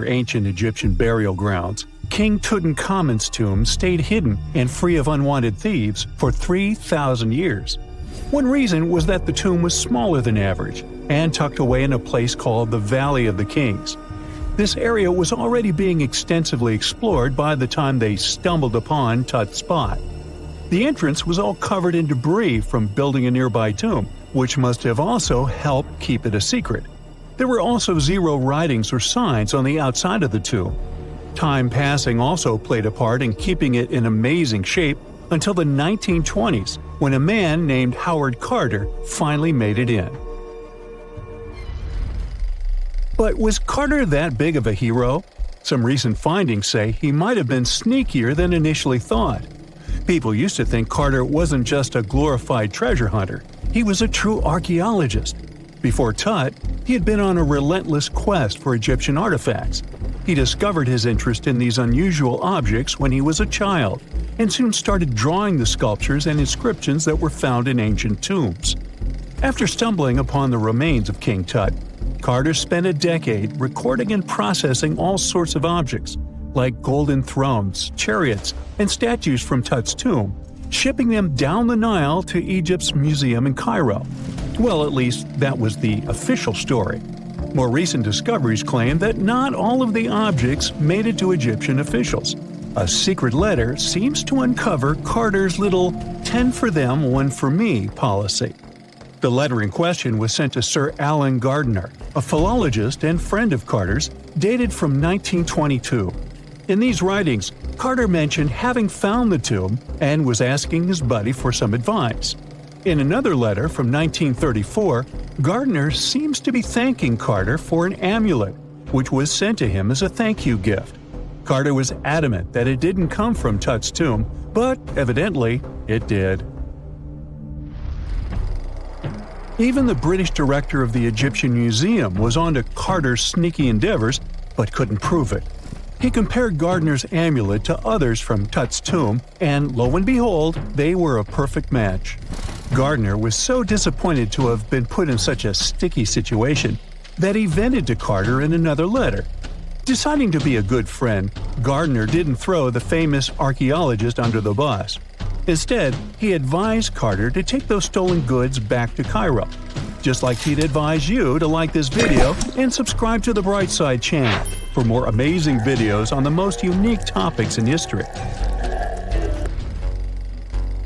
ancient Egyptian burial grounds, King Tutankhamun's tomb stayed hidden and free of unwanted thieves for 3,000 years. One reason was that the tomb was smaller than average and tucked away in a place called the Valley of the Kings. This area was already being extensively explored by the time they stumbled upon Tut's spot. The entrance was all covered in debris from building a nearby tomb, which must have also helped keep it a secret. There were also zero writings or signs on the outside of the tomb. Time passing also played a part in keeping it in amazing shape until the 1920s, when a man named Howard Carter finally made it in. But was Carter that big of a hero? Some recent findings say he might have been sneakier than initially thought. People used to think Carter wasn't just a glorified treasure hunter, he was a true archaeologist. Before Tut, he had been on a relentless quest for Egyptian artifacts. He discovered his interest in these unusual objects when he was a child, and soon started drawing the sculptures and inscriptions that were found in ancient tombs. After stumbling upon the remains of King Tut, Carter spent a decade recording and processing all sorts of objects, like golden thrones, chariots, and statues from Tut's tomb, shipping them down the Nile to Egypt's museum in Cairo. Well, at least that was the official story. More recent discoveries claim that not all of the objects made it to Egyptian officials. A secret letter seems to uncover Carter's little 10 for them, 1 for me policy. The letter in question was sent to Sir Alan Gardiner, a philologist and friend of Carter's, dated from 1922. In these writings, Carter mentioned having found the tomb and was asking his buddy for some advice. In another letter from 1934, Gardiner seems to be thanking Carter for an amulet, which was sent to him as a thank you gift. Carter was adamant that it didn't come from Tut's tomb, but evidently it did. Even the British director of the Egyptian Museum was onto Carter's sneaky endeavors, but couldn't prove it. He compared Gardiner's amulet to others from Tut's tomb, and lo and behold, they were a perfect match. Gardiner was so disappointed to have been put in such a sticky situation that he vented to Carter in another letter. Deciding to be a good friend, Gardiner didn't throw the famous archaeologist under the bus. Instead, he advised Carter to take those stolen goods back to Cairo, just like he'd advise you to like this video and subscribe to the Brightside channel for more amazing videos on the most unique topics in history.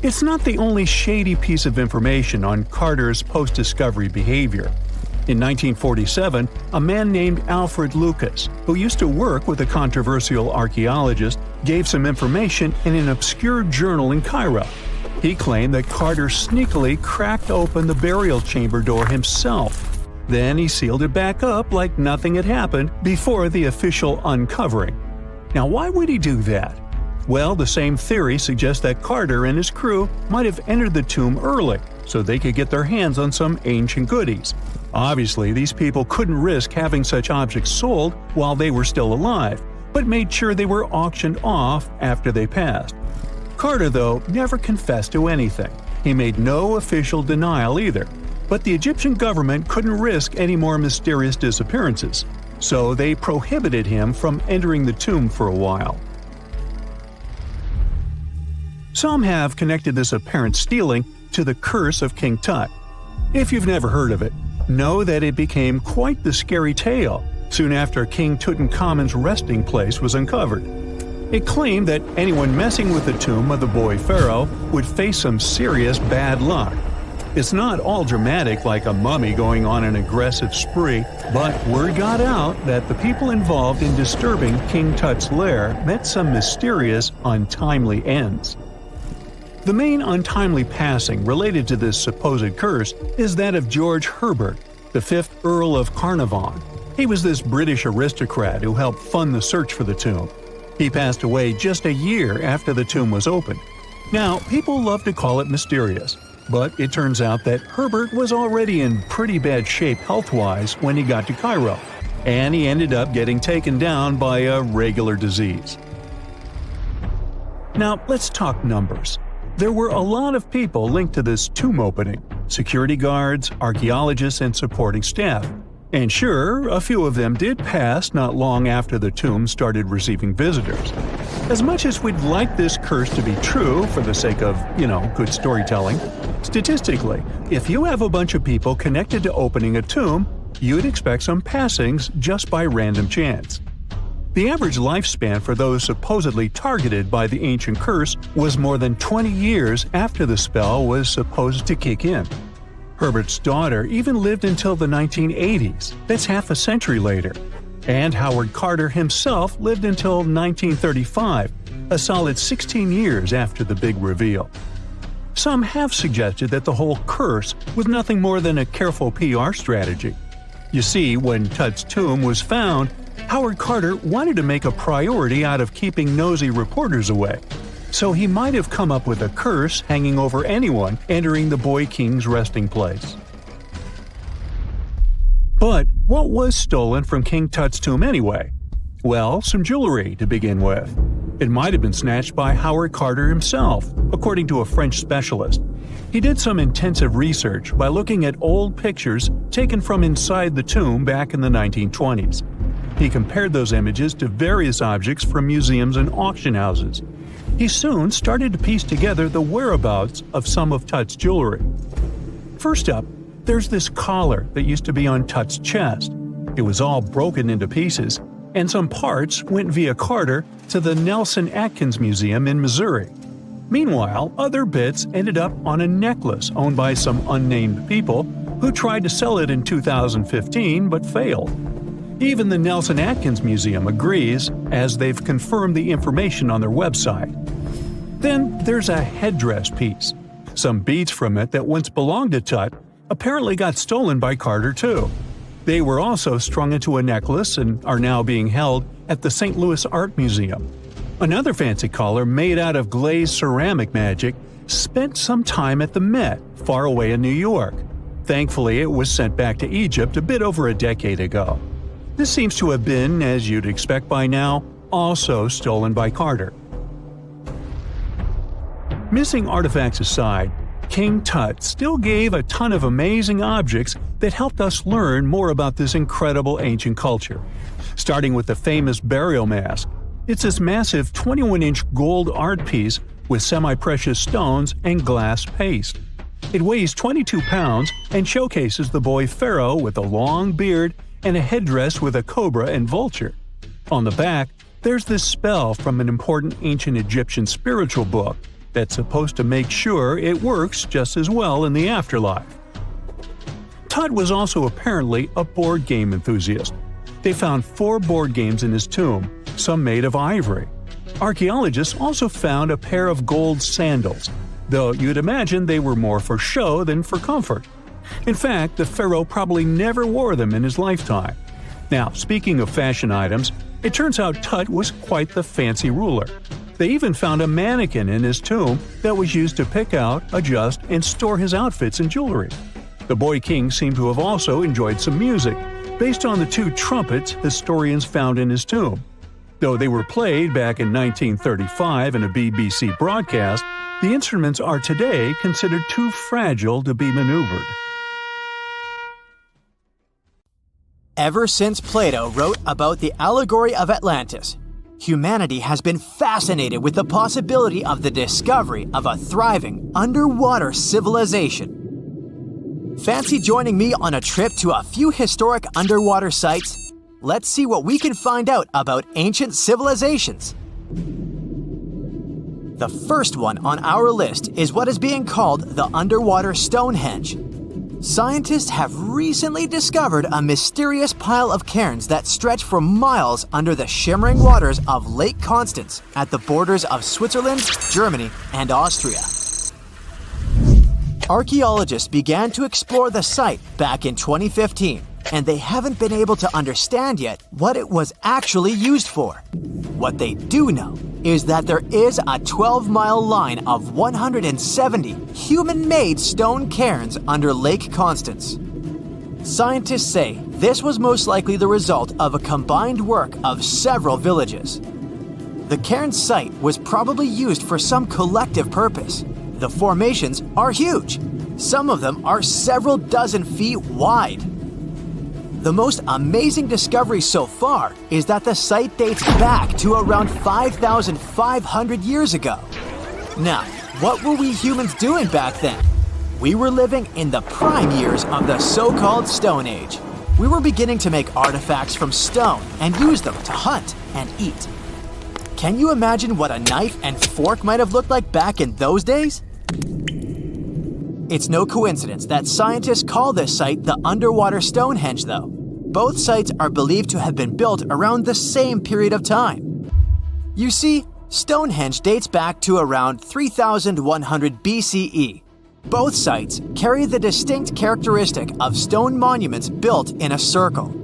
It's not the only shady piece of information on Carter's post-discovery behavior. In 1947, a man named Alfred Lucas, who used to work with a controversial archaeologist, gave some information in an obscure journal in Cairo. He claimed that Carter sneakily cracked open the burial chamber door himself. Then he sealed it back up like nothing had happened before the official uncovering. Now, why would he do that? Well, the same theory suggests that Carter and his crew might have entered the tomb early so they could get their hands on some ancient goodies. Obviously, these people couldn't risk having such objects sold while they were still alive, but made sure they were auctioned off after they passed. Carter, though, never confessed to anything. He made no official denial either, but the Egyptian government couldn't risk any more mysterious disappearances, so they prohibited him from entering the tomb for a while. Some have connected this apparent stealing to the curse of King Tut. If you've never heard of it, know that it became quite the scary tale soon after King Tutankhamun's resting place was uncovered. It claimed that anyone messing with the tomb of the boy pharaoh would face some serious bad luck. It's not all dramatic like a mummy going on an aggressive spree, but word got out that the people involved in disturbing King Tut's lair met some mysterious, untimely ends. The main untimely passing related to this supposed curse is that of George Herbert, the 5th Earl of Carnarvon. He was this British aristocrat who helped fund the search for the tomb. He passed away just a year after the tomb was opened. Now, people love to call it mysterious, but it turns out that Herbert was already in pretty bad shape health-wise when he got to Cairo, and he ended up getting taken down by a regular disease. Now, let's talk numbers. There were a lot of people linked to this tomb opening – security guards, archaeologists, and supporting staff. And sure, a few of them did pass not long after the tomb started receiving visitors. As much as we'd like this curse to be true for the sake of, good storytelling, statistically, if you have a bunch of people connected to opening a tomb, you'd expect some passings just by random chance. The average lifespan for those supposedly targeted by the ancient curse was more than 20 years after the spell was supposed to kick in. Herbert's daughter even lived until the 1980s, that's half a century later. And Howard Carter himself lived until 1935, a solid 16 years after the big reveal. Some have suggested that the whole curse was nothing more than a careful PR strategy. You see, when Tut's tomb was found, Howard Carter wanted to make a priority out of keeping nosy reporters away. So he might have come up with a curse hanging over anyone entering the boy king's resting place. But what was stolen from King Tut's tomb anyway? Well, some jewelry to begin with. It might have been snatched by Howard Carter himself, according to a French specialist. He did some intensive research by looking at old pictures taken from inside the tomb back in the 1920s. He compared those images to various objects from museums and auction houses. He soon started to piece together the whereabouts of some of Tut's jewelry. First up, there's this collar that used to be on Tut's chest. It was all broken into pieces, and some parts went via Carter to the Nelson Atkins Museum in Missouri. Meanwhile, other bits ended up on a necklace owned by some unnamed people who tried to sell it in 2015 but failed. Even the Nelson Atkins Museum agrees, as they've confirmed the information on their website. Then there's a headdress piece. Some beads from it that once belonged to Tut apparently got stolen by Carter too. They were also strung into a necklace and are now being held at the St. Louis Art Museum. Another fancy collar made out of glazed ceramic magic spent some time at the Met, far away in New York. Thankfully, it was sent back to Egypt a bit over a decade ago. This seems to have been, as you'd expect by now, also stolen by Carter. Missing artifacts aside, King Tut still gave a ton of amazing objects that helped us learn more about this incredible ancient culture. Starting with the famous burial mask. It's this massive 21-inch gold art piece with semi-precious stones and glass paste. It weighs 22 pounds and showcases the boy pharaoh with a long beard and a headdress with a cobra and vulture. On the back, there's this spell from an important ancient Egyptian spiritual book that's supposed to make sure it works just as well in the afterlife. Tut was also apparently a board game enthusiast. They found 4 board games in his tomb, some made of ivory. Archaeologists also found a pair of gold sandals, though you'd imagine they were more for show than for comfort. In fact, the pharaoh probably never wore them in his lifetime. Now, speaking of fashion items, it turns out Tut was quite the fancy ruler. They even found a mannequin in his tomb that was used to pick out, adjust, and store his outfits and jewelry. The boy king seemed to have also enjoyed some music, based on the 2 trumpets historians found in his tomb. Though they were played back in 1935 in a BBC broadcast, the instruments are today considered too fragile to be maneuvered. Ever since Plato wrote about the allegory of Atlantis, humanity has been fascinated with the possibility of the discovery of a thriving underwater civilization. Fancy joining me on a trip to a few historic underwater sites? Let's see what we can find out about ancient civilizations. The first one on our list is what is being called the underwater Stonehenge. Scientists have recently discovered a mysterious pile of cairns that stretch for miles under the shimmering waters of Lake Constance at the borders of Switzerland, Germany, and Austria. Archaeologists began to explore the site back in 2015, and they haven't been able to understand yet what it was actually used for. What they do know is that there is a 12-mile line of 170 human-made stone cairns under Lake Constance. Scientists say this was most likely the result of a combined work of several villages. The cairn site was probably used for some collective purpose. The formations are huge. Some of them are several dozen feet wide. The most amazing discovery so far is that the site dates back to around 5,500 years ago. Now, what were we humans doing back then? We were living in the prime years of the so-called Stone Age. We were beginning to make artifacts from stone and use them to hunt and eat. Can you imagine what a knife and fork might have looked like back in those days? It's no coincidence that scientists call this site the underwater Stonehenge, though. Both sites are believed to have been built around the same period of time. You see, Stonehenge dates back to around 3,100 BCE. Both sites carry the distinct characteristic of stone monuments built in a circle.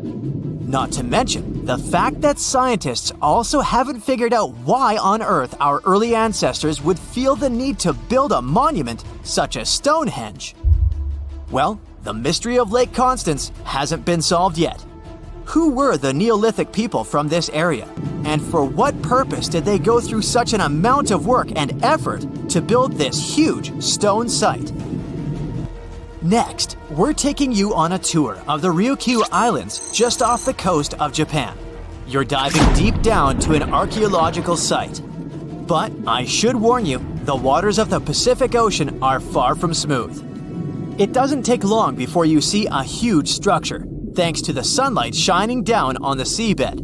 Not to mention the fact that scientists also haven't figured out why on earth our early ancestors would feel the need to build a monument such as Stonehenge. Well, the mystery of Lake Constance hasn't been solved yet. Who were the Neolithic people from this area? And for what purpose did they go through such an amount of work and effort to build this huge stone site? Next, we're taking you on a tour of the Ryukyu Islands just off the coast of Japan. You're diving deep down to an archaeological site. But I should warn you, the waters of the Pacific Ocean are far from smooth. It doesn't take long before you see a huge structure, thanks to the sunlight shining down on the seabed.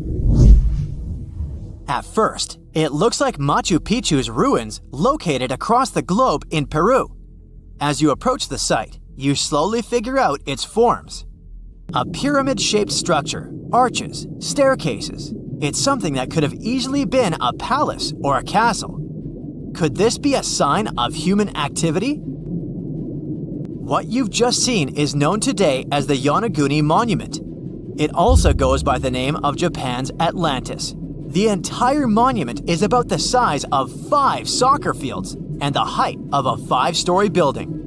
At first, it looks like Machu Picchu's ruins located across the globe in Peru. As you approach the site, you slowly figure out its forms. A pyramid-shaped structure, arches, staircases. It's something that could have easily been a palace or a castle. Could this be a sign of human activity? What you've just seen is known today as the Yonaguni Monument. It also goes by the name of Japan's Atlantis. The entire monument is about the size of 5 soccer fields and the height of a 5-story building.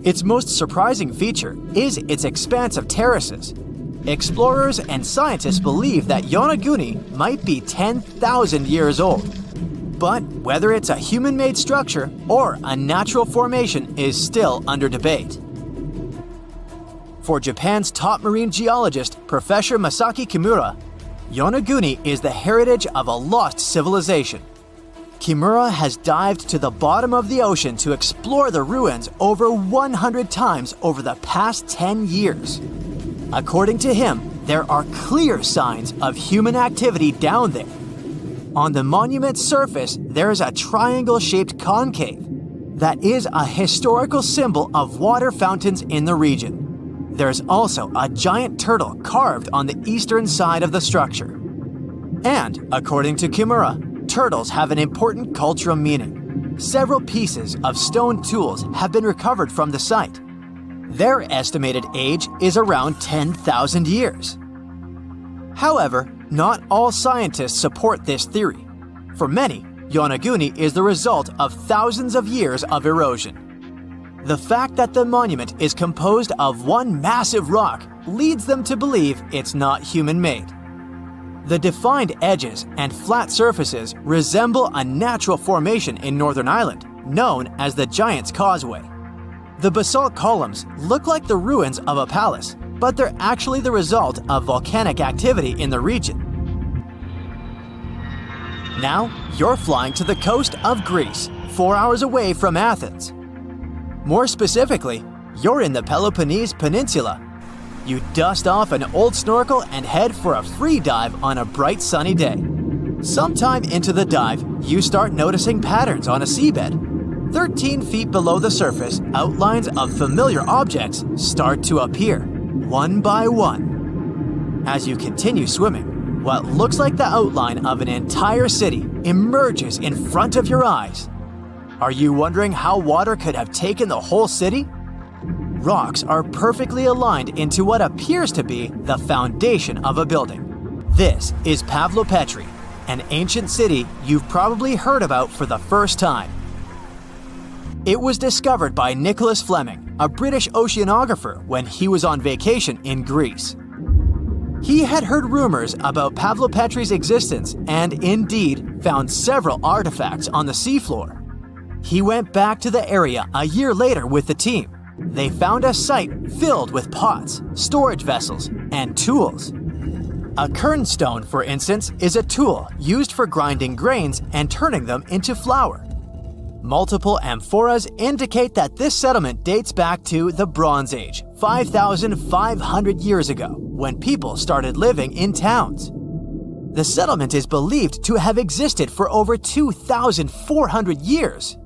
Its most surprising feature is its expanse of terraces. Explorers and scientists believe that Yonaguni might be 10,000 years old. But whether it's a human-made structure or a natural formation is still under debate. For Japan's top marine geologist, Professor Masaki Kimura, Yonaguni is the heritage of a lost civilization. Kimura has dived to the bottom of the ocean to explore the ruins over 100 times over the past 10 years. According to him, there are clear signs of human activity down there. On the monument's surface, there is a triangle-shaped concave that is a historical symbol of water fountains in the region. There's also a giant turtle carved on the eastern side of the structure. And, according to Kimura, turtles have an important cultural meaning. Several pieces of stone tools have been recovered from the site. Their estimated age is around 10,000 years. However, not all scientists support this theory. For many, Yonaguni is the result of thousands of years of erosion. The fact that the monument is composed of one massive rock leads them to believe it's not human-made. The defined edges and flat surfaces resemble a natural formation in Northern Ireland, known as the Giant's Causeway. The basalt columns look like the ruins of a palace, but they're actually the result of volcanic activity in the region. Now, you're flying to the coast of Greece, 4 hours away from Athens. More specifically, you're in the Peloponnese Peninsula. You dust off an old snorkel and head for a free dive on a bright sunny day. Sometime into the dive, you start noticing patterns on a seabed. 13 feet below the surface, outlines of familiar objects start to appear, one by one. As you continue swimming, what looks like the outline of an entire city emerges in front of your eyes. Are you wondering how water could have taken the whole city? Rocks are perfectly aligned into what appears to be the foundation of a building. This is Pavlopetri, an ancient city you've probably heard about for the first time. It was discovered by Nicholas Fleming, a British oceanographer, when he was on vacation in Greece. He had heard rumors about Pavlopetri's existence and indeed found several artifacts on the seafloor. He went back to the area a year later with the team. They found a site filled with pots, storage vessels, and tools. A kernstone, for instance, is a tool used for grinding grains and turning them into flour. Multiple amphoras indicate that this settlement dates back to the Bronze Age, 5,500 years ago, when people started living in towns. The settlement is believed to have existed for over 2,400 years.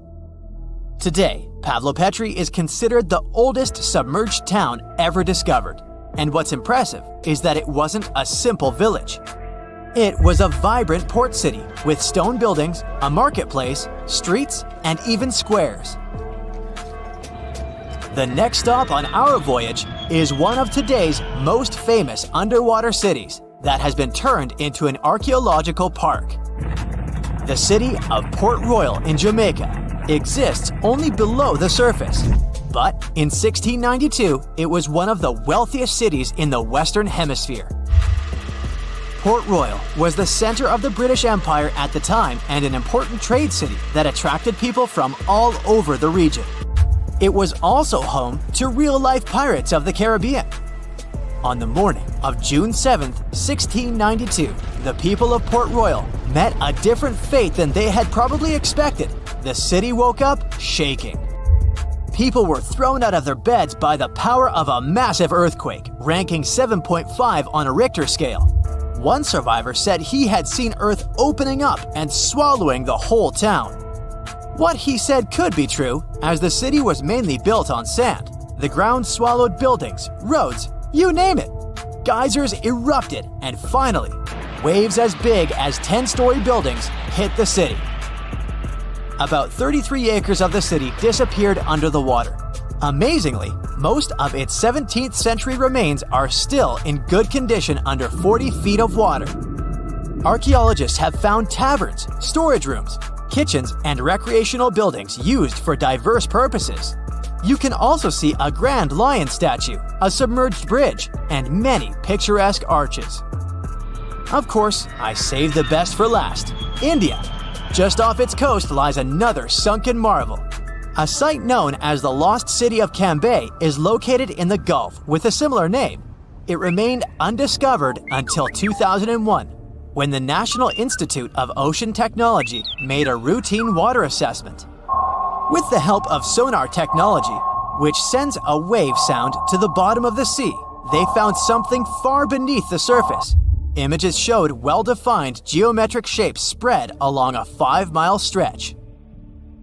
Today, Pavlopetri is considered the oldest submerged town ever discovered, and what's impressive is that it wasn't a simple village. It was a vibrant port city with stone buildings, a marketplace, streets, and even squares. The next stop on our voyage is one of today's most famous underwater cities that has been turned into an archaeological park. The city of Port Royal in Jamaica exists only below the surface, but in 1692 it was one of the wealthiest cities in the Western Hemisphere. Port Royal was the center of the British Empire at the time and an important trade city that attracted people from all over the region. It was also home to real-life pirates of the Caribbean. On the morning of June 7, 1692, the people of Port Royal met a different fate than they had probably expected. The city woke up shaking. People were thrown out of their beds by the power of a massive earthquake, ranking 7.5 on a Richter scale. One survivor said he had seen Earth opening up and swallowing the whole town. What he said could be true, as the city was mainly built on sand. The ground swallowed buildings, roads, you name it. Geysers erupted, and finally, waves as big as 10-story buildings hit the city. About 33 acres of the city disappeared under the water. Amazingly, most of its 17th century remains are still in good condition under 40 feet of water. Archaeologists have found taverns, storage rooms, kitchens, and recreational buildings used for diverse purposes. You can also see a grand lion statue, a submerged bridge, and many picturesque arches. Of course, I saved the best for last: India. Just off its coast lies another sunken marvel. A site known as the Lost City of Cambay is located in the Gulf with a similar name. It remained undiscovered until 2001, when the National Institute of Ocean Technology made a routine water assessment. With the help of sonar technology, which sends a wave sound to the bottom of the sea, they found something far beneath the surface. Images showed well-defined geometric shapes spread along a 5-mile stretch.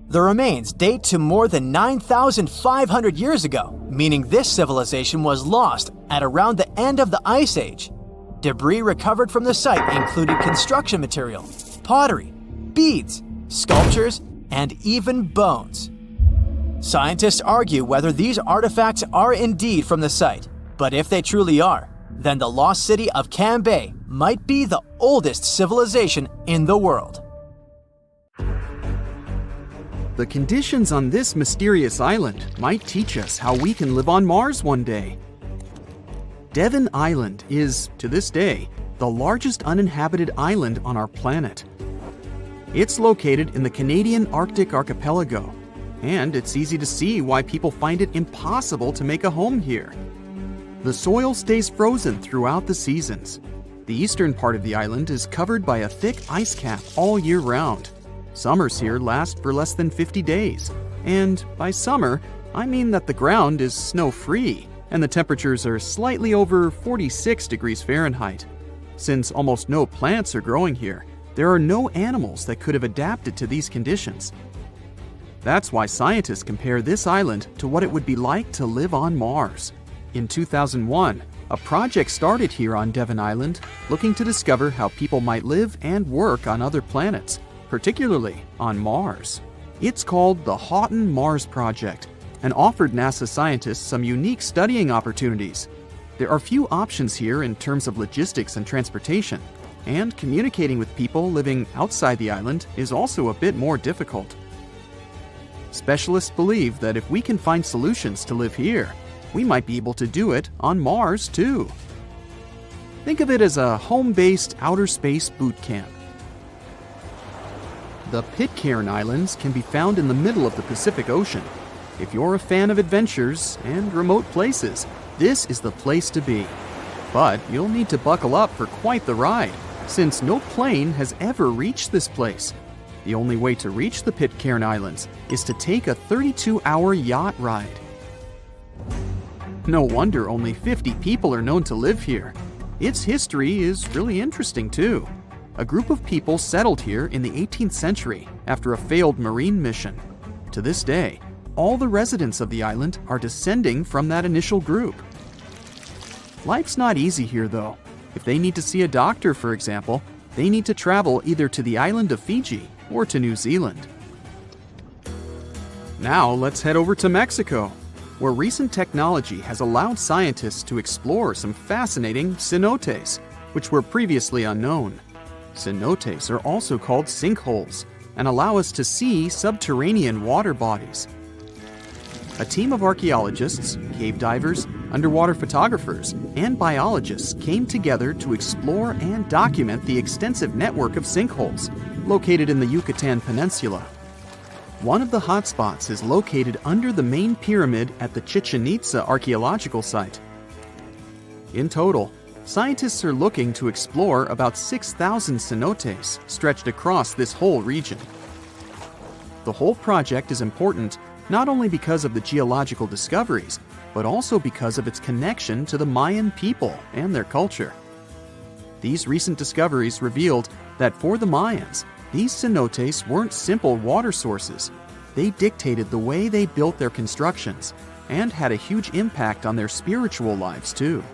The remains date to more than 9,500 years ago, meaning this civilization was lost at around the end of the Ice Age. Debris recovered from the site included construction material, pottery, beads, sculptures, and even bones. Scientists argue whether these artifacts are indeed from the site, but if they truly are, then the lost city of Cambay might be the oldest civilization in the world. The conditions on this mysterious island might teach us how we can live on Mars one day. Devon Island is, to this day, the largest uninhabited island on our planet. It's located in the Canadian Arctic archipelago, and it's easy to see why people find it impossible to make a home here. The soil stays frozen throughout the seasons. The eastern part of the island is covered by a thick ice cap all year round. Summers here last for less than 50 days, and by summer, I mean that the ground is snow-free and the temperatures are slightly over 46 degrees Fahrenheit. Since almost no plants are growing here, there are no animals that could have adapted to these conditions. That's why scientists compare this island to what it would be like to live on Mars. In 2001, a project started here on Devon Island looking to discover how people might live and work on other planets, particularly on Mars. It's called the Houghton Mars Project and offered NASA scientists some unique studying opportunities. There are few options here in terms of logistics and transportation, and communicating with people living outside the island is also a bit more difficult. Specialists believe that if we can find solutions to live here, we might be able to do it on Mars too. Think of it as a home-based outer space boot camp. The Pitcairn Islands can be found in the middle of the Pacific Ocean. If you're a fan of adventures and remote places, this is the place to be. But you'll need to buckle up for quite the ride, since no plane has ever reached this place. The only way to reach the Pitcairn Islands is to take a 32-hour yacht ride. No wonder only 50 people are known to live here. Its history is really interesting too. A group of people settled here in the 18th century after a failed marine mission. To this day, all the residents of the island are descending from that initial group. Life's not easy here though. If they need to see a doctor, for example, they need to travel either to the island of Fiji or to New Zealand. Now let's head over to Mexico, where recent technology has allowed scientists to explore some fascinating cenotes, which were previously unknown. Cenotes are also called sinkholes and allow us to see subterranean water bodies. A team of archaeologists, cave divers, underwater photographers, and biologists came together to explore and document the extensive network of sinkholes located in the Yucatan Peninsula. One of the hotspots is located under the main pyramid at the Chichen Itza archaeological site. In total, scientists are looking to explore about 6,000 cenotes stretched across this whole region. The whole project is important not only because of the geological discoveries, but also because of its connection to the Mayan people and their culture. These recent discoveries revealed that for the Mayans, these cenotes weren't simple water sources. They dictated the way they built their constructions and had a huge impact on their spiritual lives too.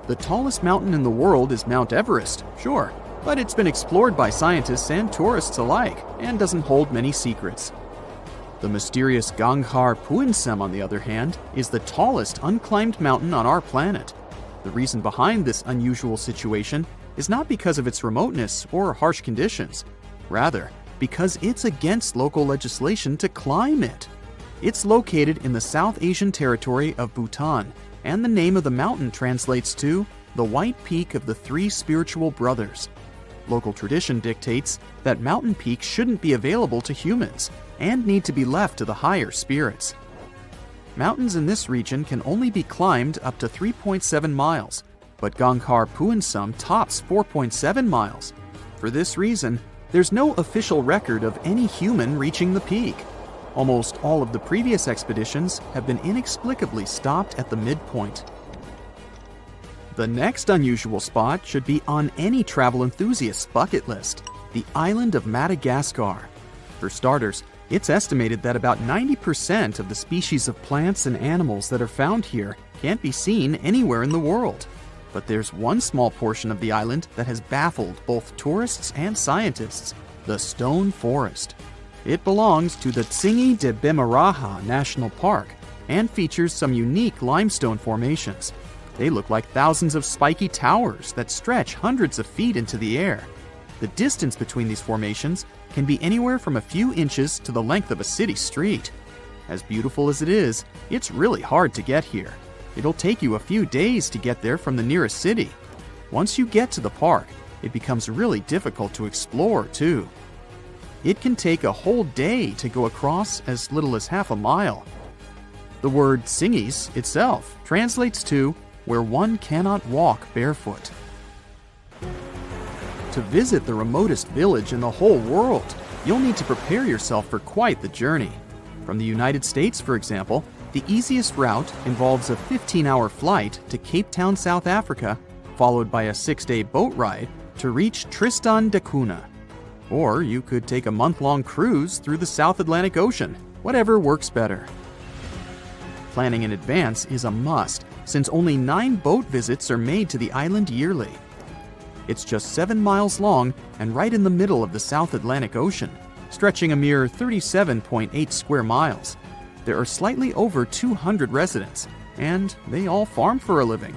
The tallest mountain in the world is Mount Everest, sure, but it's been explored by scientists and tourists alike and doesn't hold many secrets. The mysterious Ganghar Puensum, on the other hand, is the tallest unclimbed mountain on our planet. The reason behind this unusual situation is not because of its remoteness or harsh conditions. Rather, because it's against local legislation to climb it. It's located in the South Asian territory of Bhutan, and the name of the mountain translates to the White Peak of the Three Spiritual Brothers. Local tradition dictates that mountain peaks shouldn't be available to humans and need to be left to the higher spirits. Mountains in this region can only be climbed up to 3.7 miles, but Ganghar Puensum tops 4.7 miles. For this reason, there's no official record of any human reaching the peak. Almost all of the previous expeditions have been inexplicably stopped at the midpoint. The next unusual spot should be on any travel enthusiast's bucket list, the island of Madagascar. For starters, it's estimated that about 90% of the species of plants and animals that are found here can't be seen anywhere in the world. But there's one small portion of the island that has baffled both tourists and scientists, the stone forest. It belongs to the Tsingy de Bemaraha National Park and features some unique limestone formations. They look like thousands of spiky towers that stretch hundreds of feet into the air. The distance between these formations can be anywhere from a few inches to the length of a city street. As beautiful as it is, it's really hard to get here. It'll take you a few days to get there from the nearest city. Once you get to the park, it becomes really difficult to explore too. It can take a whole day to go across as little as half a mile. The word Tsingys itself translates to where one cannot walk barefoot. To visit the remotest village in the whole world, you'll need to prepare yourself for quite the journey. From the United States, for example, the easiest route involves a 15-hour flight to Cape Town, South Africa, followed by a 6-day boat ride to reach Tristan da Cunha. Or you could take a month-long cruise through the South Atlantic Ocean, whatever works better. Planning in advance is a must, since only 9 boat visits are made to the island yearly. It's just 7 miles long and right in the middle of the South Atlantic Ocean, stretching a mere 37.8 square miles. There are slightly over 200 residents, and they all farm for a living.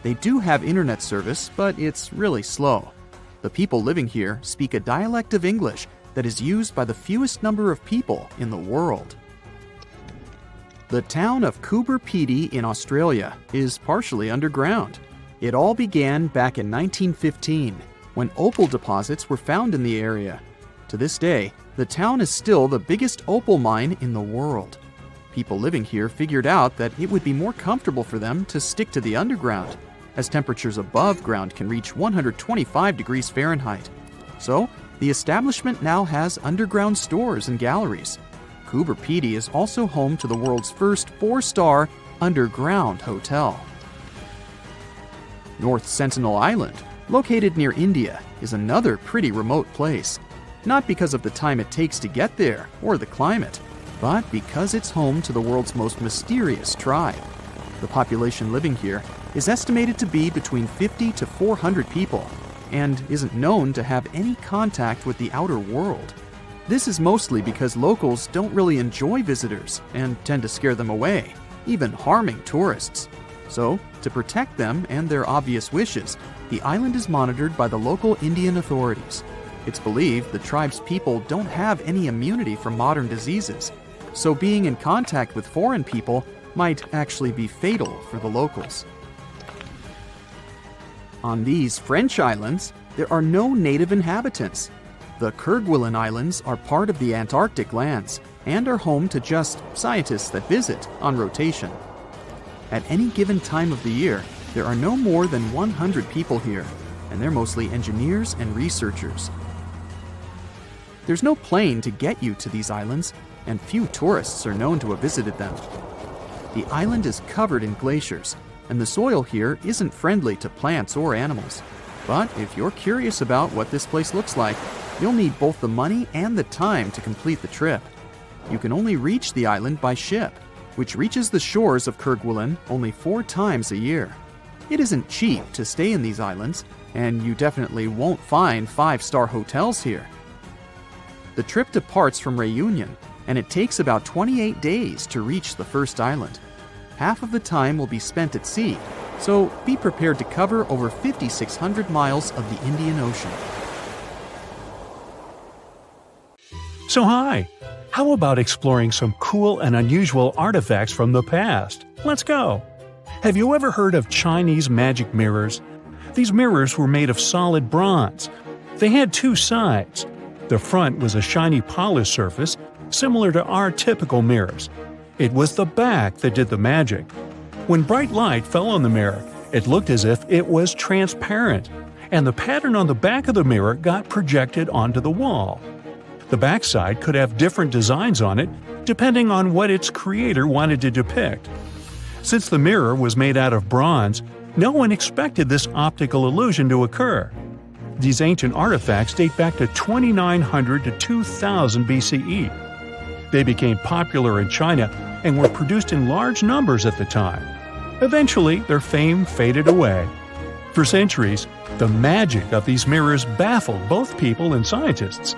They do have internet service, but it's really slow. The people living here speak a dialect of English that is used by the fewest number of people in the world. The town of Coober Pedy in Australia is partially underground. It all began back in 1915, when opal deposits were found in the area. To this day, the town is still the biggest opal mine in the world. People living here figured out that it would be more comfortable for them to stick to the underground, as temperatures above ground can reach 125 degrees Fahrenheit. So, the establishment now has underground stores and galleries. Coober Pedy is also home to the world's first 4-star underground hotel. North Sentinel Island, located near India, is another pretty remote place. Not because of the time it takes to get there or the climate, but because it's home to the world's most mysterious tribe. The population living here is estimated to be between 50 to 400 people and isn't known to have any contact with the outer world. This is mostly because locals don't really enjoy visitors and tend to scare them away, even harming tourists. So, to protect them and their obvious wishes, the island is monitored by the local Indian authorities. It's believed the tribe's people don't have any immunity from modern diseases, so being in contact with foreign people might actually be fatal for the locals. On these French islands, there are no native inhabitants. The Kerguelen Islands are part of the Antarctic lands and are home to just scientists that visit on rotation. At any given time of the year, there are no more than 100 people here, and they're mostly engineers and researchers. There's no plane to get you to these islands, and few tourists are known to have visited them. The island is covered in glaciers, and the soil here isn't friendly to plants or animals. But if you're curious about what this place looks like, you'll need both the money and the time to complete the trip. You can only reach the island by ship, which reaches the shores of Kerguelen only 4 times a year. It isn't cheap to stay in these islands, and you definitely won't find 5-star hotels here. The trip departs from Réunion, and it takes about 28 days to reach the first island. Half of the time will be spent at sea, so be prepared to cover over 5,600 miles of the Indian Ocean. So hi, how about exploring some cool and unusual artifacts from the past? Let's go! Have you ever heard of Chinese magic mirrors? These mirrors were made of solid bronze. They had 2 sides. The front was a shiny polished surface, similar to our typical mirrors. It was the back that did the magic. When bright light fell on the mirror, it looked as if it was transparent, and the pattern on the back of the mirror got projected onto the wall. The backside could have different designs on it, depending on what its creator wanted to depict. Since the mirror was made out of bronze, no one expected this optical illusion to occur. These ancient artifacts date back to 2900 to 2000 BCE. They became popular in China and were produced in large numbers at the time. Eventually, their fame faded away. For centuries, the magic of these mirrors baffled both people and scientists.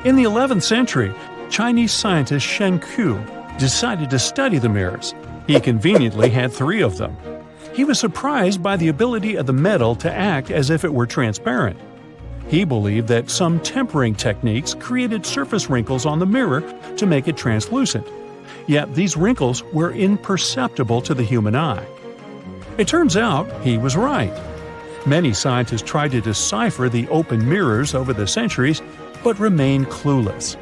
In the 11th century, Chinese scientist Shen Ku decided to study the mirrors. He conveniently had 3 of them. He was surprised by the ability of the metal to act as if it were transparent. He believed that some tempering techniques created surface wrinkles on the mirror to make it translucent. Yet these wrinkles were imperceptible to the human eye. It turns out he was right. Many scientists tried to decipher the open mirrors over the centuries, but remained clueless.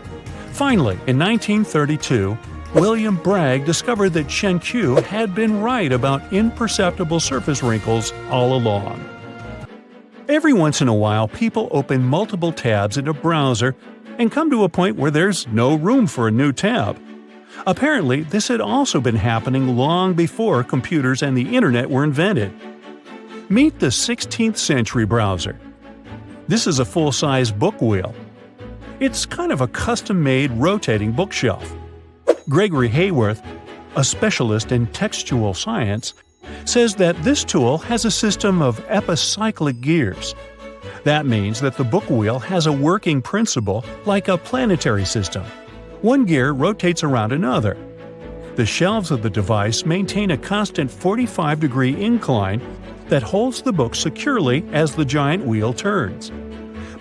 Finally, in 1932, William Bragg discovered that Shen Ku had been right about imperceptible surface wrinkles all along. Every once in a while, people open multiple tabs in a browser and come to a point where there's no room for a new tab. Apparently, this had also been happening long before computers and the internet were invented. Meet the 16th century browser. This is a full-size book wheel. It's kind of a custom-made rotating bookshelf. Gregory Hayworth, a specialist in textual science, says that this tool has a system of epicyclic gears. That means that the book wheel has a working principle like a planetary system. One gear rotates around another. The shelves of the device maintain a constant 45-degree incline that holds the book securely as the giant wheel turns.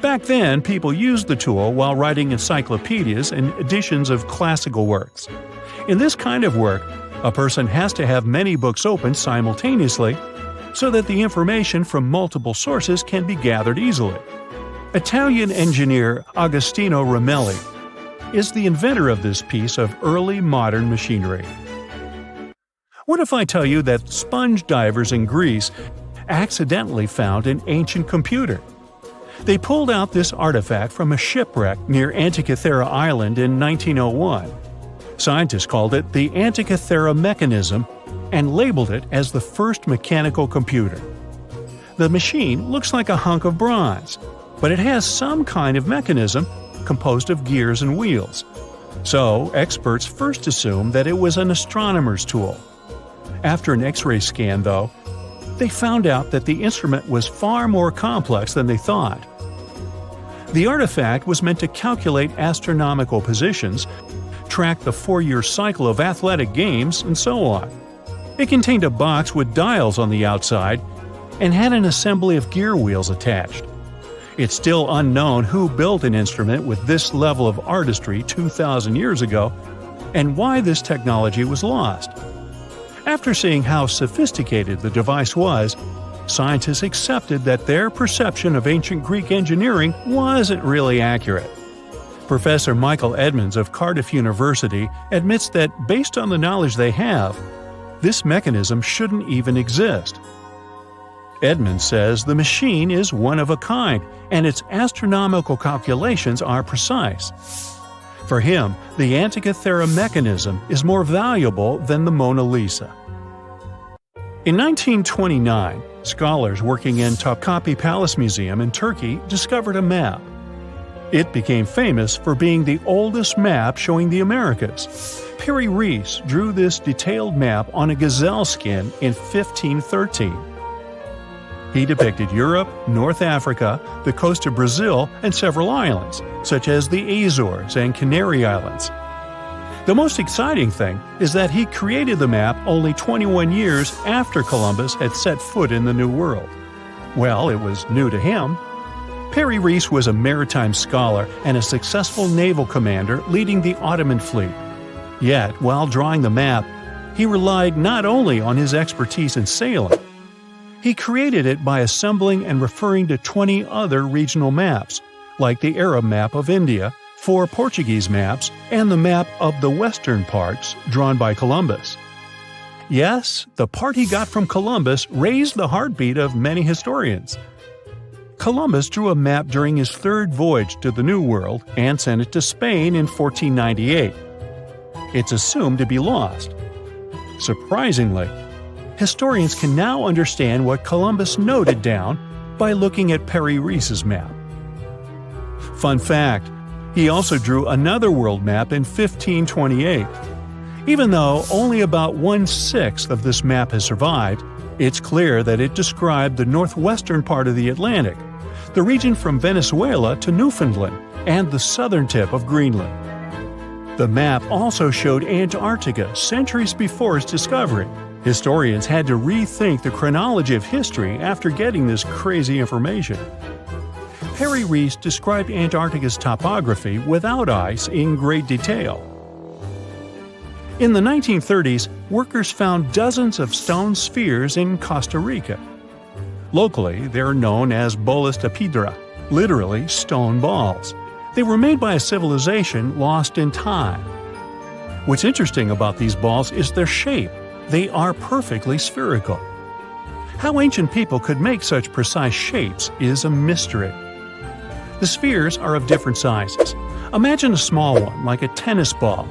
Back then, people used the tool while writing encyclopedias and editions of classical works. In this kind of work, a person has to have many books open simultaneously so that the information from multiple sources can be gathered easily. Italian engineer Agostino Ramelli is the inventor of this piece of early modern machinery. What if I tell you that sponge divers in Greece accidentally found an ancient computer? They pulled out this artifact from a shipwreck near Antikythera Island in 1901. Scientists called it the Antikythera mechanism and labeled it as the first mechanical computer. The machine looks like a hunk of bronze, but it has some kind of mechanism composed of gears and wheels. So, experts first assumed that it was an astronomer's tool. After an X-ray scan, though, they found out that the instrument was far more complex than they thought. The artifact was meant to calculate astronomical positions, track the 4-year cycle of athletic games, and so on. It contained a box with dials on the outside and had an assembly of gear wheels attached. It's still unknown who built an instrument with this level of artistry 2,000 years ago and why this technology was lost. After seeing how sophisticated the device was, scientists accepted that their perception of ancient Greek engineering wasn't really accurate. Professor Michael Edmonds of Cardiff University admits that based on the knowledge they have, this mechanism shouldn't even exist. Edmonds says the machine is one of a kind and its astronomical calculations are precise. For him, the Antikythera mechanism is more valuable than the Mona Lisa. In 1929, scholars working in Topkapi Palace Museum in Turkey discovered a map. It became famous for being the oldest map showing the Americas. Perry Reese drew this detailed map on a gazelle skin in 1513. He depicted Europe, North Africa, the coast of Brazil, and several islands, such as the Azores and Canary Islands. The most exciting thing is that he created the map only 21 years after Columbus had set foot in the New World. Well, it was new to him. Perry Reese was a maritime scholar and a successful naval commander leading the Ottoman fleet. Yet, while drawing the map, he relied not only on his expertise in sailing. He created it by assembling and referring to 20 other regional maps, like the Arab map of India, 4 Portuguese maps, and the map of the western parts drawn by Columbus. Yes, the part he got from Columbus raised the heartbeat of many historians. Columbus drew a map during his 3rd voyage to the New World and sent it to Spain in 1498. It's assumed to be lost. Surprisingly, historians can now understand what Columbus noted down by looking at Perry Reese's map. Fun fact, he also drew another world map in 1528. Even though only about 1/6 of this map has survived, it's clear that it described the northwestern part of the Atlantic, the region from Venezuela to Newfoundland, and the southern tip of Greenland. The map also showed Antarctica centuries before its discovery. Historians had to rethink the chronology of history after getting this crazy information. Perry Reese described Antarctica's topography without ice in great detail. In the 1930s, workers found dozens of stone spheres in Costa Rica. Locally, they're known as bolas de piedra, literally stone balls. They were made by a civilization lost in time. What's interesting about these balls is their shape. They are perfectly spherical. How ancient people could make such precise shapes is a mystery. The spheres are of different sizes. Imagine a small one, like a tennis ball.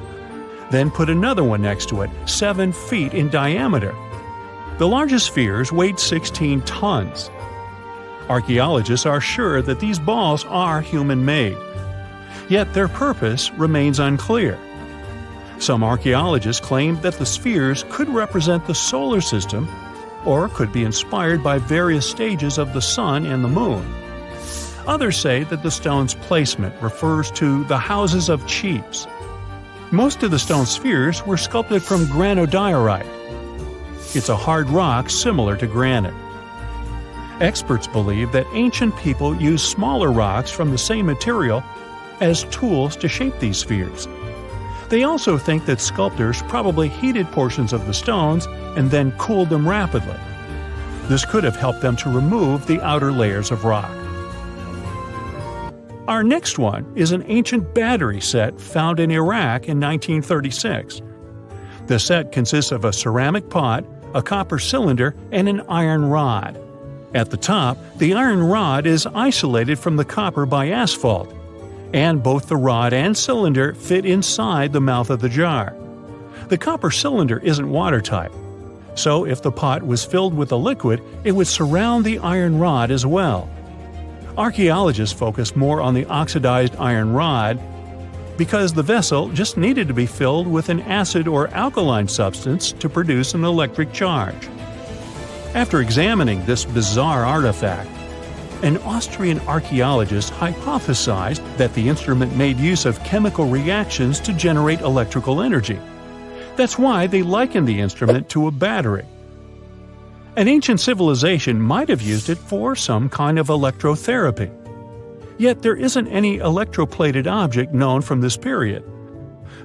Then put another one next to it, 7 feet in diameter. The largest spheres weighed 16 tons. Archaeologists are sure that these balls are human-made. Yet their purpose remains unclear. Some archaeologists claim that the spheres could represent the solar system or could be inspired by various stages of the sun and the moon. Others say that the stone's placement refers to the houses of chiefs. Most of the stone spheres were sculpted from granodiorite. It's a hard rock similar to granite. Experts believe that ancient people used smaller rocks from the same material as tools to shape these spheres. They also think that sculptors probably heated portions of the stones and then cooled them rapidly. This could have helped them to remove the outer layers of rock. Our next one is an ancient battery set found in Iraq in 1936. The set consists of a ceramic pot, a copper cylinder, and an iron rod. At the top, the iron rod is isolated from the copper by asphalt, and both the rod and cylinder fit inside the mouth of the jar. The copper cylinder isn't watertight, so if the pot was filled with a liquid, it would surround the iron rod as well. Archaeologists focus more on the oxidized iron rod because the vessel just needed to be filled with an acid or alkaline substance to produce an electric charge. After examining this bizarre artifact, an Austrian archaeologist hypothesized that the instrument made use of chemical reactions to generate electrical energy. That's why they likened the instrument to a battery. An ancient civilization might have used it for some kind of electrotherapy. Yet there isn't any electroplated object known from this period.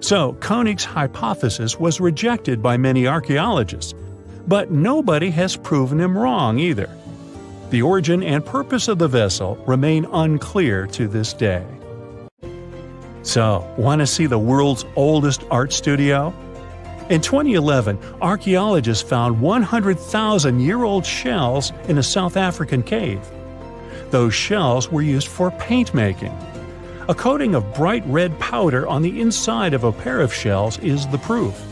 So Koenig's hypothesis was rejected by many archaeologists, but nobody has proven him wrong either. The origin and purpose of the vessel remain unclear to this day. So, want to see the world's oldest art studio? In 2011, archaeologists found 100,000-year-old shells in a South African cave. Those shells were used for paint making. A coating of bright red powder on the inside of a pair of shells is the proof.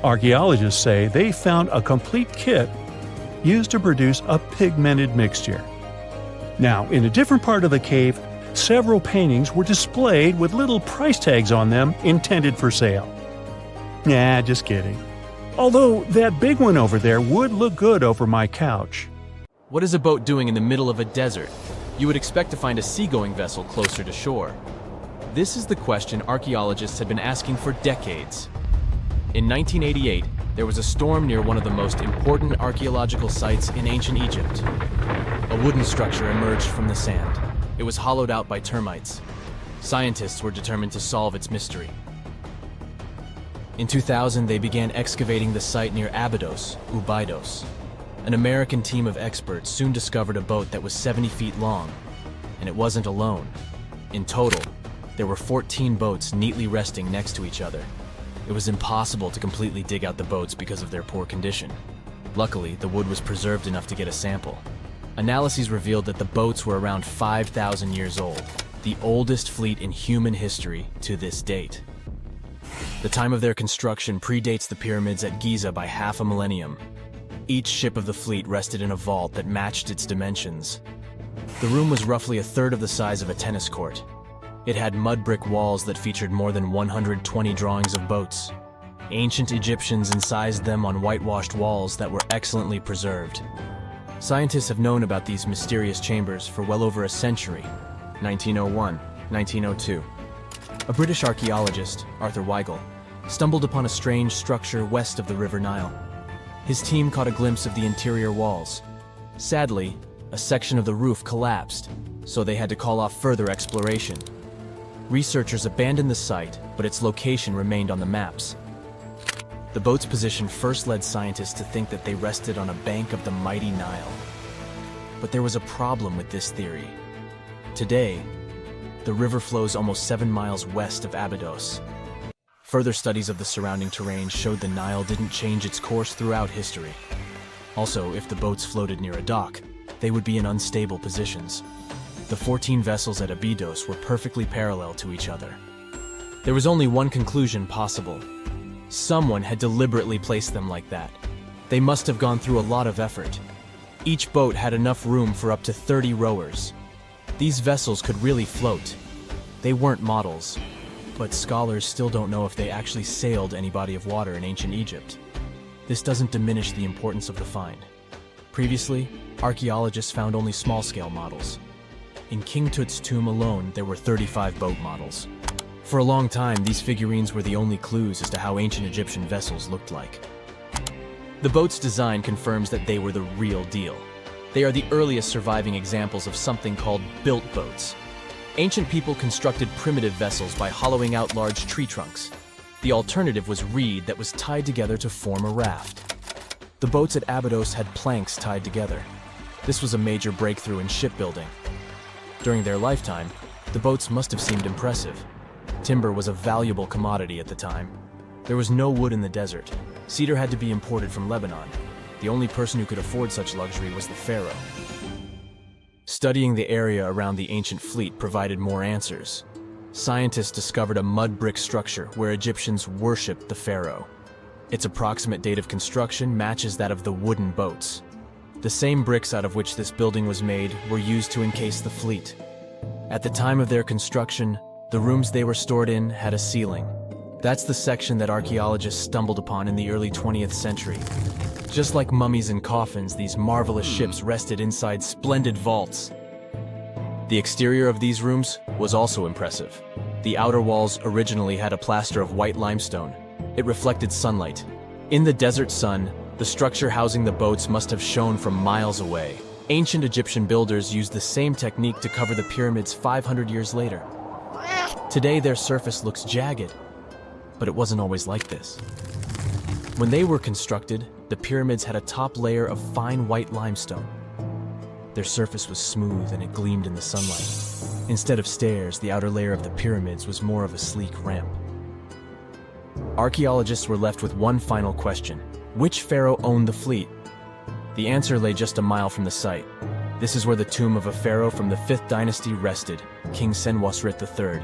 Archaeologists say they found a complete kit used to produce a pigmented mixture. Now, in a different part of the cave, several paintings were displayed with little price tags on them intended for sale. Nah, just kidding. Although that big one over there would look good over my couch. What is a boat doing in the middle of a desert? You would expect to find a seagoing vessel closer to shore. This is the question archaeologists had been asking for decades. In 1988, there was a storm near one of the most important archaeological sites in ancient Egypt. A wooden structure emerged from the sand. It was hollowed out by termites. Scientists were determined to solve its mystery. In 2000, they began excavating the site near Abydos, Abydos. An American team of experts soon discovered a boat that was 70 feet long, and it wasn't alone. In total, there were 14 boats neatly resting next to each other. It was impossible to completely dig out the boats because of their poor condition. Luckily, the wood was preserved enough to get a sample. Analyses revealed that the boats were around 5,000 years old, the oldest fleet in human history to this date. The time of their construction predates the pyramids at Giza by half a millennium. Each ship of the fleet rested in a vault that matched its dimensions. The room was roughly a third of the size of a tennis court. It had mud brick walls that featured more than 120 drawings of boats. Ancient Egyptians incised them on whitewashed walls that were excellently preserved. Scientists have known about these mysterious chambers for well over a century. 1901, 1902. A British archaeologist, Arthur Weigel, stumbled upon a strange structure west of the River Nile. His team caught a glimpse of the interior walls. Sadly, a section of the roof collapsed, so they had to call off further exploration. Researchers abandoned the site, but its location remained on the maps. The boat's position first led scientists to think that they rested on a bank of the mighty Nile. But there was a problem with this theory. Today, the river flows almost 7 miles west of Abydos. Further studies of the surrounding terrain showed the Nile didn't change its course throughout history. Also, if the boats floated near a dock, they would be in unstable positions. The 14 vessels at Abydos were perfectly parallel to each other. There was only one conclusion possible. Someone had deliberately placed them like that. They must have gone through a lot of effort. Each boat had enough room for up to 30 rowers. These vessels could really float. They weren't models, but scholars still don't know if they actually sailed any body of water in ancient Egypt. This doesn't diminish the importance of the find. Previously, archaeologists found only small-scale models. In King Tut's tomb alone, there were 35 boat models. For a long time, these figurines were the only clues as to how ancient Egyptian vessels looked like. The boat's design confirms that they were the real deal. They are the earliest surviving examples of something called built boats. Ancient people constructed primitive vessels by hollowing out large tree trunks. The alternative was reed that was tied together to form a raft. The boats at Abydos had planks tied together. This was a major breakthrough in shipbuilding. During their lifetime, The boats must have seemed impressive. Timber was a valuable commodity at the time. There was no wood in the desert. Cedar had to be imported from Lebanon. The only person who could afford such luxury was the pharaoh. Studying the area around the ancient fleet provided more answers. Scientists discovered a mud brick structure where Egyptians worshipped the pharaoh. Its approximate date of construction matches that of the wooden boats. The same bricks out of which this building was made were used to encase the fleet. At the time of their construction, the rooms they were stored in had a ceiling. That's the section that archaeologists stumbled upon in the early 20th century. Just like mummies and coffins, these marvelous ships rested inside splendid vaults. The exterior of these rooms was also impressive. The outer walls originally had a plaster of white limestone. It reflected sunlight. In the desert sun, the structure housing the boats must have shone from miles away. Ancient Egyptian builders used the same technique to cover the pyramids 500 years later. Today, their surface looks jagged, but it wasn't always like this. When they were constructed, the pyramids had a top layer of fine white limestone. Their surface was smooth and it gleamed in the sunlight. Instead of stairs, the outer layer of the pyramids was more of a sleek ramp. Archaeologists were left with one final question. Which pharaoh owned the fleet? The answer lay just a mile from the site. This is where the tomb of a pharaoh from the 5th dynasty rested, King Senwosret III.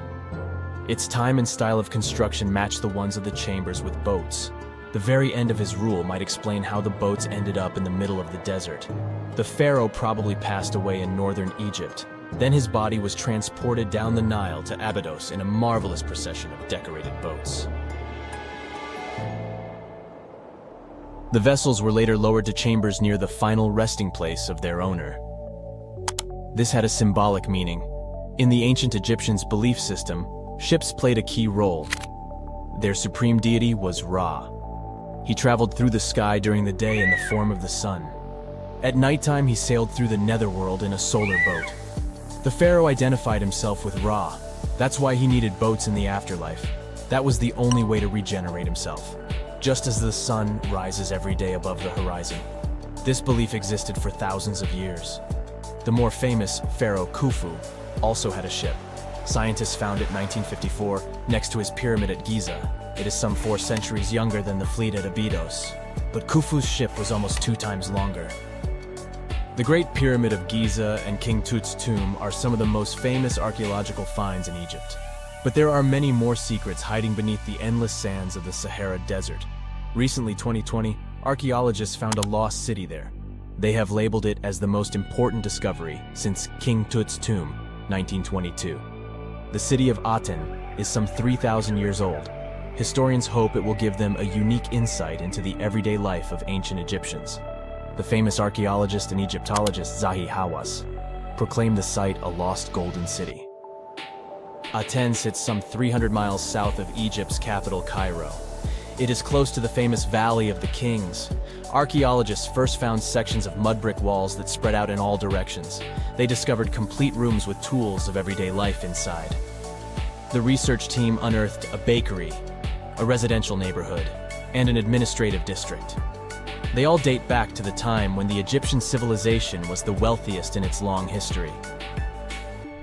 Its time and style of construction matched the ones of the chambers with boats. The very end of his rule might explain how the boats ended up in the middle of the desert. The pharaoh probably passed away in northern Egypt. Then his body was transported down the Nile to Abydos in a marvelous procession of decorated boats. The vessels were later lowered to chambers near the final resting place of their owner. This had a symbolic meaning. In the ancient Egyptians' belief system, ships played a key role. Their supreme deity was Ra. He traveled through the sky during the day in the form of the sun. At nighttime, he sailed through the netherworld in a solar boat. The pharaoh identified himself with Ra. That's why he needed boats in the afterlife. That was the only way to regenerate himself. Just as the sun rises every day above the horizon. This belief existed for thousands of years. The more famous Pharaoh Khufu also had a ship. Scientists found it in 1954 next to his pyramid at Giza. It is some 4 centuries younger than the fleet at Abydos, but Khufu's ship was almost 2 times longer. The Great Pyramid of Giza and King Tut's tomb are some of the most famous archaeological finds in Egypt. But there are many more secrets hiding beneath the endless sands of the Sahara Desert. Recently, 2020, archaeologists found a lost city there. They have labeled it as the most important discovery since King Tut's tomb, 1922. The city of Aten is some 3,000 years old. Historians hope it will give them a unique insight into the everyday life of ancient Egyptians. The famous archaeologist and Egyptologist Zahi Hawass proclaimed the site a lost golden city. Aten sits some 300 miles south of Egypt's capital, Cairo. It is close to the famous Valley of the Kings. Archaeologists first found sections of mud brick walls that spread out in all directions. They discovered complete rooms with tools of everyday life inside. The research team unearthed a bakery, a residential neighborhood, and an administrative district. They all date back to the time when the Egyptian civilization was the wealthiest in its long history.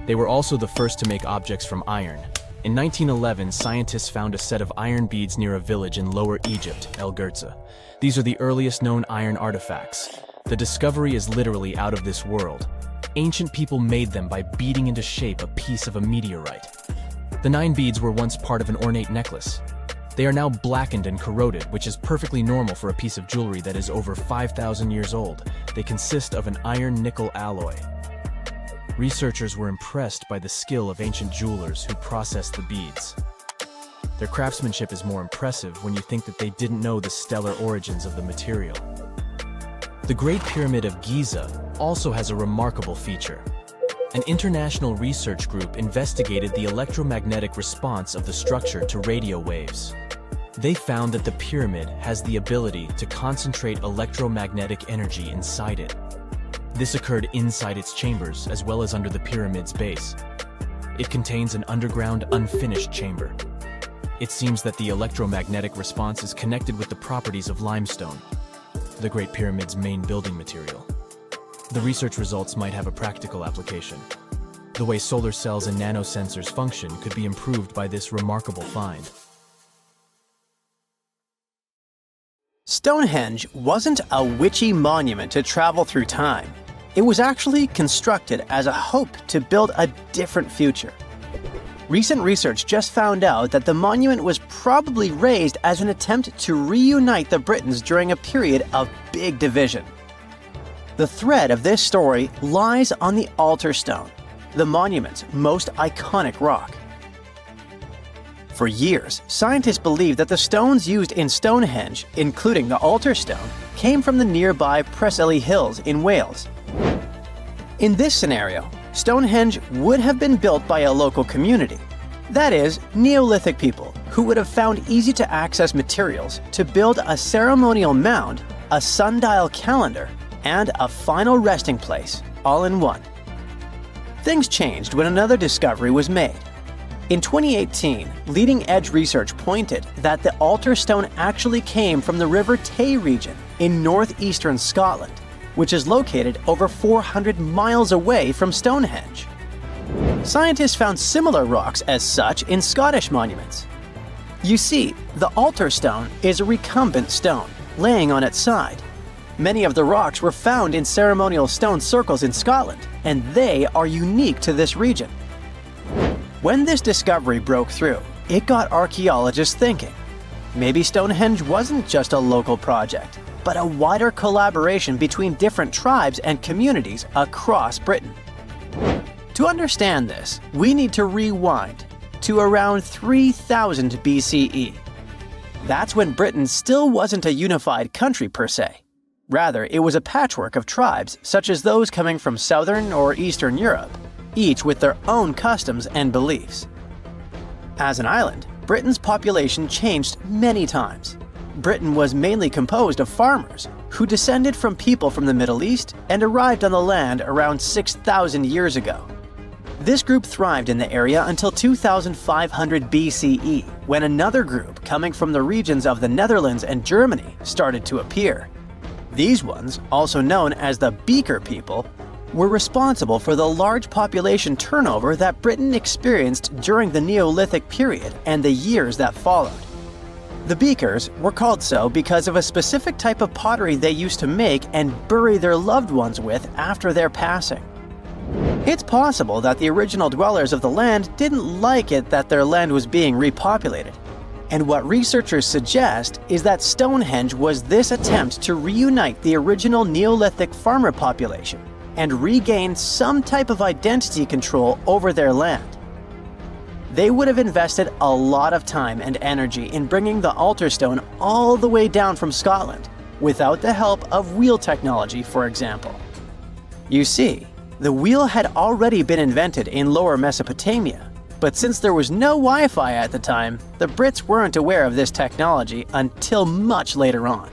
They were also the first to make objects from iron. In 1911, scientists found a set of iron beads near a village in Lower Egypt, El Girza. These are the earliest known iron artifacts. The discovery is literally out of this world. Ancient people made them by beating into shape a piece of a meteorite. The 9 beads were once part of an ornate necklace. They are now blackened and corroded, which is perfectly normal for a piece of jewelry that is over 5,000 years old. They consist of an iron-nickel alloy. Researchers were impressed by the skill of ancient jewelers who processed the beads. Their craftsmanship is more impressive when you think that they didn't know the stellar origins of the material. The Great Pyramid of Giza also has a remarkable feature. An international research group investigated the electromagnetic response of the structure to radio waves. They found that the pyramid has the ability to concentrate electromagnetic energy inside it. This occurred inside its chambers as well as under the pyramid's base. It contains an underground, unfinished chamber. It seems that the electromagnetic response is connected with the properties of limestone, the Great Pyramid's main building material. The research results might have a practical application. The way solar cells and nanosensors function could be improved by this remarkable find. Stonehenge wasn't a witchy monument to travel through time. It was actually constructed as a hope to build a different future. Recent research just found out that the monument was probably raised as an attempt to reunite the Britons during a period of big division. The thread of this story lies on the altar stone, the monument's most iconic rock. For years, scientists believed that the stones used in Stonehenge, including the altar stone, came from the nearby Preseli Hills in Wales. In this scenario, Stonehenge would have been built by a local community. That is, Neolithic people who would have found easy-to-access materials to build a ceremonial mound, a sundial calendar, and a final resting place, all in one. Things changed when another discovery was made. In 2018, leading-edge research pointed that the altar stone actually came from the River Tay region in northeastern Scotland, which is located over 400 miles away from Stonehenge. Scientists found similar rocks as such in Scottish monuments. You see, the altar stone is a recumbent stone, laying on its side. Many of the rocks were found in ceremonial stone circles in Scotland, and they are unique to this region. When this discovery broke through, it got archaeologists thinking. Maybe Stonehenge wasn't just a local project, but a wider collaboration between different tribes and communities across Britain. To understand this, we need to rewind to around 3000 BCE. That's when Britain still wasn't a unified country per se. Rather, it was a patchwork of tribes such as those coming from southern or eastern Europe, each with their own customs and beliefs. As an island, Britain's population changed many times. Britain was mainly composed of farmers who descended from people from the Middle East and arrived on the land around 6,000 years ago. This group thrived in the area until 2500 BCE, when another group coming from the regions of the Netherlands and Germany started to appear. These ones, also known as the Beaker people, were responsible for the large population turnover that Britain experienced during the Neolithic period and the years that followed. The Beakers were called so because of a specific type of pottery they used to make and bury their loved ones with after their passing. It's possible that the original dwellers of the land didn't like it that their land was being repopulated. And what researchers suggest is that Stonehenge was this attempt to reunite the original Neolithic farmer population and regain some type of identity control over their land. They would have invested a lot of time and energy in bringing the altar stone all the way down from Scotland, without the help of wheel technology, for example. You see, the wheel had already been invented in Lower Mesopotamia, but since there was no Wi-Fi at the time, the Brits weren't aware of this technology until much later on.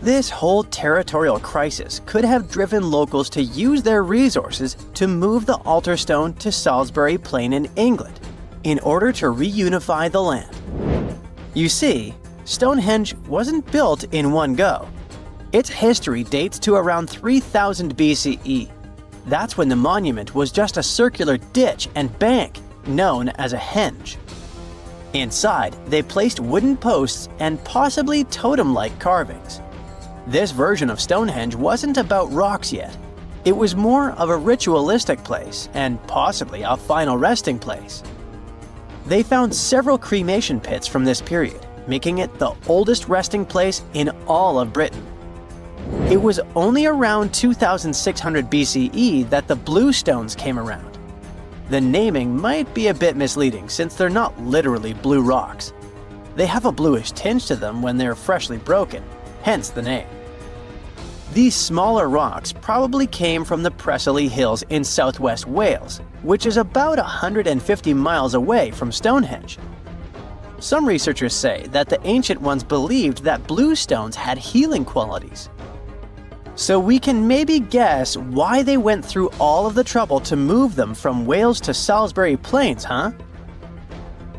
This whole territorial crisis could have driven locals to use their resources to move the altar stone to Salisbury Plain in England, in order to reunify the land. You see, Stonehenge wasn't built in one go. Its history dates to around 3000 BCE. That's when the monument was just a circular ditch and bank, known as a henge. Inside, they placed wooden posts and possibly totem-like carvings. This version of Stonehenge wasn't about rocks yet. It was more of a ritualistic place and possibly a final resting place. They found several cremation pits from this period, making it the oldest resting place in all of Britain. It was only around 2600 BCE that the blue stones came around. The naming might be a bit misleading since they're not literally blue rocks. They have a bluish tinge to them when they're freshly broken, hence the name. These smaller rocks probably came from the Preseli Hills in southwest Wales, which is about 150 miles away from Stonehenge. Some researchers say that the ancient ones believed that blue stones had healing qualities. So we can maybe guess why they went through all of the trouble to move them from Wales to Salisbury Plains, huh?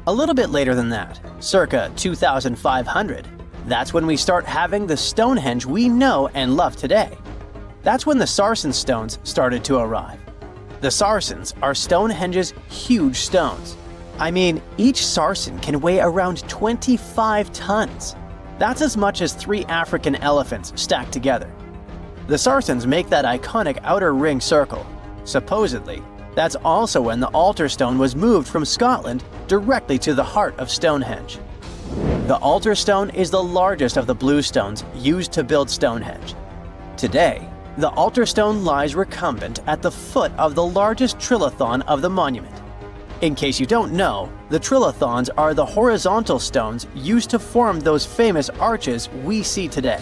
A little bit later than that, circa 2500, that's when we start having the Stonehenge we know and love today. That's when the Sarsen stones started to arrive. The Sarsens are Stonehenge's huge stones. I mean, each sarsen can weigh around 25 tons. That's as much as 3 African elephants stacked together. The Sarsens make that iconic outer ring circle. Supposedly, that's also when the altar stone was moved from Scotland directly to the heart of Stonehenge. The altar stone is the largest of the blue stones used to build Stonehenge. Today, the altar stone lies recumbent at the foot of the largest trilithon of the monument. In case you don't know, the trilithons are the horizontal stones used to form those famous arches we see today.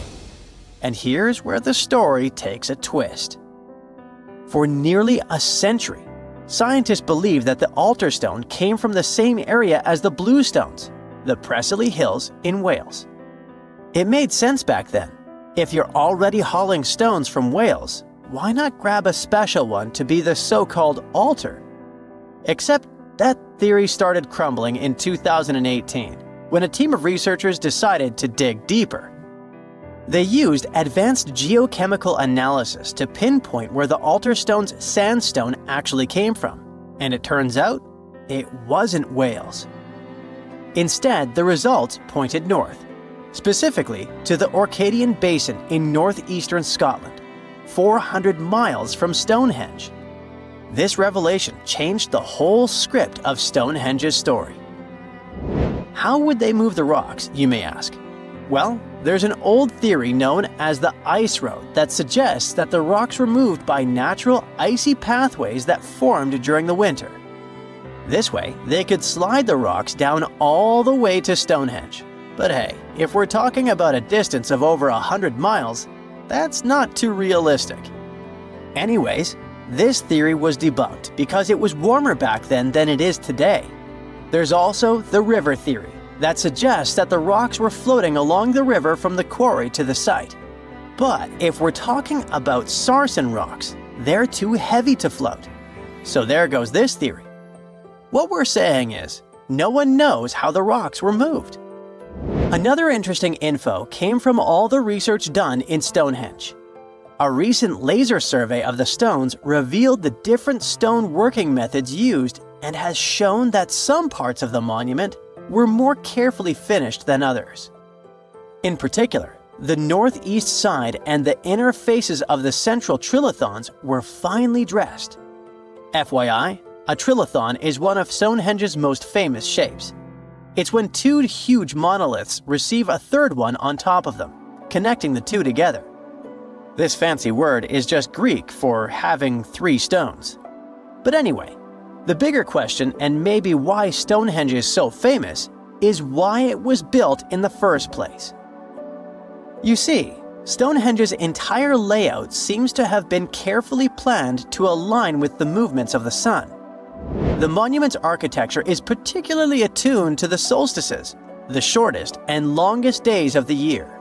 And here's where the story takes a twist. For nearly a century, scientists believe that the altar stone came from the same area as the blue stones, the Preseli Hills in Wales. It made sense back then. If you're already hauling stones from Wales, why not grab a special one to be the so-called altar? Except that theory started crumbling in 2018, when a team of researchers decided to dig deeper. They used advanced geochemical analysis to pinpoint where the altar stone's sandstone actually came from, and it turns out it wasn't Wales. Instead, the results pointed north, specifically to the Orcadian Basin in northeastern Scotland, 400 miles from Stonehenge. This revelation changed the whole script of Stonehenge's story. How would they move the rocks, you may ask? Well, there's an old theory known as the ice road that suggests that the rocks were moved by natural icy pathways that formed during the winter. This way, they could slide the rocks down all the way to Stonehenge. But hey, if we're talking about a distance of over 100 miles, that's not too realistic. Anyways, this theory was debunked because it was warmer back then than it is today. There's also the river theory that suggests that the rocks were floating along the river from the quarry to the site. But if we're talking about sarsen rocks, they're too heavy to float. So there goes this theory. What we're saying is, no one knows how the rocks were moved. Another interesting info came from all the research done in Stonehenge. A recent laser survey of the stones revealed the different stone working methods used and has shown that some parts of the monument were more carefully finished than others. In particular, the northeast side and the inner faces of the central trilithons were finely dressed. FYI, a trilithon is one of Stonehenge's most famous shapes. It's when 2 huge monoliths receive a third one on top of them, connecting the 2 together. This fancy word is just Greek for having 3 stones. But anyway, the bigger question, and maybe why Stonehenge is so famous, is why it was built in the first place. You see, Stonehenge's entire layout seems to have been carefully planned to align with the movements of the sun. The monument's architecture is particularly attuned to the solstices, the shortest and longest days of the year.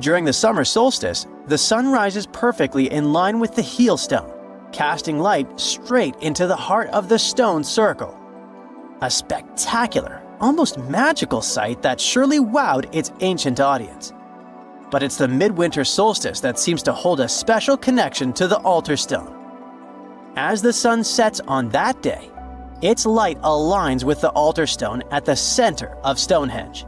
During the summer solstice, the sun rises perfectly in line with the heel stone, casting light straight into the heart of the stone circle. A spectacular, almost magical sight that surely wowed its ancient audience. But it's the midwinter solstice that seems to hold a special connection to the altar stone. As the sun sets on that day, its light aligns with the altar stone at the center of Stonehenge.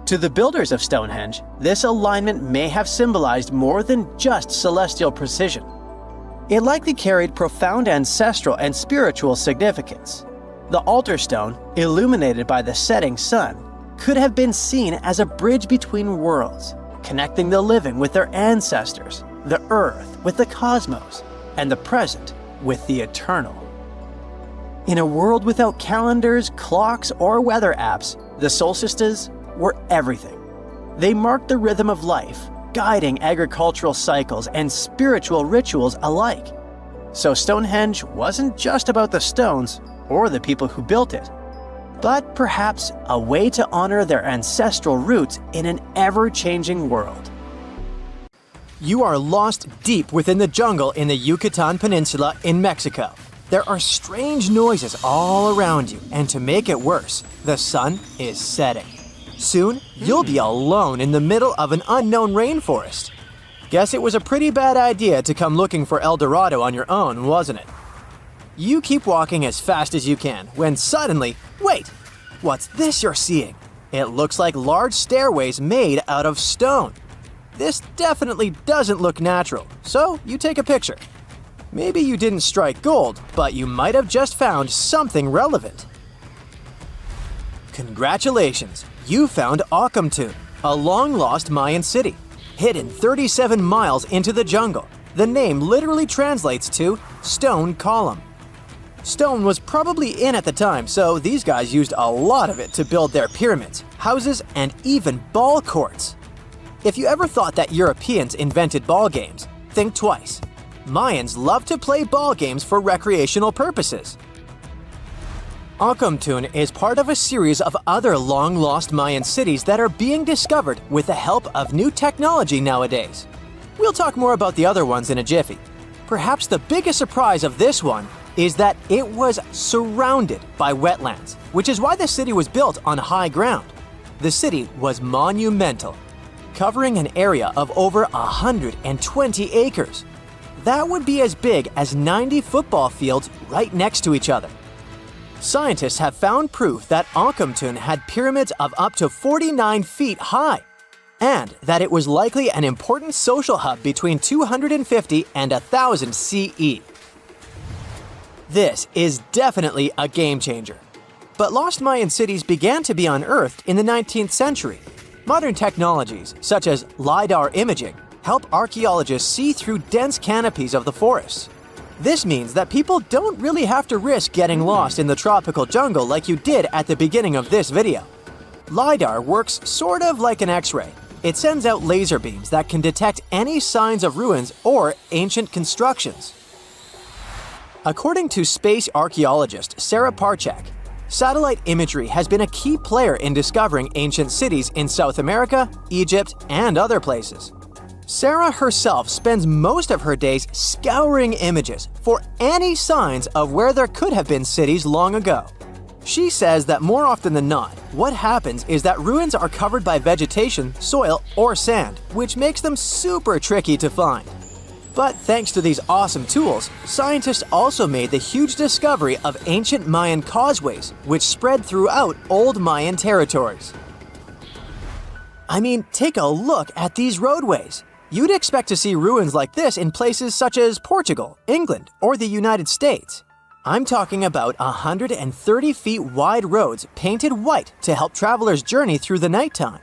To the builders of Stonehenge, this alignment may have symbolized more than just celestial precision. It likely carried profound ancestral and spiritual significance. The altar stone, illuminated by the setting sun, could have been seen as a bridge between worlds, connecting the living with their ancestors, the earth with the cosmos, and the present with the eternal. In a world without calendars, clocks, or weather apps, the solstices were everything. They marked the rhythm of life, guiding agricultural cycles and spiritual rituals alike. So Stonehenge wasn't just about the stones or the people who built it, but perhaps a way to honor their ancestral roots in an ever-changing world. You are lost deep within the jungle in the Yucatan Peninsula in Mexico. There are strange noises all around you, and to make it worse, the sun is setting. Soon, you'll be alone in the middle of an unknown rainforest. Guess it was a pretty bad idea to come looking for El Dorado on your own, wasn't it? You keep walking as fast as you can when suddenly, wait, what's this you're seeing? It looks like large stairways made out of stone. This definitely doesn't look natural, so you take a picture. Maybe you didn't strike gold, but you might have just found something relevant. Congratulations, you found Akhumtun, a long-lost Mayan city, hidden 37 miles into the jungle. The name literally translates to stone column. Stone was probably in at the time, so these guys used a lot of it to build their pyramids, houses, and even ball courts. If you ever thought that Europeans invented ball games, think twice. Mayans loved to play ball games for recreational purposes. Akhumtun is part of a series of other long-lost Mayan cities that are being discovered with the help of new technology nowadays. We'll talk more about the other ones in a jiffy. Perhaps the biggest surprise of this one is that it was surrounded by wetlands, which is why the city was built on high ground. The city was monumental, covering an area of over 120 acres. That would be as big as 90 football fields right next to each other. Scientists have found proof that Akhumtun had pyramids of up to 49 feet high, and that it was likely an important social hub between 250 and 1000 CE. This is definitely a game changer. But lost Mayan cities began to be unearthed in the 19th century. Modern technologies, such as LiDAR imaging, help archaeologists see through dense canopies of the forests. This means that people don't really have to risk getting lost in the tropical jungle like you did at the beginning of this video. LiDAR works sort of like an X-ray. It sends out laser beams that can detect any signs of ruins or ancient constructions. According to space archaeologist Sarah Parchak, satellite imagery has been a key player in discovering ancient cities in South America, Egypt, and other places. Sarah herself spends most of her days scouring images for any signs of where there could have been cities long ago. She says that more often than not, what happens is that ruins are covered by vegetation, soil, or sand, which makes them super tricky to find. But thanks to these awesome tools, scientists also made the huge discovery of ancient Mayan causeways, which spread throughout old Mayan territories. I mean, take a look at these roadways. You'd expect to see ruins like this in places such as Portugal, England, or the United States. I'm talking about 130 feet wide roads painted white to help travelers journey through the nighttime.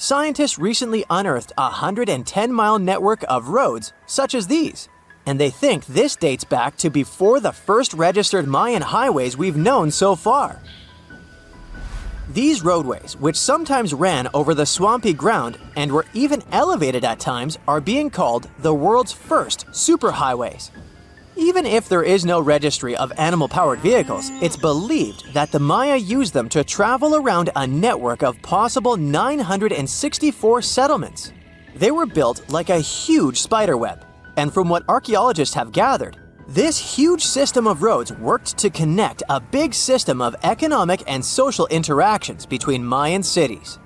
Scientists recently unearthed a 110-mile network of roads such as these, and they think this dates back to before the first registered Mayan highways we've known so far. These roadways, which sometimes ran over the swampy ground and were even elevated at times, are being called the world's first superhighways. Even if there is no registry of animal-powered vehicles, it's believed that the Maya used them to travel around a network of possible 964 settlements. They were built like a huge spiderweb, and from what archaeologists have gathered, this huge system of roads worked to connect a big system of economic and social interactions between Mayan cities.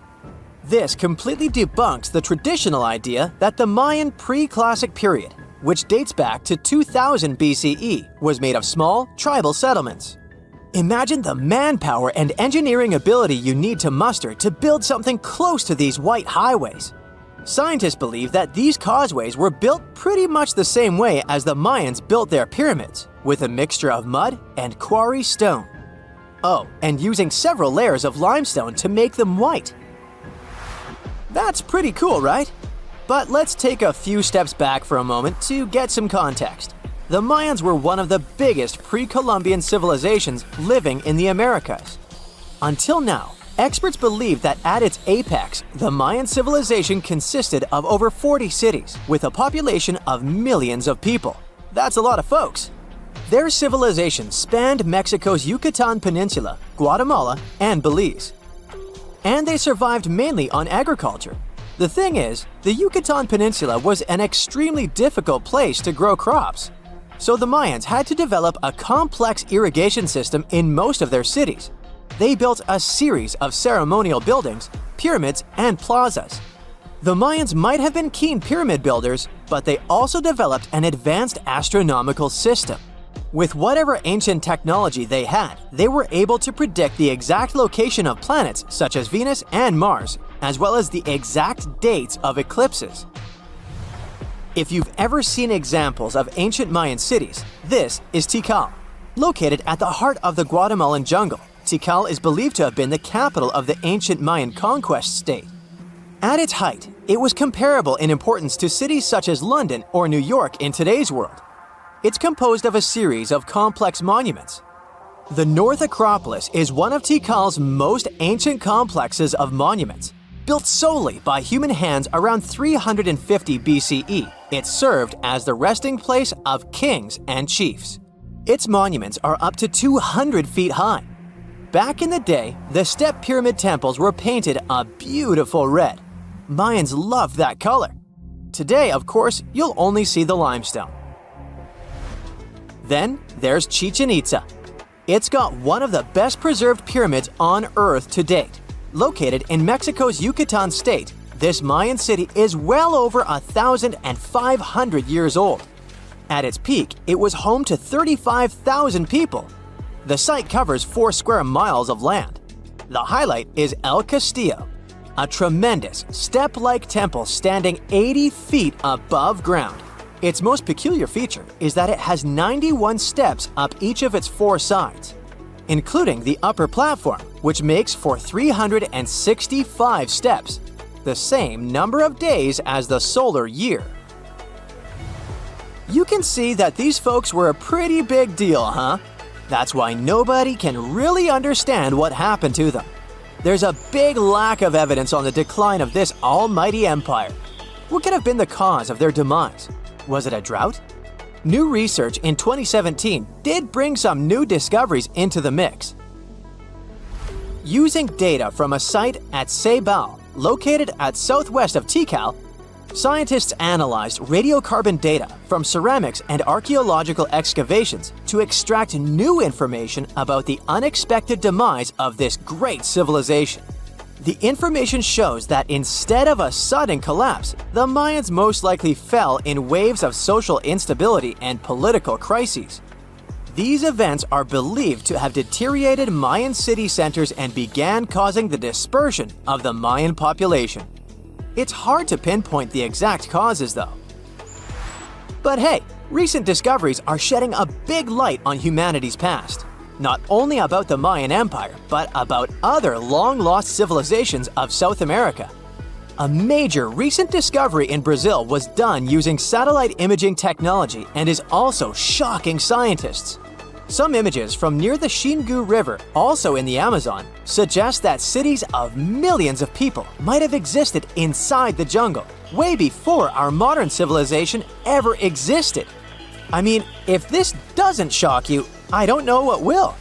This completely debunks the traditional idea that the Mayan pre-classic period, which dates back to 2000 BCE, was made of small, tribal settlements. Imagine the manpower and engineering ability you need to muster to build something close to these white highways. Scientists believe that these causeways were built pretty much the same way as the Mayans built their pyramids, with a mixture of mud and quarry stone. Oh, and using several layers of limestone to make them white. That's pretty cool, right? But let's take a few steps back for a moment to get some context. The Mayans were one of the biggest pre-Columbian civilizations living in the Americas. Until now, experts believe that at its apex, the Mayan civilization consisted of over 40 cities with a population of millions of people. That's a lot of folks. Their civilization spanned Mexico's Yucatan Peninsula, Guatemala, and Belize. And they survived mainly on agriculture. The thing is, the Yucatan Peninsula was an extremely difficult place to grow crops. So the Mayans had to develop a complex irrigation system in most of their cities. They built a series of ceremonial buildings, pyramids, and plazas. The Mayans might have been keen pyramid builders, but they also developed an advanced astronomical system. With whatever ancient technology they had, they were able to predict the exact location of planets such as Venus and Mars, as well as the exact dates of eclipses. If you've ever seen examples of ancient Mayan cities, this is Tikal. Located at the heart of the Guatemalan jungle, Tikal is believed to have been the capital of the ancient Mayan conquest state. At its height, it was comparable in importance to cities such as London or New York in today's world. It's composed of a series of complex monuments. The North Acropolis is one of Tikal's most ancient complexes of monuments. Built solely by human hands around 350 BCE, it served as the resting place of kings and chiefs. Its monuments are up to 200 feet high. Back in the day, the step pyramid temples were painted a beautiful red. Mayans loved that color. Today, of course, you'll only see the limestone. Then there's Chichen Itza. It's got one of the best preserved pyramids on Earth to date. Located in Mexico's Yucatan state, this Mayan city is well over 1,500 years old. At its peak, it was home to 35,000 people. The site covers 4 square miles of land. The highlight is El Castillo, a tremendous step-like temple standing 80 feet above ground. Its most peculiar feature is that it has 91 steps up each of its 4 sides, including the upper platform, which makes for 365 steps, the same number of days as the solar year. You can see that these folks were a pretty big deal, huh? That's why nobody can really understand what happened to them. There's a big lack of evidence on the decline of this almighty empire. What could have been the cause of their demise? Was it a drought? New research in 2017 did bring some new discoveries into the mix. Using data from a site at Ceibal, located at southwest of Tikal, scientists analyzed radiocarbon data from ceramics and archaeological excavations to extract new information about the unexpected demise of this great civilization. The information shows that instead of a sudden collapse, the Mayans most likely fell in waves of social instability and political crises. These events are believed to have deteriorated Mayan city centers and began causing the dispersion of the Mayan population. It's hard to pinpoint the exact causes, though. But hey, recent discoveries are shedding a big light on humanity's past. Not only about the Mayan Empire, but about other long-lost civilizations of South America. A major recent discovery in Brazil was done using satellite imaging technology and is also shocking scientists. Some images from near the Xingu River, also in the Amazon, suggest that cities of millions of people might have existed inside the jungle, way before our modern civilization ever existed. I mean, if this doesn't shock you, I don't know what will.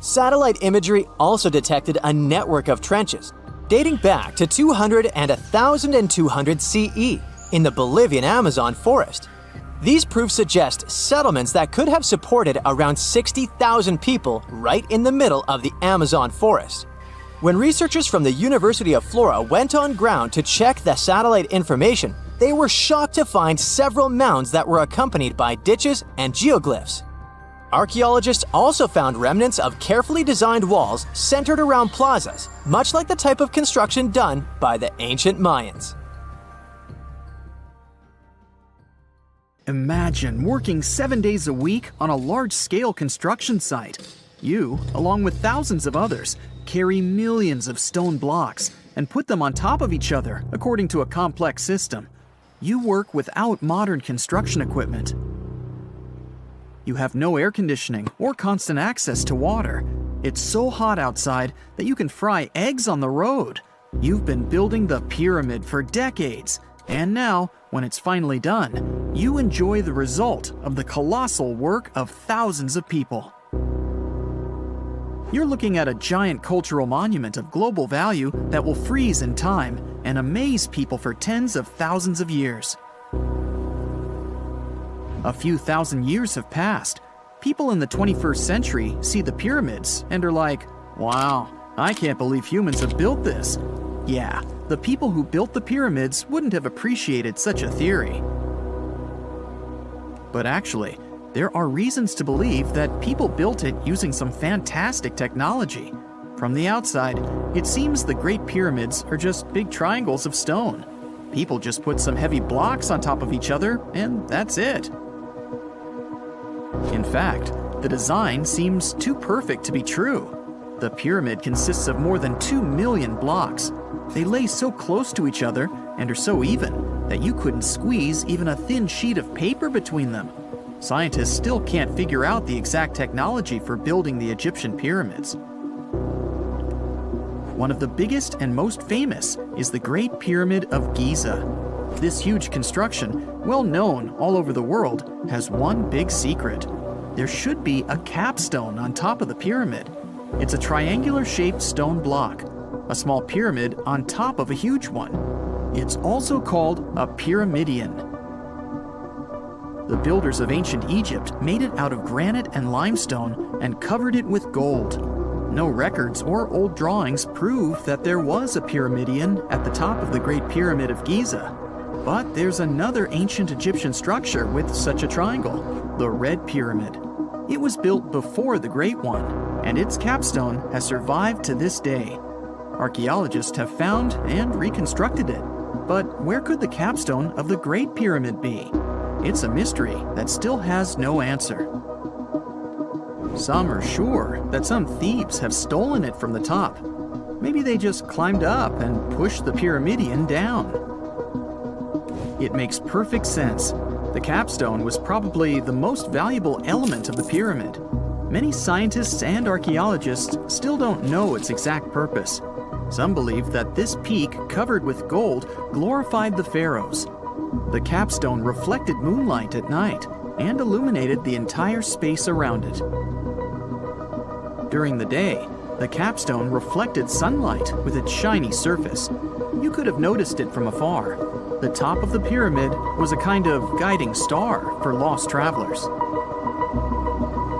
Satellite imagery also detected a network of trenches dating back to 200 and 1200 CE in the Bolivian Amazon forest. These proofs suggest settlements that could have supported around 60,000 people right in the middle of the Amazon forest. When researchers from the University of Florida went on ground to check the satellite information, they were shocked to find several mounds that were accompanied by ditches and geoglyphs. Archaeologists also found remnants of carefully designed walls centered around plazas, much like the type of construction done by the ancient Mayans. Imagine working 7 days a week on a large-scale construction site. You, along with thousands of others, carry millions of stone blocks and put them on top of each other according to a complex system. You work without modern construction equipment. You have no air conditioning or constant access to water. It's so hot outside that you can fry eggs on the road. You've been building the pyramid for decades, and now, when it's finally done, you enjoy the result of the colossal work of thousands of people. You're looking at a giant cultural monument of global value that will freeze in time and amaze people for tens of thousands of years. A few thousand years have passed. People in the 21st century see the pyramids and are like, wow, I can't believe humans have built this. Yeah, the people who built the pyramids wouldn't have appreciated such a theory. But actually, there are reasons to believe that people built it using some fantastic technology. From the outside, it seems the Great Pyramids are just big triangles of stone. People just put some heavy blocks on top of each other, and that's it. In fact, the design seems too perfect to be true. The pyramid consists of more than 2 million blocks. They lay so close to each other and are so even that you couldn't squeeze even a thin sheet of paper between them. Scientists still can't figure out the exact technology for building the Egyptian pyramids. One of the biggest and most famous is the Great Pyramid of Giza. This huge construction, well known all over the world, has one big secret. There should be a capstone on top of the pyramid. It's a triangular-shaped stone block, a small pyramid on top of a huge one. It's also called a pyramidion. The builders of ancient Egypt made it out of granite and limestone and covered it with gold. No records or old drawings prove that there was a pyramidion at the top of the Great Pyramid of Giza. But there's another ancient Egyptian structure with such a triangle, the Red Pyramid. It was built before the Great One, and its capstone has survived to this day. Archaeologists have found and reconstructed it. But where could the capstone of the Great Pyramid be? It's a mystery that still has no answer. Some are sure that some thieves have stolen it from the top. Maybe they just climbed up and pushed the pyramidion down. It makes perfect sense. The capstone was probably the most valuable element of the pyramid. Many scientists and archaeologists still don't know its exact purpose. Some believe that this peak covered with gold glorified the pharaohs. The capstone reflected moonlight at night and illuminated the entire space around it. During the day, the capstone reflected sunlight with its shiny surface. You could have noticed it from afar. The top of the pyramid was a kind of guiding star for lost travelers.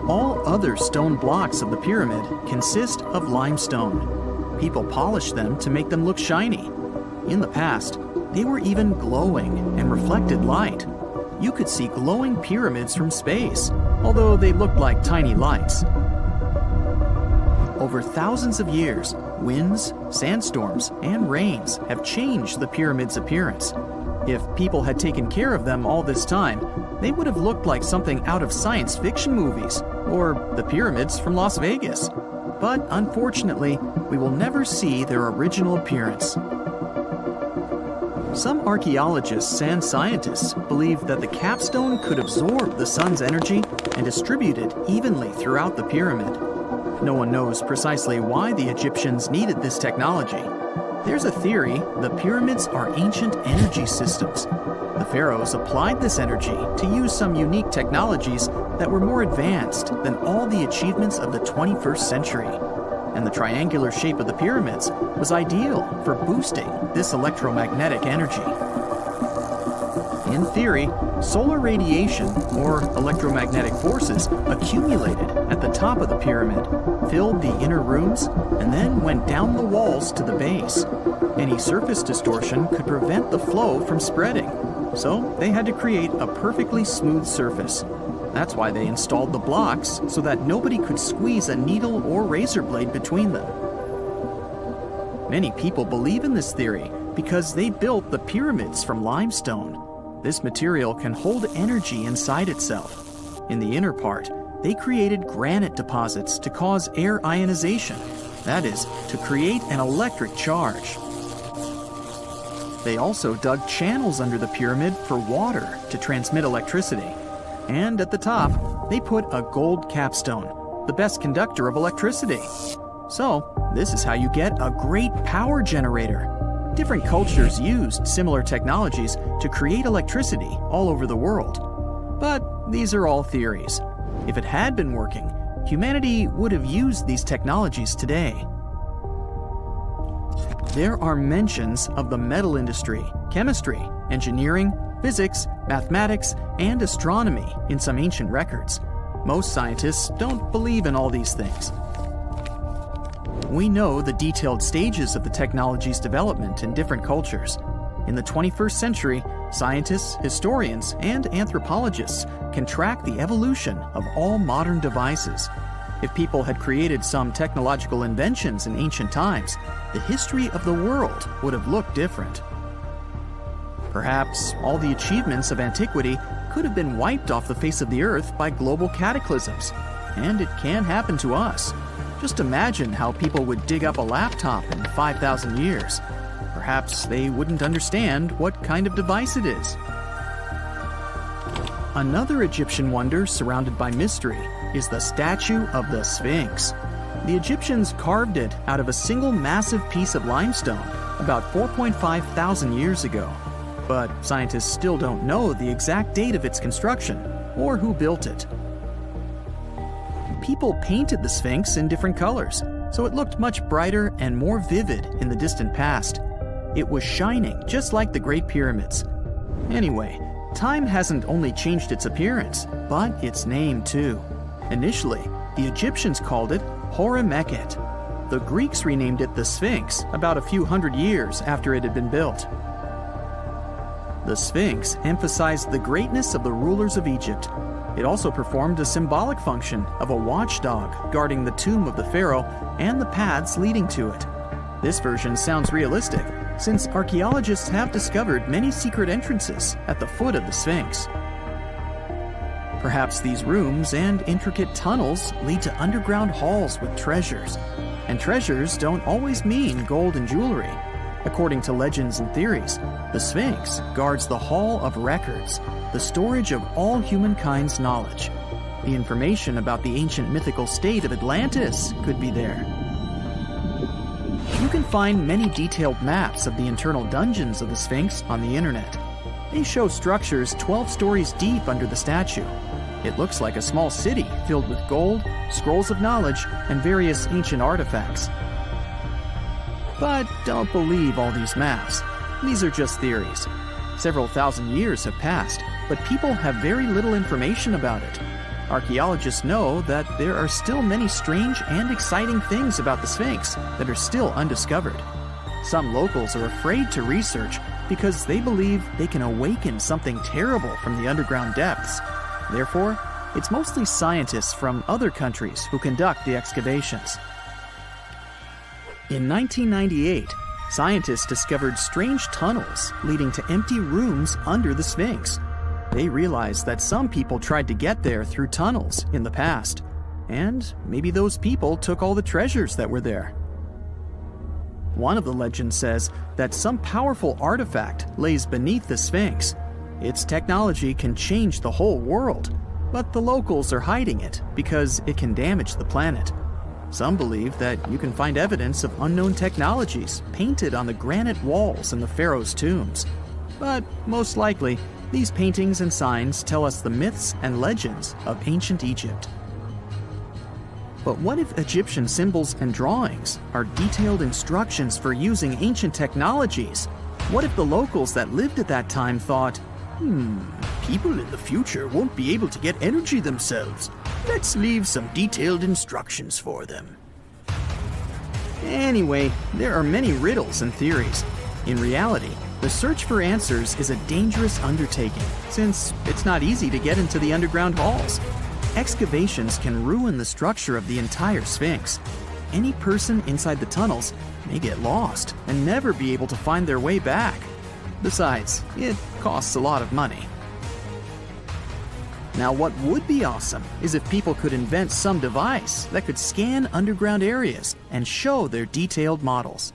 All other stone blocks of the pyramid consist of limestone. People polished them to make them look shiny. In the past, they were even glowing and reflected light. You could see glowing pyramids from space, although they looked like tiny lights. Over thousands of years, winds, sandstorms, and rains have changed the pyramid's appearance. If people had taken care of them all this time, they would have looked like something out of science fiction movies, or the pyramids from Las Vegas. But unfortunately, we will never see their original appearance. Some archaeologists and scientists believe that the capstone could absorb the sun's energy and distribute it evenly throughout the pyramid. No one knows precisely why the Egyptians needed this technology. There's a theory the pyramids are ancient energy systems. The pharaohs applied this energy to use some unique technologies that were more advanced than all the achievements of the 21st century. And the triangular shape of the pyramids was ideal for boosting this electromagnetic energy. In theory, solar radiation, or electromagnetic forces, accumulated at the top of the pyramid, filled the inner rooms, and then went down the walls to the base. Any surface distortion could prevent the flow from spreading, so they had to create a perfectly smooth surface. That's why they installed the blocks so that nobody could squeeze a needle or razor blade between them. Many people believe in this theory because they built the pyramids from limestone. This material can hold energy inside itself. In the inner part, they created granite deposits to cause air ionization, that is, to create an electric charge. They also dug channels under the pyramid for water to transmit electricity. And at the top, they put a gold capstone, the best conductor of electricity. So, this is how you get a great power generator. Different cultures used similar technologies to create electricity all over the world. But these are all theories. If it had been working, humanity would have used these technologies today. There are mentions of the metal industry, chemistry, engineering, physics, mathematics, and astronomy in some ancient records. Most scientists don't believe in all these things. We know the detailed stages of the technology's development in different cultures. In the 21st century, Scientists, historians, and anthropologists can track the evolution of all modern devices. If people had created some technological inventions in ancient times, the history of the world would have looked different. Perhaps all the achievements of antiquity could have been wiped off the face of the earth by global cataclysms, and it can happen to us. Just imagine how people would dig up a laptop in 5,000 years. Perhaps they wouldn't understand what kind of device it is. Another Egyptian wonder surrounded by mystery is the statue of the Sphinx. The Egyptians carved it out of a single massive piece of limestone about 4.5 thousand years ago. But scientists still don't know the exact date of its construction or who built it. People painted the Sphinx in different colors, so it looked much brighter and more vivid in the distant past. It was shining just like the Great Pyramids. Anyway, time hasn't only changed its appearance, but its name too. Initially, the Egyptians called it Hora-Mekhet. The Greeks renamed it the Sphinx about a few hundred years after it had been built. The Sphinx emphasized the greatness of the rulers of Egypt. It also performed a symbolic function of a watchdog guarding the tomb of the pharaoh and the paths leading to it. This version sounds realistic, since archaeologists have discovered many secret entrances at the foot of the Sphinx. Perhaps these rooms and intricate tunnels lead to underground halls with treasures. And treasures don't always mean gold and jewelry. According to legends and theories, the Sphinx guards the Hall of Records, the storage of all humankind's knowledge. The information about the ancient mythical state of Atlantis could be there. You can find many detailed maps of the internal dungeons of the Sphinx on the internet. They show structures 12 stories deep under the statue. It looks like a small city filled with gold, scrolls of knowledge, and various ancient artifacts. But don't believe all these maps. These are just theories. Several thousand years have passed, but people have very little information about it. Archaeologists know that there are still many strange and exciting things about the Sphinx that are still undiscovered. Some locals are afraid to research because they believe they can awaken something terrible from the underground depths. Therefore, it's mostly scientists from other countries who conduct the excavations. In 1998, scientists discovered strange tunnels leading to empty rooms under the Sphinx. They realized that some people tried to get there through tunnels in the past, and maybe those people took all the treasures that were there. One of the legends says that some powerful artifact lays beneath the Sphinx. Its technology can change the whole world, but the locals are hiding it because it can damage the planet. Some believe that you can find evidence of unknown technologies painted on the granite walls in the pharaoh's tombs. But most likely, these paintings and signs tell us the myths and legends of ancient Egypt. But what if Egyptian symbols and drawings are detailed instructions for using ancient technologies? What if the locals that lived at that time thought, people in the future won't be able to get energy themselves. Let's leave some detailed instructions for them. Anyway, there are many riddles and theories. In reality, the search for answers is a dangerous undertaking, since it's not easy to get into the underground halls. Excavations can ruin the structure of the entire Sphinx. Any person inside the tunnels may get lost and never be able to find their way back. Besides, it costs a lot of money. Now, what would be awesome is if people could invent some device that could scan underground areas and show their detailed models.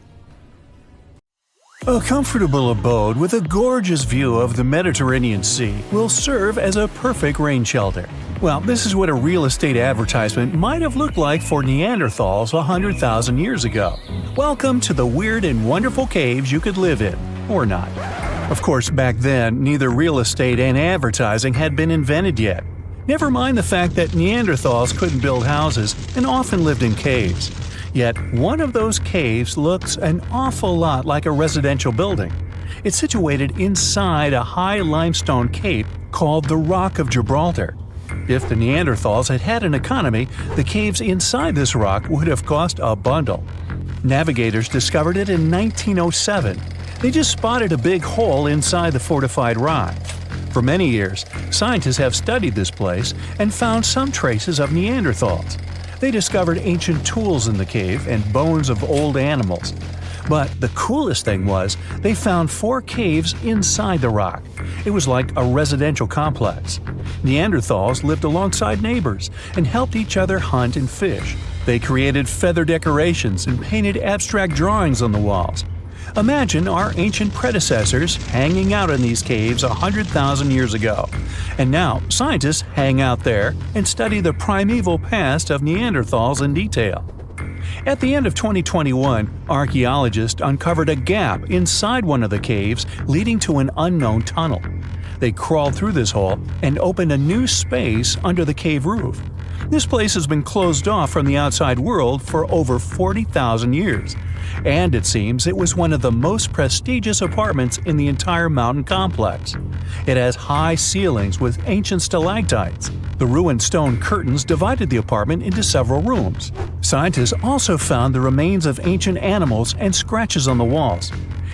A comfortable abode with a gorgeous view of the Mediterranean Sea will serve as a perfect rain shelter. Well, this is what a real estate advertisement might have looked like for Neanderthals 100,000 years ago. Welcome to the weird and wonderful caves you could live in, or not. Of course, back then, neither real estate and advertising had been invented yet. Never mind the fact that Neanderthals couldn't build houses and often lived in caves. Yet, one of those caves looks an awful lot like a residential building. It's situated inside a high limestone cape called the Rock of Gibraltar. If the Neanderthals had had an economy, the caves inside this rock would have cost a bundle. Navigators discovered it in 1907. They just spotted a big hole inside the fortified rock. For many years, scientists have studied this place and found some traces of Neanderthals. They discovered ancient tools in the cave and bones of old animals. But the coolest thing was, they found 4 caves inside the rock. It was like a residential complex. Neanderthals lived alongside neighbors and helped each other hunt and fish. They created feather decorations and painted abstract drawings on the walls. Imagine our ancient predecessors hanging out in these caves 100,000 years ago. And now, scientists hang out there and study the primeval past of Neanderthals in detail. At the end of 2021, archaeologists uncovered a gap inside one of the caves leading to an unknown tunnel. They crawled through this hole and opened a new space under the cave roof. This place has been closed off from the outside world for over 40,000 years. And it seems it was one of the most prestigious apartments in the entire mountain complex. It has high ceilings with ancient stalactites. The ruined stone curtains divided the apartment into several rooms. Scientists also found the remains of ancient animals and scratches on the walls.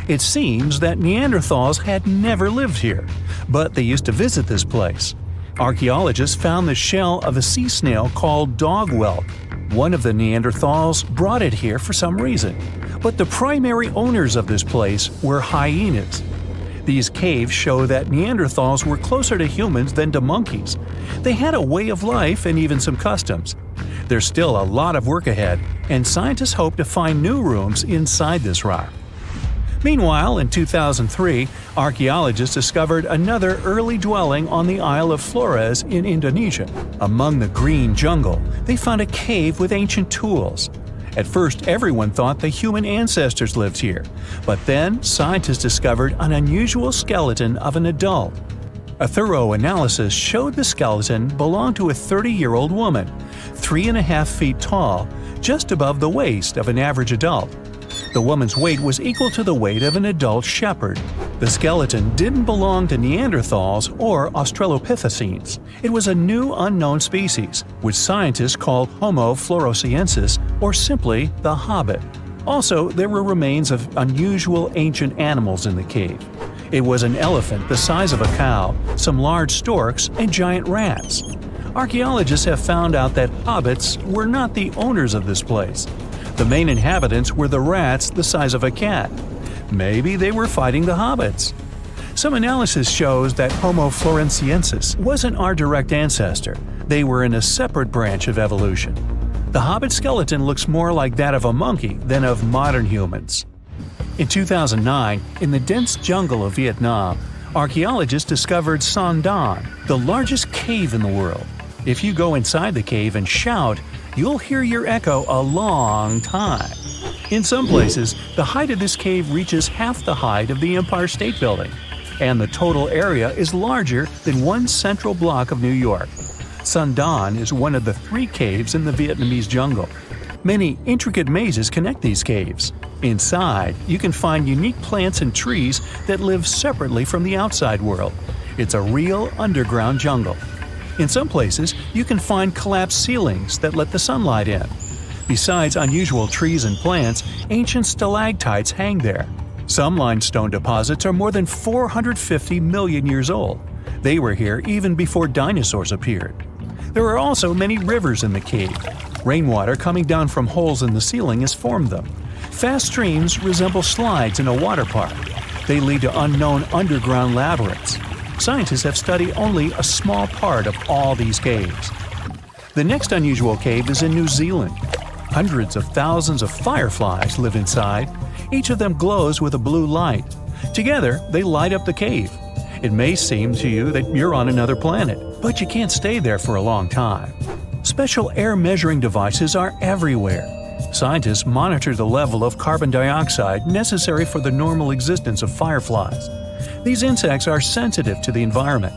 It seems that Neanderthals had never lived here, but they used to visit this place. Archaeologists found the shell of a sea snail called dog whelk. One of the Neanderthals brought it here for some reason, but the primary owners of this place were hyenas. These caves show that Neanderthals were closer to humans than to monkeys. They had a way of life and even some customs. There's still a lot of work ahead, and scientists hope to find new rooms inside this rock. Meanwhile, in 2003, archaeologists discovered another early dwelling on the Isle of Flores in Indonesia. Among the green jungle, they found a cave with ancient tools. At first, everyone thought the human ancestors lived here, but then scientists discovered an unusual skeleton of an adult. A thorough analysis showed the skeleton belonged to a 30-year-old woman, 3.5 feet tall, just above the waist of an average adult. The woman's weight was equal to the weight of an adult shepherd. The skeleton didn't belong to Neanderthals or Australopithecines. It was a new unknown species, which scientists called Homo floresiensis, or simply the Hobbit. Also, there were remains of unusual ancient animals in the cave. It was an elephant the size of a cow, some large storks, and giant rats. Archaeologists have found out that hobbits were not the owners of this place. The main inhabitants were the rats the size of a cat. Maybe they were fighting the hobbits. Some analysis shows that Homo floresiensis wasn't our direct ancestor. They were in a separate branch of evolution. The hobbit skeleton looks more like that of a monkey than of modern humans. In 2009, in the dense jungle of Vietnam, archaeologists discovered Son Don, the largest cave in the world. If you go inside the cave and shout, you'll hear your echo a long time. In some places, the height of this cave reaches half the height of the Empire State Building, and the total area is larger than one central block of New York. Son Don is one of the 3 caves in the Vietnamese jungle. Many intricate mazes connect these caves. Inside, you can find unique plants and trees that live separately from the outside world. It's a real underground jungle. In some places, you can find collapsed ceilings that let the sunlight in. Besides unusual trees and plants, ancient stalactites hang there. Some limestone deposits are more than 450 million years old. They were here even before dinosaurs appeared. There are also many rivers in the cave. Rainwater coming down from holes in the ceiling has formed them. Fast streams resemble slides in a water park. They lead to unknown underground labyrinths. Scientists have studied only a small part of all these caves. The next unusual cave is in New Zealand. Hundreds of thousands of fireflies live inside. Each of them glows with a blue light. Together, they light up the cave. It may seem to you that you're on another planet, but you can't stay there for a long time. Special air measuring devices are everywhere. Scientists monitor the level of carbon dioxide necessary for the normal existence of fireflies. These insects are sensitive to the environment.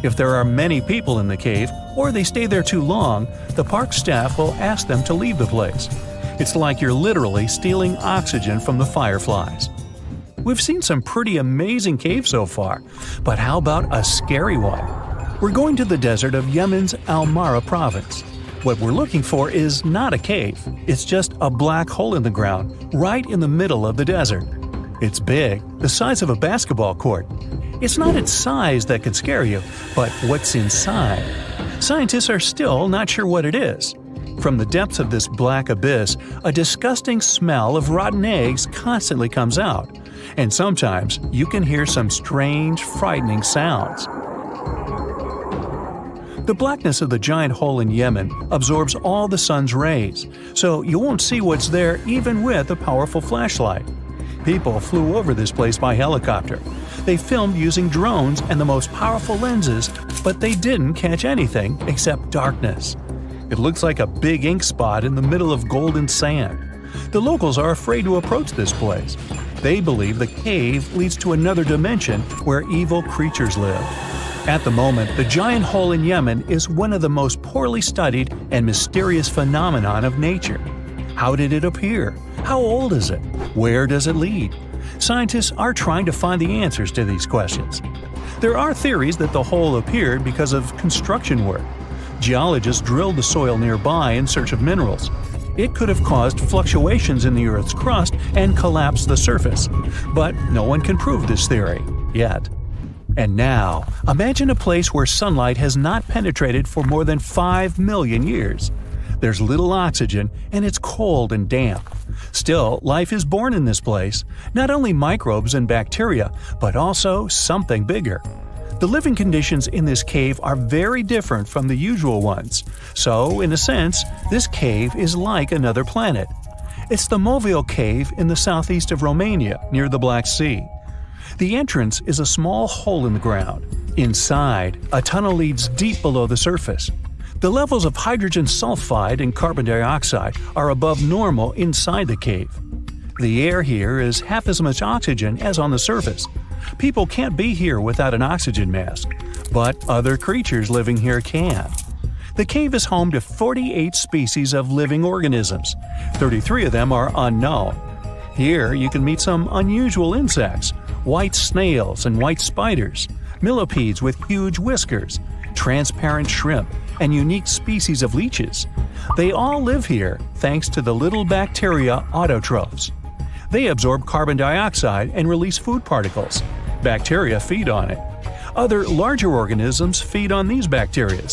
If there are many people in the cave, or they stay there too long, the park staff will ask them to leave the place. It's like you're literally stealing oxygen from the fireflies. We've seen some pretty amazing caves so far, but how about a scary one? We're going to the desert of Yemen's Al-Mara province. What we're looking for is not a cave, it's just a black hole in the ground, right in the middle of the desert. It's big, the size of a basketball court. It's not its size that could scare you, but what's inside. Scientists are still not sure what it is. From the depths of this black abyss, a disgusting smell of rotten eggs constantly comes out, and sometimes you can hear some strange, frightening sounds. The blackness of the giant hole in Yemen absorbs all the sun's rays, so you won't see what's there even with a powerful flashlight. People flew over this place by helicopter. They filmed using drones and the most powerful lenses, but they didn't catch anything except darkness. It looks like a big ink spot in the middle of golden sand. The locals are afraid to approach this place. They believe the cave leads to another dimension where evil creatures live. At the moment, the giant hole in Yemen is one of the most poorly studied and mysterious phenomenon of nature. How did it appear? How old is it? Where does it lead? Scientists are trying to find the answers to these questions. There are theories that the hole appeared because of construction work. Geologists drilled the soil nearby in search of minerals. It could have caused fluctuations in the Earth's crust and collapsed the surface. But no one can prove this theory, yet. And now, imagine a place where sunlight has not penetrated for more than 5 million years. There's little oxygen, and it's cold and damp. Still, life is born in this place, not only microbes and bacteria, but also something bigger. The living conditions in this cave are very different from the usual ones, so, in a sense, this cave is like another planet. It's the Movil Cave in the southeast of Romania, near the Black Sea. The entrance is a small hole in the ground. Inside, a tunnel leads deep below the surface. The levels of hydrogen sulfide and carbon dioxide are above normal inside the cave. The air here is half as much oxygen as on the surface. People can't be here without an oxygen mask, but other creatures living here can. The cave is home to 48 species of living organisms. 33 of them are unknown. Here you can meet some unusual insects, white snails and white spiders, millipedes with huge whiskers, transparent shrimp, and unique species of leeches. They all live here thanks to the little bacteria autotrophs. They absorb carbon dioxide and release food particles. Bacteria feed on it. Other larger organisms feed on these bacteria,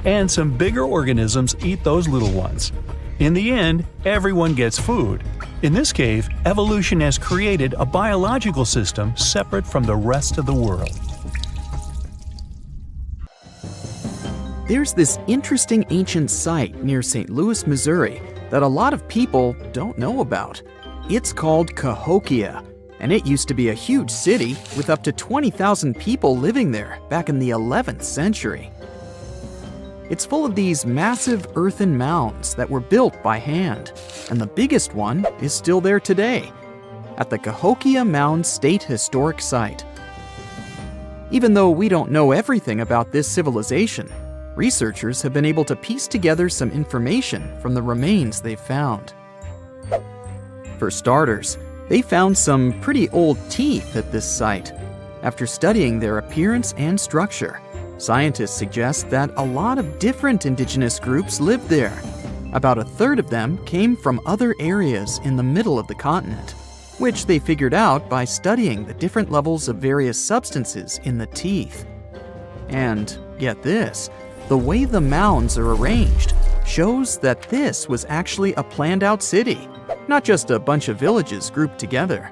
and some bigger organisms eat those little ones. In the end, everyone gets food. In this cave, evolution has created a biological system separate from the rest of the world. There's this interesting ancient site near St. Louis, Missouri, that a lot of people don't know about. It's called Cahokia, and it used to be a huge city with up to 20,000 people living there back in the 11th century. It's full of these massive earthen mounds that were built by hand, and the biggest one is still there today, at the Cahokia Mound State Historic Site. Even though we don't know everything about this civilization, researchers have been able to piece together some information from the remains they've found. For starters, they found some pretty old teeth at this site. After studying their appearance and structure, scientists suggest that a lot of different indigenous groups lived there. About a third of them came from other areas in the middle of the continent, which they figured out by studying the different levels of various substances in the teeth. And get this, the way the mounds are arranged shows that this was actually a planned-out city, not just a bunch of villages grouped together.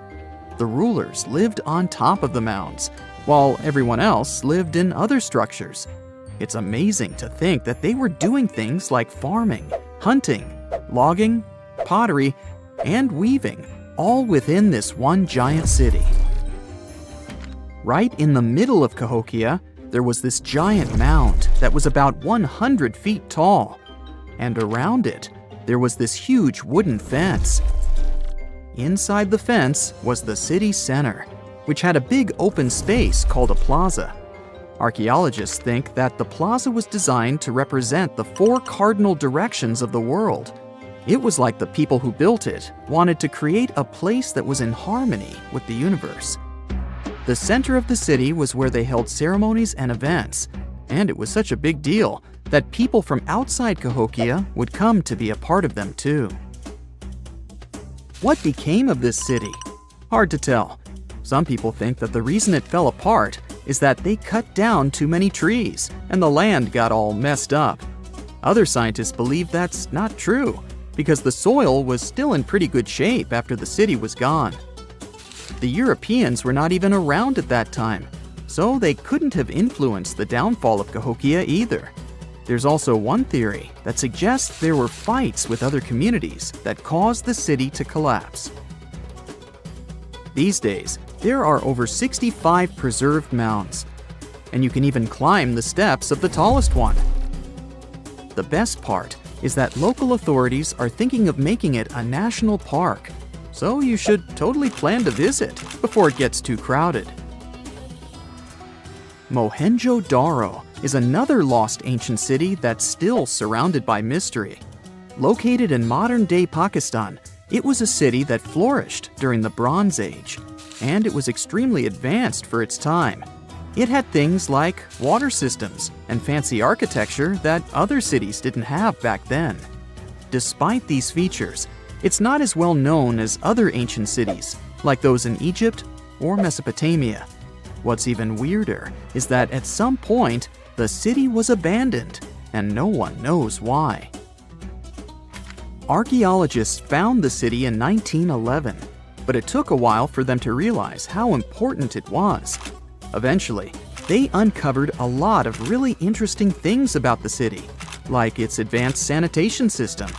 The rulers lived on top of the mounds, while everyone else lived in other structures. It's amazing to think that they were doing things like farming, hunting, logging, pottery, and weaving, all within this one giant city. Right in the middle of Cahokia, there was this giant mound that was about 100 feet tall, and around it, there was this huge wooden fence. Inside the fence was the city center, which had a big open space called a plaza. Archaeologists think that the plaza was designed to represent the 4 cardinal directions of the world. It was like the people who built it wanted to create a place that was in harmony with the universe. The center of the city was where they held ceremonies and events, and it was such a big deal that people from outside Cahokia would come to be a part of them too. What became of this city? Hard to tell. Some people think that the reason it fell apart is that they cut down too many trees and the land got all messed up. Other scientists believe that's not true, because the soil was still in pretty good shape after the city was gone. The Europeans were not even around at that time, so they couldn't have influenced the downfall of Cahokia either. There's also one theory that suggests there were fights with other communities that caused the city to collapse. These days, there are over 65 preserved mounds, and you can even climb the steps of the tallest one. The best part is that local authorities are thinking of making it a national park, so you should totally plan to visit before it gets too crowded. Mohenjo-Daro is another lost ancient city that's still surrounded by mystery. Located in modern-day Pakistan, it was a city that flourished during the Bronze Age, and it was extremely advanced for its time. It had things like water systems and fancy architecture that other cities didn't have back then. Despite these features, it's not as well known as other ancient cities, like those in Egypt or Mesopotamia. What's even weirder is that at some point, the city was abandoned, and no one knows why. Archaeologists found the city in 1911, but it took a while for them to realize how important it was. Eventually, they uncovered a lot of really interesting things about the city, like its advanced sanitation system.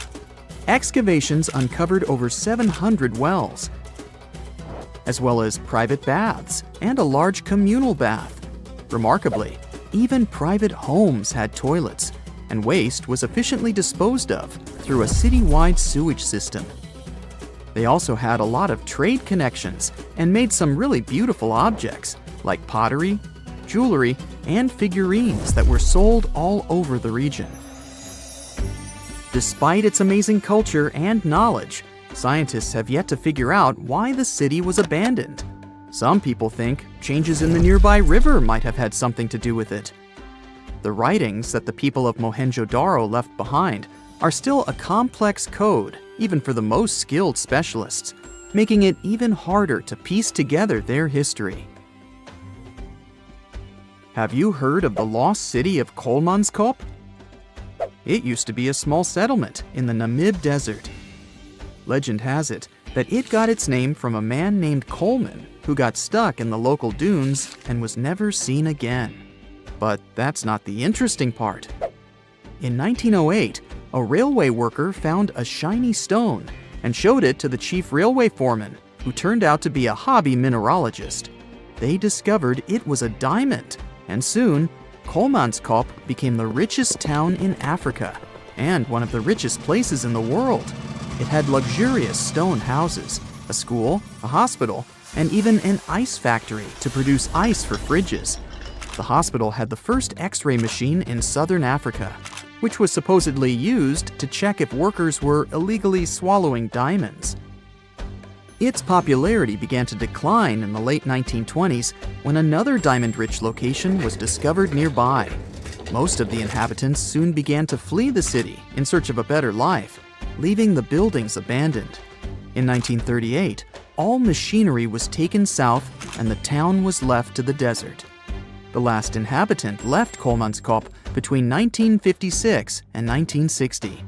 Excavations uncovered over 700 wells, as well as private baths and a large communal bath. Remarkably, even private homes had toilets, and waste was efficiently disposed of through a citywide sewage system. They also had a lot of trade connections and made some really beautiful objects, like pottery, jewelry, and figurines that were sold all over the region. Despite its amazing culture and knowledge, scientists have yet to figure out why the city was abandoned. Some people think changes in the nearby river might have had something to do with it. The writings that the people of Mohenjo-Daro left behind are still a complex code, even for the most skilled specialists, making it even harder to piece together their history. Have you heard of the lost city of Kolmanskop? It used to be a small settlement in the Namib Desert. Legend has it that it got its name from a man named Coleman who got stuck in the local dunes and was never seen again. But that's not the interesting part. In 1908, a railway worker found a shiny stone and showed it to the chief railway foreman, who turned out to be a hobby mineralogist. They discovered it was a diamond, and soon, Kolmanskop became the richest town in Africa and one of the richest places in the world. It had luxurious stone houses, a school, a hospital, and even an ice factory to produce ice for fridges. The hospital had the first X-ray machine in southern Africa, which was supposedly used to check if workers were illegally swallowing diamonds. Its popularity began to decline in the late 1920s when another diamond-rich location was discovered nearby. Most of the inhabitants soon began to flee the city in search of a better life, leaving the buildings abandoned. In 1938, all machinery was taken south and the town was left to the desert. The last inhabitant left Kolmanskop between 1956 and 1960.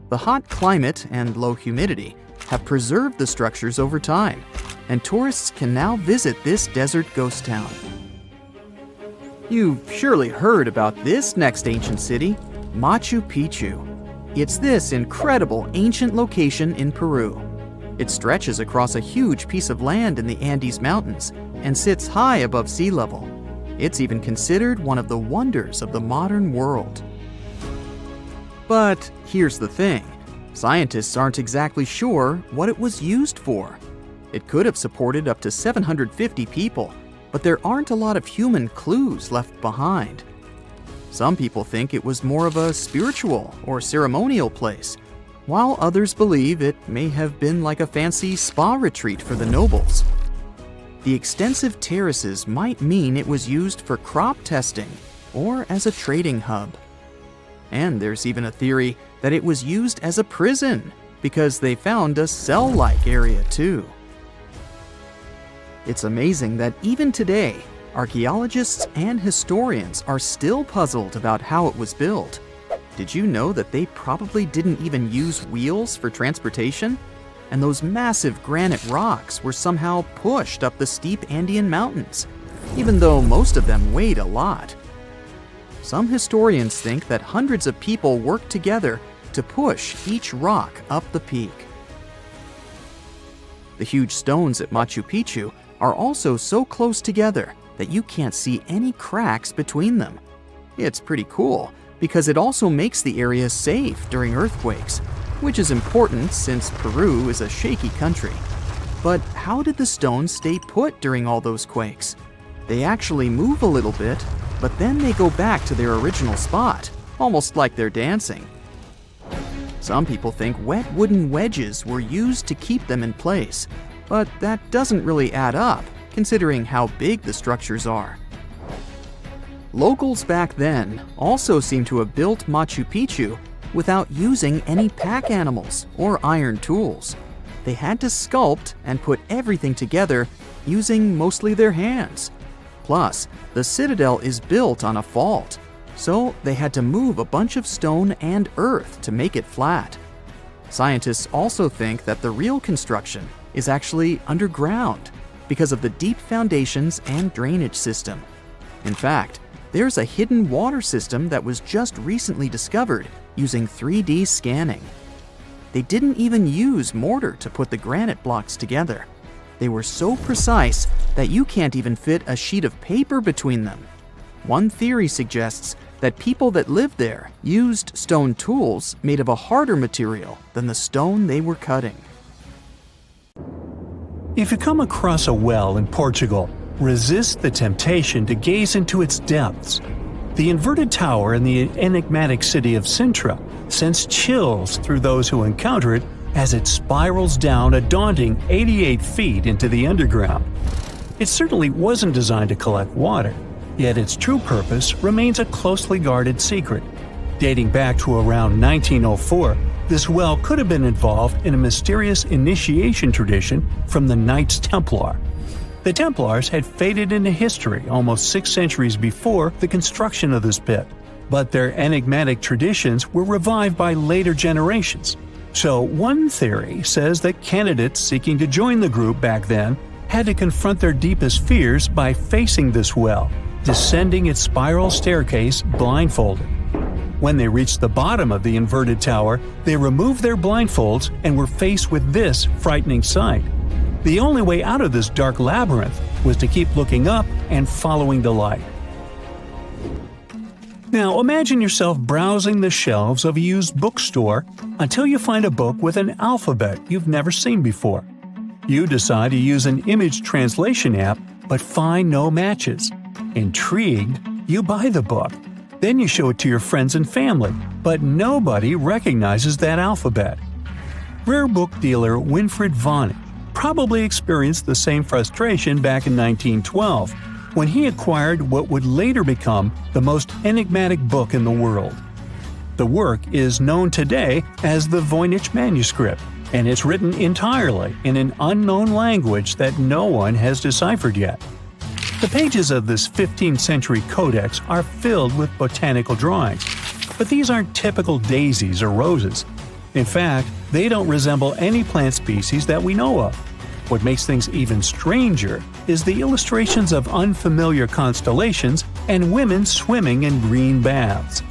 The hot climate and low humidity have preserved the structures over time, and tourists can now visit this desert ghost town. You've surely heard about this next ancient city, Machu Picchu. It's this incredible ancient location in Peru. It stretches across a huge piece of land in the Andes Mountains and sits high above sea level. It's even considered one of the wonders of the modern world. But here's the thing. Scientists aren't exactly sure what it was used for. It could have supported up to 750 people, but there aren't a lot of human clues left behind. Some people think it was more of a spiritual or ceremonial place, while others believe it may have been like a fancy spa retreat for the nobles. The extensive terraces might mean it was used for crop testing or as a trading hub. And there's even a theory that it was used as a prison because they found a cell-like area too. It's amazing that even today, archaeologists and historians are still puzzled about how it was built. Did you know that they probably didn't even use wheels for transportation? And those massive granite rocks were somehow pushed up the steep Andean mountains, even though most of them weighed a lot. Some historians think that hundreds of people worked together to push each rock up the peak. The huge stones at Machu Picchu are also so close together that you can't see any cracks between them. It's pretty cool because it also makes the area safe during earthquakes, which is important since Peru is a shaky country. But how did the stones stay put during all those quakes? They actually move a little bit, but then they go back to their original spot, almost like they're dancing. Some people think wet wooden wedges were used to keep them in place, but that doesn't really add up, considering how big the structures are. Locals back then also seem to have built Machu Picchu without using any pack animals or iron tools. They had to sculpt and put everything together using mostly their hands. Plus, the citadel is built on a fault, so they had to move a bunch of stone and earth to make it flat. Scientists also think that the real construction is actually underground because of the deep foundations and drainage system. In fact, there's a hidden water system that was just recently discovered using 3D scanning. They didn't even use mortar to put the granite blocks together. They were so precise that you can't even fit a sheet of paper between them. One theory suggests that people that lived there used stone tools made of a harder material than the stone they were cutting. If you come across a well in Portugal, resist the temptation to gaze into its depths. The inverted tower in the enigmatic city of Sintra sends chills through those who encounter it as it spirals down a daunting 88 feet into the underground. It certainly wasn't designed to collect water, yet its true purpose remains a closely guarded secret. Dating back to around 1904, this well could have been involved in a mysterious initiation tradition from the Knights Templar. The Templars had faded into history almost 6 centuries before the construction of this pit, but their enigmatic traditions were revived by later generations. So one theory says that candidates seeking to join the group back then had to confront their deepest fears by facing this well, descending its spiral staircase blindfolded. When they reached the bottom of the inverted tower, they removed their blindfolds and were faced with this frightening sight. The only way out of this dark labyrinth was to keep looking up and following the light. Now imagine yourself browsing the shelves of a used bookstore until you find a book with an alphabet you've never seen before. You decide to use an image translation app but find no matches. Intrigued, you buy the book. Then you show it to your friends and family, but nobody recognizes that alphabet. Rare book dealer Winfried Vonnig probably experienced the same frustration back in 1912 when he acquired what would later become the most enigmatic book in the world. The work is known today as the Voynich manuscript, and it's written entirely in an unknown language that no one has deciphered yet. The pages of this 15th century codex are filled with botanical drawings, but these aren't typical daisies or roses. In fact, they don't resemble any plant species that we know of. What makes things even stranger is the illustrations of unfamiliar constellations and women swimming in green baths.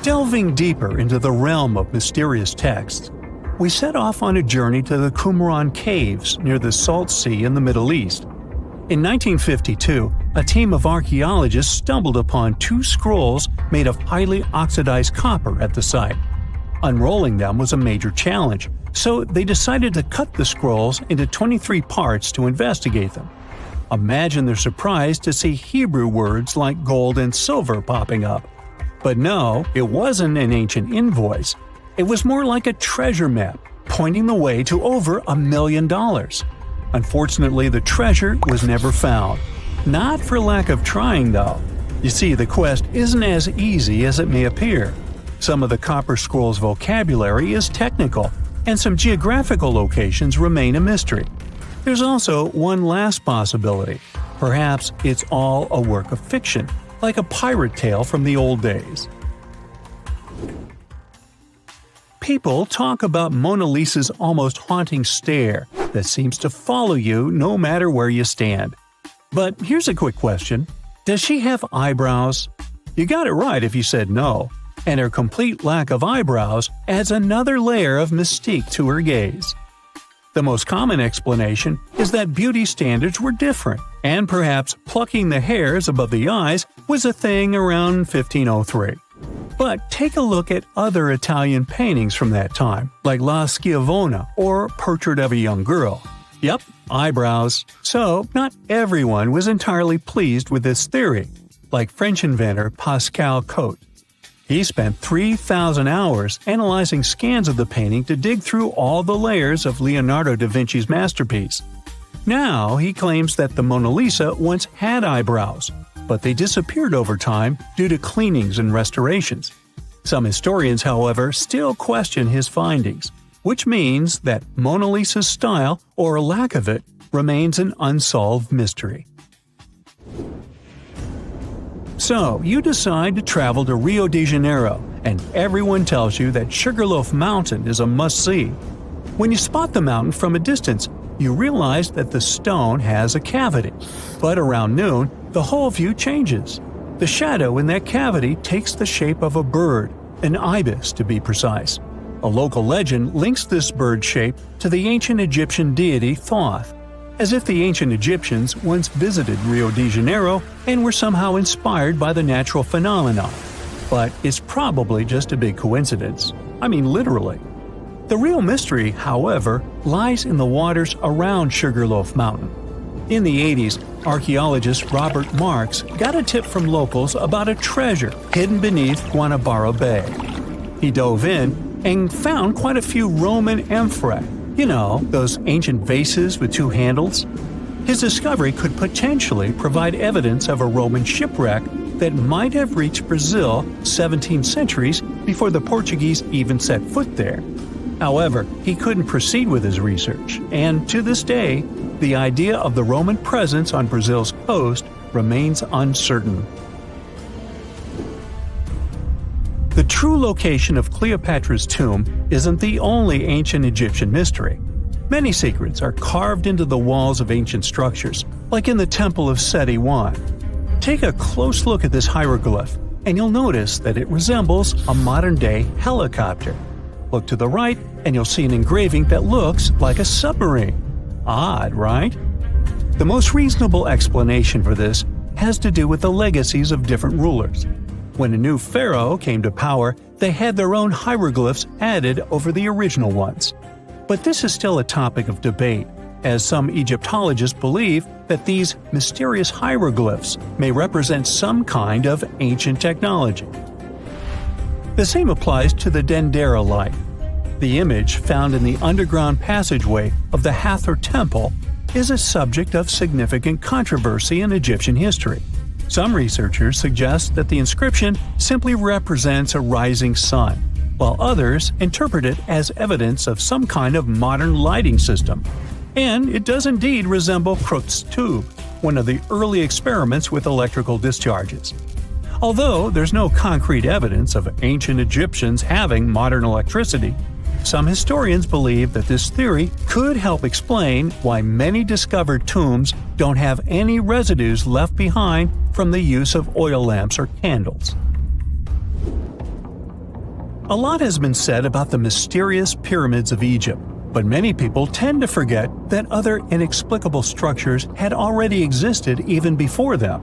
Delving deeper into the realm of mysterious texts, we set off on a journey to the Qumran Caves near the Salt Sea in the Middle East. In 1952, a team of archaeologists stumbled upon 2 scrolls made of highly oxidized copper at the site. Unrolling them was a major challenge, so they decided to cut the scrolls into 23 parts to investigate them. Imagine their surprise to see Hebrew words like gold and silver popping up. But no, it wasn't an ancient invoice. It was more like a treasure map, pointing the way to over $1 million. Unfortunately, the treasure was never found. Not for lack of trying, though. You see, the quest isn't as easy as it may appear. Some of the copper scroll's vocabulary is technical, and some geographical locations remain a mystery. There's also one last possibility. Perhaps it's all a work of fiction, like a pirate tale from the old days. People talk about Mona Lisa's almost haunting stare that seems to follow you no matter where you stand. But here's a quick question. Does she have eyebrows? You got it right if you said no, and her complete lack of eyebrows adds another layer of mystique to her gaze. The most common explanation is that beauty standards were different, and perhaps plucking the hairs above the eyes was a thing around 1503. But take a look at other Italian paintings from that time, like La Schiavona or Portrait of a Young Girl. Yep, eyebrows. So, not everyone was entirely pleased with this theory, like French inventor Pascal Cotte. He spent 3,000 hours analyzing scans of the painting to dig through all the layers of Leonardo da Vinci's masterpiece. Now he claims that the Mona Lisa once had eyebrows, but they disappeared over time due to cleanings and restorations. Some historians, however, still question his findings, which means that Mona Lisa's style, or lack of it, remains an unsolved mystery. So, you decide to travel to Rio de Janeiro, and everyone tells you that Sugarloaf Mountain is a must-see. When you spot the mountain from a distance, you realize that the stone has a cavity. But around noon, the whole view changes. The shadow in that cavity takes the shape of a bird, an ibis to be precise. A local legend links this bird shape to the ancient Egyptian deity Thoth, as if the ancient Egyptians once visited Rio de Janeiro and were somehow inspired by the natural phenomenon. But it's probably just a big coincidence. I mean, literally. The real mystery, however, lies in the waters around Sugarloaf Mountain. In the 80s, archaeologist Robert Marks got a tip from locals about a treasure hidden beneath Guanabara Bay. He dove in and found quite a few Roman amphorae. You know, those ancient vases with two handles? His discovery could potentially provide evidence of a Roman shipwreck that might have reached Brazil 17 centuries before the Portuguese even set foot there. However, he couldn't proceed with his research, and to this day, the idea of the Roman presence on Brazil's coast remains uncertain. The true location of Cleopatra's tomb isn't the only ancient Egyptian mystery. Many secrets are carved into the walls of ancient structures, like in the Temple of Seti I. Take a close look at this hieroglyph, and you'll notice that it resembles a modern-day helicopter. Look to the right, and you'll see an engraving that looks like a submarine. Odd, right? The most reasonable explanation for this has to do with the legacies of different rulers. When a new pharaoh came to power, they had their own hieroglyphs added over the original ones. But this is still a topic of debate, as some Egyptologists believe that these mysterious hieroglyphs may represent some kind of ancient technology. The same applies to the Dendera light. The image found in the underground passageway of the Hathor Temple is a subject of significant controversy in Egyptian history. Some researchers suggest that the inscription simply represents a rising sun, while others interpret it as evidence of some kind of modern lighting system. And it does indeed resemble Crookes' tube, one of the early experiments with electrical discharges. Although there's no concrete evidence of ancient Egyptians having modern electricity, some historians believe that this theory could help explain why many discovered tombs don't have any residues left behind from the use of oil lamps or candles. A lot has been said about the mysterious pyramids of Egypt, but many people tend to forget that other inexplicable structures had already existed even before them.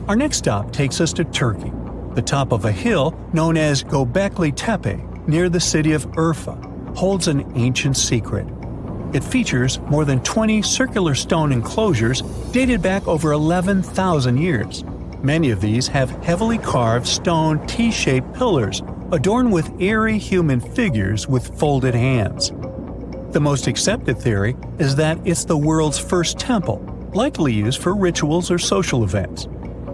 Our next stop takes us to Turkey. The top of a hill known as Göbekli Tepe, near the city of Urfa, holds an ancient secret. It features more than 20 circular stone enclosures dated back over 11,000 years. Many of these have heavily carved stone T-shaped pillars adorned with eerie human figures with folded hands. The most accepted theory is that it's the world's first temple, likely used for rituals or social events.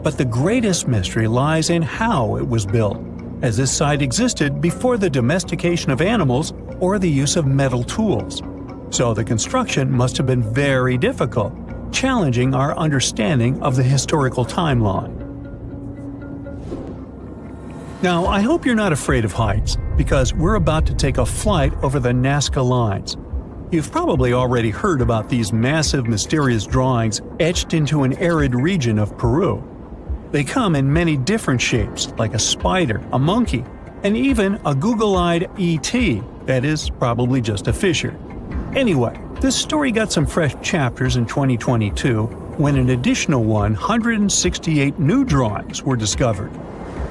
But the greatest mystery lies in how it was built. as this site existed before the domestication of animals or the use of metal tools. So the construction must have been very difficult, challenging our understanding of the historical timeline. Now, I hope you're not afraid of heights, because we're about to take a flight over the Nazca Lines. You've probably already heard about these massive, mysterious drawings etched into an arid region of Peru. They come in many different shapes, like a spider, a monkey, and even a Google-eyed ET, that is probably just a fissure. Anyway, this story got some fresh chapters in 2022 when an additional 168 new drawings were discovered.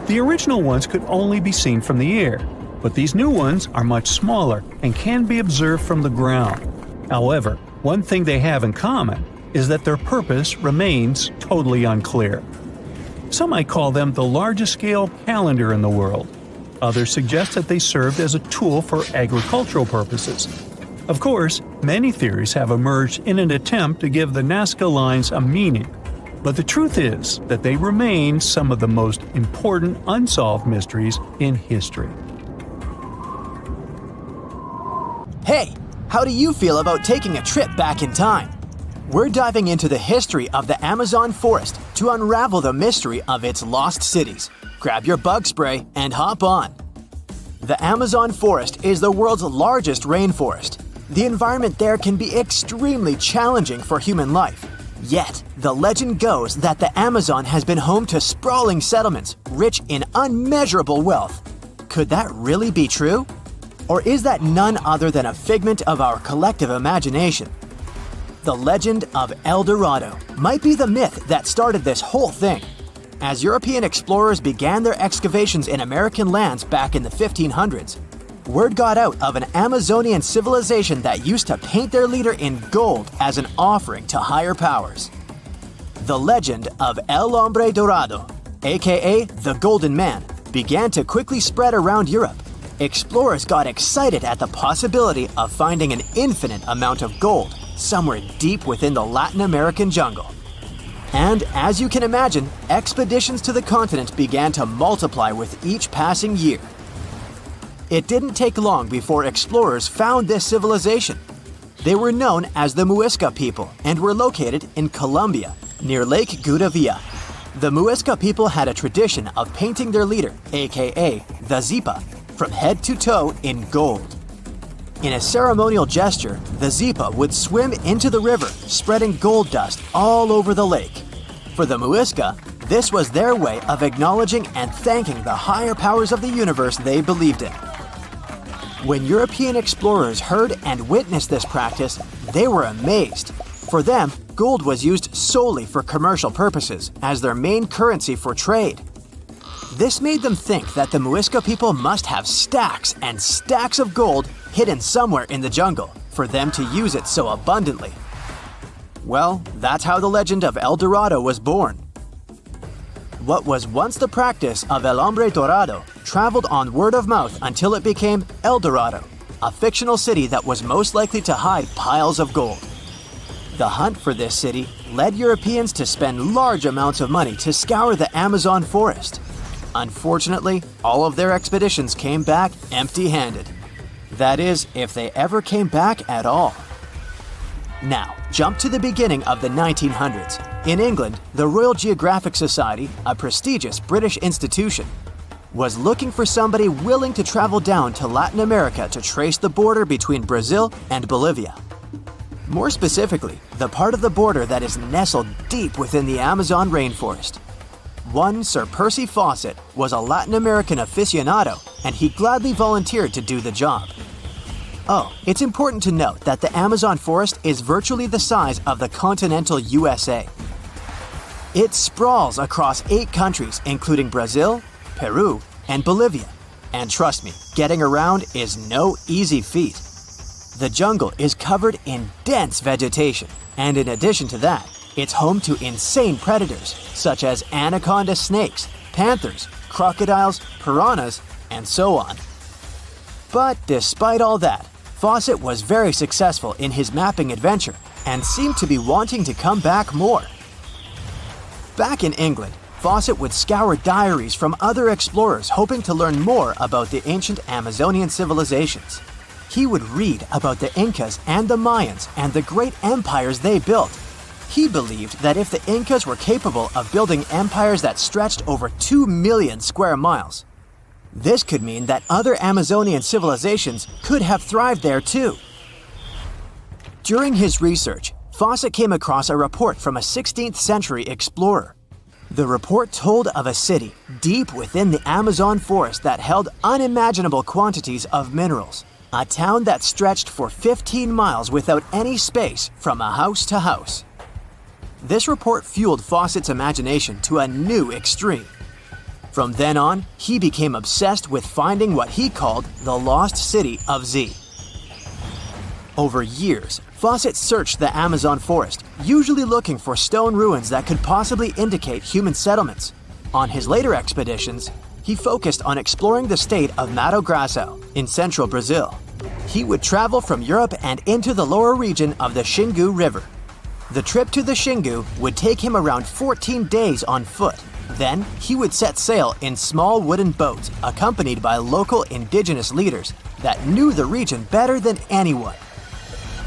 The original ones could only be seen from the air, but these new ones are much smaller and can be observed from the ground. However, one thing they have in common is that their purpose remains totally unclear. Some might call them the largest-scale calendar in the world. Others suggest that they served as a tool for agricultural purposes. Of course, many theories have emerged in an attempt to give the Nazca Lines a meaning, but the truth is that they remain some of the most important unsolved mysteries in history. Hey, how do you feel about taking a trip back in time? We're diving into the history of the Amazon forest to unravel the mystery of its lost cities. Grab your bug spray and hop on. The Amazon forest is the world's largest rainforest. The environment there can be extremely challenging for human life. Yet, the legend goes that the Amazon has been home to sprawling settlements, rich in unmeasurable wealth. Could that really be true? Or is that none other than a figment of our collective imagination? The legend of El Dorado might be the myth that started this whole thing. As European explorers began their excavations in American lands back in the 1500s, word got out of an Amazonian civilization that used to paint their leader in gold as an offering to higher powers. The legend of El Hombre Dorado, aka the Golden Man, began to quickly spread around Europe. Explorers got excited at the possibility of finding an infinite amount of gold somewhere deep within the Latin American jungle. And as you can imagine, expeditions to the continent began to multiply with each passing year. It didn't take long before explorers found this civilization. They were known as the Muisca people and were located in Colombia, near Lake Gudavia. The Muisca people had a tradition of painting their leader, aka the Zipa, from head to toe in gold. In a ceremonial gesture, the Zipa would swim into the river, spreading gold dust all over the lake. For the Muisca, this was their way of acknowledging and thanking the higher powers of the universe they believed in. When European explorers heard and witnessed this practice, they were amazed. For them, gold was used solely for commercial purposes as their main currency for trade. This made them think that the Muisca people must have stacks and stacks of gold hidden somewhere in the jungle for them to use it so abundantly. Well, that's how the legend of El Dorado was born. What was once the practice of El Hombre Dorado traveled on word of mouth until it became El Dorado, a fictional city that was most likely to hide piles of gold. The hunt for this city led Europeans to spend large amounts of money to scour the Amazon forest. Unfortunately, all of their expeditions came back empty-handed. That is, if they ever came back at all. Now, jump to the beginning of the 1900s. In England, the Royal Geographic Society, a prestigious British institution, was looking for somebody willing to travel down to Latin America to trace the border between Brazil and Bolivia. More specifically, the part of the border that is nestled deep within the Amazon rainforest. One Sir Percy Fawcett was a Latin American aficionado, and he gladly volunteered to do the job. Oh, it's important to note that the Amazon forest is virtually the size of the continental USA. It sprawls across 8 countries, including Brazil, Peru, and Bolivia. And trust me, getting around is no easy feat. The jungle is covered in dense vegetation, and in addition to that, it's home to insane predators such as anaconda snakes, panthers, crocodiles, piranhas, and so on. But despite all that, Fawcett was very successful in his mapping adventure and seemed to be wanting to come back more. Back in England, Fawcett would scour diaries from other explorers hoping to learn more about the ancient Amazonian civilizations. He would read about the Incas and the Mayans and the great empires they built. He believed that if the Incas were capable of building empires that stretched over 2 million square miles, this could mean that other Amazonian civilizations could have thrived there too. During his research, Fawcett came across a report from a 16th century explorer. The report told of a city deep within the Amazon forest that held unimaginable quantities of minerals, a town that stretched for 15 miles without any space from a house to house. This report fueled Fawcett's imagination to a new extreme. From then on, he became obsessed with finding what he called the lost city of Z. Over years, Fawcett searched the Amazon forest, usually looking for stone ruins that could possibly indicate human settlements. On his later expeditions, he focused on exploring the state of Mato Grosso in central Brazil. He would travel from Europe and into the lower region of the Xingu River. The trip to the Xingu would take him around 14 days on foot. Then, he would set sail in small wooden boats accompanied by local indigenous leaders that knew the region better than anyone.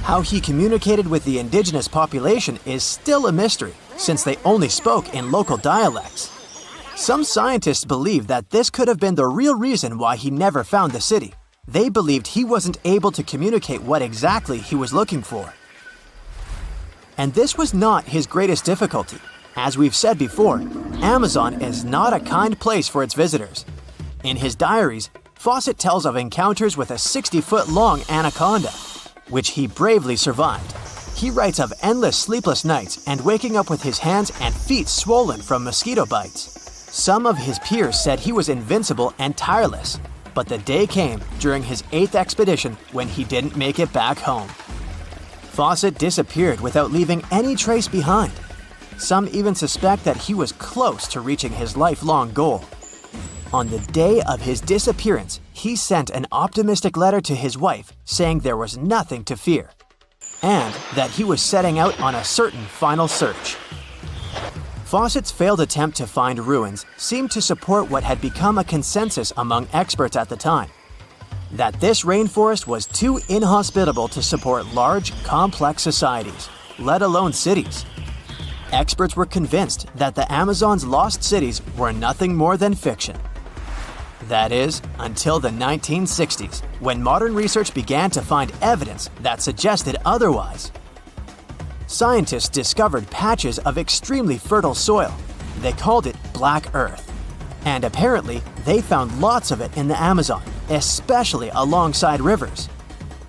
How he communicated with the indigenous population is still a mystery, since they only spoke in local dialects. Some scientists believe that this could have been the real reason why he never found the city. They believed he wasn't able to communicate what exactly he was looking for. And this was not his greatest difficulty. As we've said before, Amazon is not a kind place for its visitors. In his diaries, Fawcett tells of encounters with a 60-foot-long anaconda, which he bravely survived. He writes of endless sleepless nights and waking up with his hands and feet swollen from mosquito bites. Some of his peers said he was invincible and tireless, but the day came during his 8th expedition when he didn't make it back home. Fawcett disappeared without leaving any trace behind. Some even suspect that he was close to reaching his lifelong goal. On the day of his disappearance, he sent an optimistic letter to his wife saying there was nothing to fear, and that he was setting out on a certain final search. Fawcett's failed attempt to find ruins seemed to support what had become a consensus among experts at the time, that this rainforest was too inhospitable to support large, complex societies, let alone cities. Experts were convinced that the Amazon's lost cities were nothing more than fiction. That is, until the 1960s, when modern research began to find evidence that suggested otherwise. Scientists discovered patches of extremely fertile soil. They called it Black Earth. And apparently, they found lots of it in the Amazon, especially alongside rivers.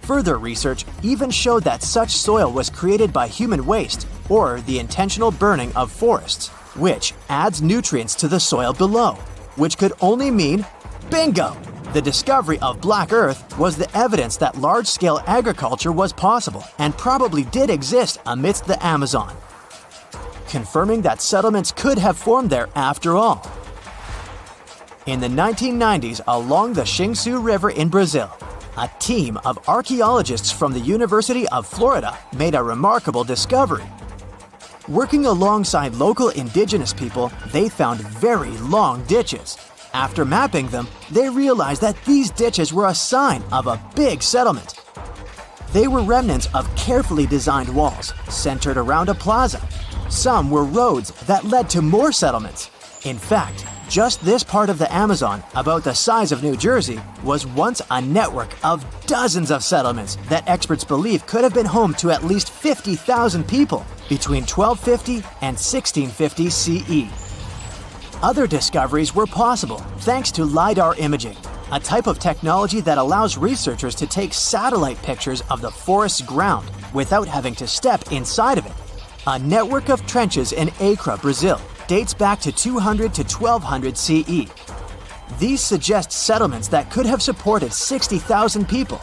Further research even showed that such soil was created by human waste or the intentional burning of forests, which adds nutrients to the soil below, which could only mean bingo! The discovery of Black Earth was the evidence that large-scale agriculture was possible and probably did exist amidst the Amazon, confirming that settlements could have formed there after all. In the 1990s, along the Xingu River in Brazil, a team of archaeologists from the University of Florida made a remarkable discovery. Working alongside local indigenous people, they found very long ditches. After mapping them, they realized that these ditches were a sign of a big settlement. They were remnants of carefully designed walls centered around a plaza. Some were roads that led to more settlements. In fact, just this part of the Amazon, about the size of New Jersey, was once a network of dozens of settlements that experts believe could have been home to at least 50,000 people between 1250 and 1650 CE. Other discoveries were possible thanks to LiDAR imaging, a type of technology that allows researchers to take satellite pictures of the forest's ground without having to step inside of it. A network of trenches in Acre, Brazil, dates back to 200 to 1200 CE. These suggest settlements that could have supported 60,000 people.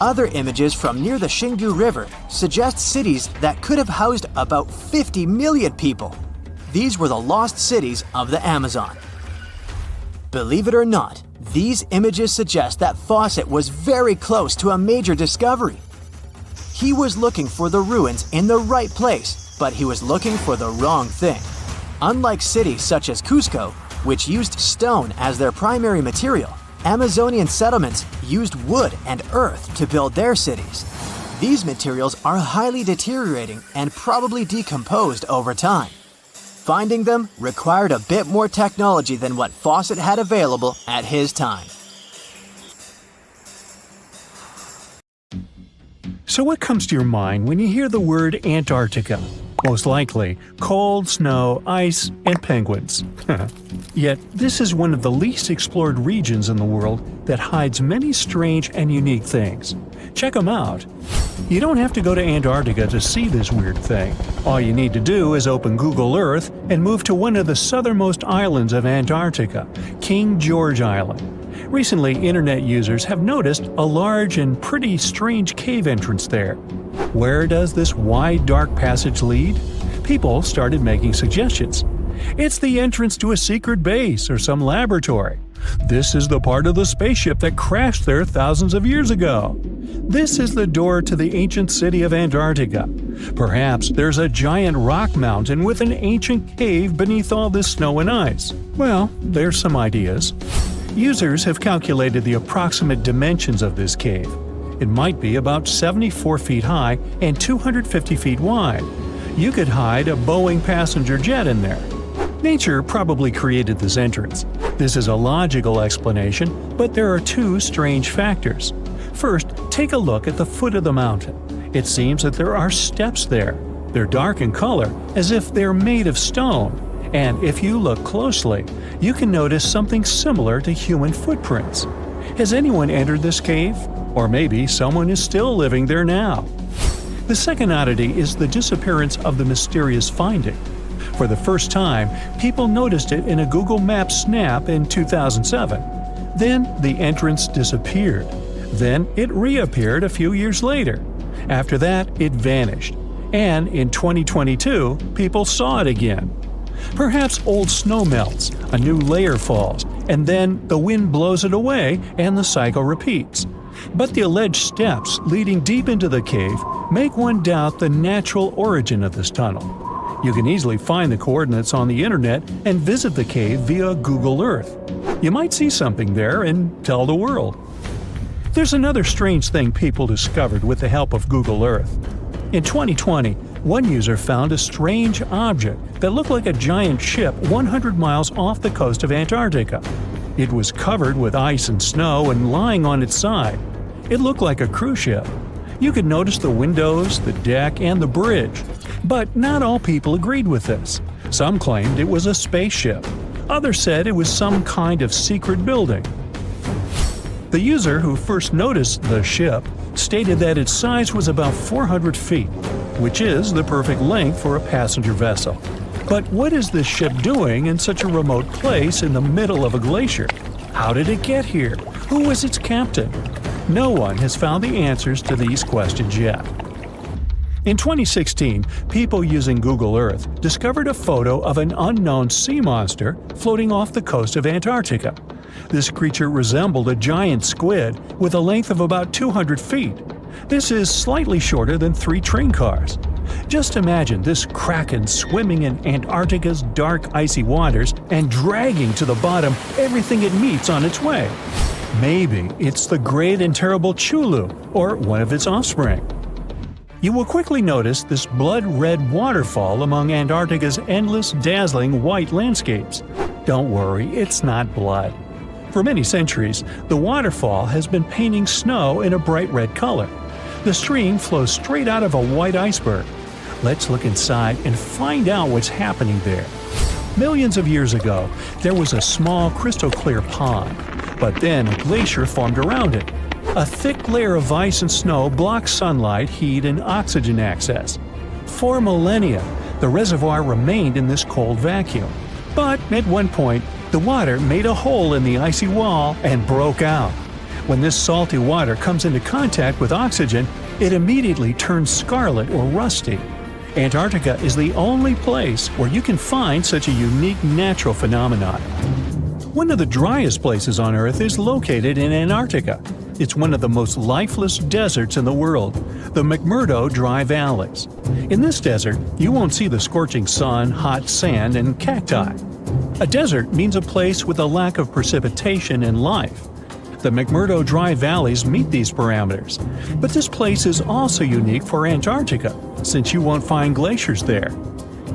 Other images from near the Xingu River suggest cities that could have housed about 50 million people. These were the lost cities of the Amazon. Believe it or not, these images suggest that Fawcett was very close to a major discovery. He was looking for the ruins in the right place, but he was looking for the wrong thing. Unlike cities such as Cusco, which used stone as their primary material, Amazonian settlements used wood and earth to build their cities. These materials are highly deteriorating and probably decomposed over time. Finding them required a bit more technology than what Fawcett had available at his time. So what comes to your mind when you hear the word Antarctica? Most likely, cold, snow, ice, and penguins. Yet, this is one of the least explored regions in the world that hides many strange and unique things. Check them out. You don't have to go to Antarctica to see this weird thing. All you need to do is open Google Earth and move to one of the southernmost islands of Antarctica, King George Island. Recently, internet users have noticed a large and pretty strange cave entrance there. Where does this wide, dark passage lead? People started making suggestions. It's the entrance to a secret base or some laboratory. This is the part of the spaceship that crashed there thousands of years ago. This is the door to the ancient city of Antarctica. Perhaps there's a giant rock mountain with an ancient cave beneath all this snow and ice. Well, there's some ideas. Users have calculated the approximate dimensions of this cave. It might be about 74 feet high and 250 feet wide. You could hide a Boeing passenger jet in there. Nature probably created this entrance. This is a logical explanation, but there are two strange factors. First, take a look at the foot of the mountain. It seems that there are steps there. They're dark in color, as if they're made of stone. And if you look closely, you can notice something similar to human footprints. Has anyone entered this cave? Or maybe someone is still living there now. The second oddity is the disappearance of the mysterious finding. For the first time, people noticed it in a Google Maps snap in 2007. Then the entrance disappeared. Then it reappeared a few years later. After that, it vanished. And in 2022, people saw it again. Perhaps old snow melts, a new layer falls, and then the wind blows it away and the cycle repeats. But the alleged steps leading deep into the cave make one doubt the natural origin of this tunnel. You can easily find the coordinates on the internet and visit the cave via Google Earth. You might see something there and tell the world. There's another strange thing people discovered with the help of Google Earth. In 2020, one user found a strange object that looked like a giant ship 100 miles off the coast of Antarctica. It was covered with ice and snow and lying on its side. It looked like a cruise ship. You could notice the windows, the deck, and the bridge. But not all people agreed with this. Some claimed it was a spaceship. Others said it was some kind of secret building. The user who first noticed the ship stated that its size was about 400 feet, which is the perfect length for a passenger vessel. But what is this ship doing in such a remote place in the middle of a glacier? How did it get here? Who was its captain? No one has found the answers to these questions yet. In 2016, people using Google Earth discovered a photo of an unknown sea monster floating off the coast of Antarctica. This creature resembled a giant squid with a length of about 200 feet. This is slightly shorter than 3 train cars. Just imagine this kraken swimming in Antarctica's dark, icy waters and dragging to the bottom everything it meets on its way. Maybe it's the great and terrible Chulu, or one of its offspring. You will quickly notice this blood-red waterfall among Antarctica's endless, dazzling white landscapes. Don't worry, it's not blood. For many centuries, the waterfall has been painting snow in a bright red color. The stream flows straight out of a white iceberg. Let's look inside and find out what's happening there. Millions of years ago, there was a small crystal-clear pond, but then a glacier formed around it. A thick layer of ice and snow blocks sunlight, heat, and oxygen access. For millennia, the reservoir remained in this cold vacuum. But at one point, the water made a hole in the icy wall and broke out. When this salty water comes into contact with oxygen, it immediately turns scarlet or rusty. Antarctica is the only place where you can find such a unique natural phenomenon. One of the driest places on Earth is located in Antarctica. It's one of the most lifeless deserts in the world, the McMurdo Dry Valleys. In this desert, you won't see the scorching sun, hot sand, and cacti. A desert means a place with a lack of precipitation and life. The McMurdo Dry Valleys meet these parameters. But this place is also unique for Antarctica, since you won't find glaciers there.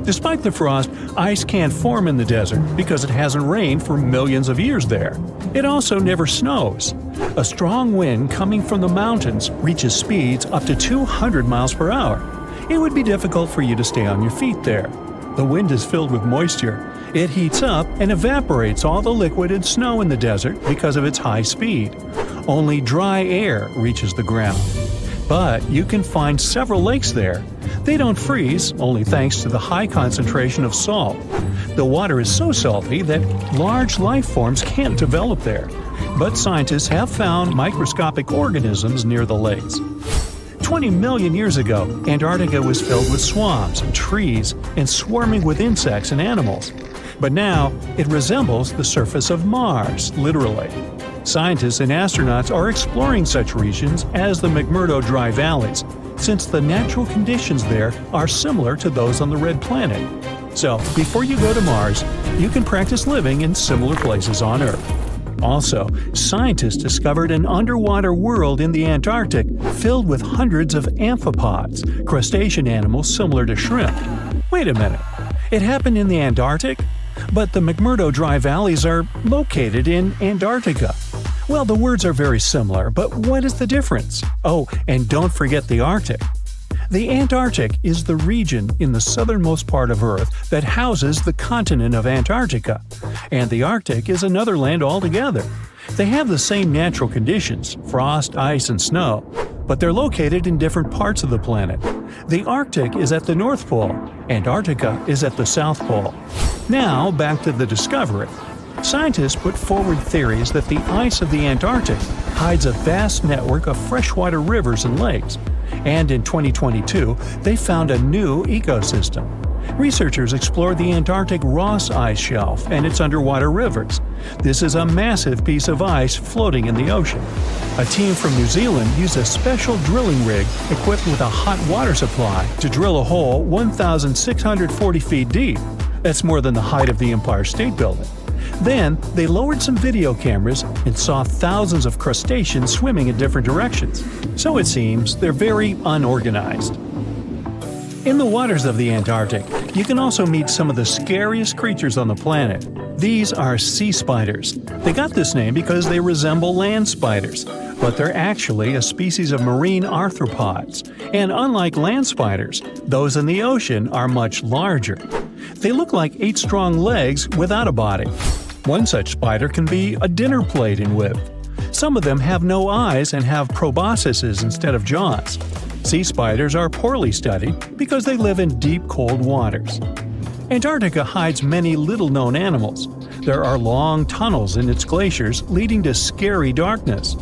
Despite the frost, ice can't form in the desert because it hasn't rained for millions of years there. It also never snows. A strong wind coming from the mountains reaches speeds up to 200 miles per hour. It would be difficult for you to stay on your feet there. The wind is filled with moisture. It heats up and evaporates all the liquid and snow in the desert because of its high speed. Only dry air reaches the ground. But you can find several lakes there. They don't freeze, only thanks to the high concentration of salt. The water is so salty that large life forms can't develop there. But scientists have found microscopic organisms near the lakes. 20 million years ago, Antarctica was filled with swamps and trees and swarming with insects and animals. But now, it resembles the surface of Mars, literally. Scientists and astronauts are exploring such regions as the McMurdo Dry Valleys, since the natural conditions there are similar to those on the Red Planet. So, before you go to Mars, you can practice living in similar places on Earth. Also, scientists discovered an underwater world in the Antarctic filled with hundreds of amphipods, crustacean animals similar to shrimp. Wait a minute, it happened in the Antarctic? But the McMurdo Dry Valleys are located in Antarctica. Well, the words are very similar, but what is the difference? Oh, and don't forget the Arctic. The Antarctic is the region in the southernmost part of Earth that houses the continent of Antarctica, and the Arctic is another land altogether. They have the same natural conditions, frost, ice, and snow, but they're located in different parts of the planet. The Arctic is at the North Pole, Antarctica is at the South Pole. Now, back to the discovery. Scientists put forward theories that the ice of the Antarctic hides a vast network of freshwater rivers and lakes. And in 2022, they found a new ecosystem. Researchers explored the Antarctic Ross Ice Shelf and its underwater rivers. This is a massive piece of ice floating in the ocean. A team from New Zealand used a special drilling rig equipped with a hot water supply to drill a hole 1,640 feet deep. That's more than the height of the Empire State Building. Then, they lowered some video cameras and saw thousands of crustaceans swimming in different directions. So it seems they're very unorganized. In the waters of the Antarctic, you can also meet some of the scariest creatures on the planet. These are sea spiders. They got this name because they resemble land spiders, but they're actually a species of marine arthropods. And unlike land spiders, those in the ocean are much larger. They look like 8 strong legs without a body. One such spider can be a dinner plate in width. Some of them have no eyes and have proboscises instead of jaws. Sea spiders are poorly studied because they live in deep, cold waters. Antarctica hides many little-known animals. There are long tunnels in its glaciers leading to scary darkness.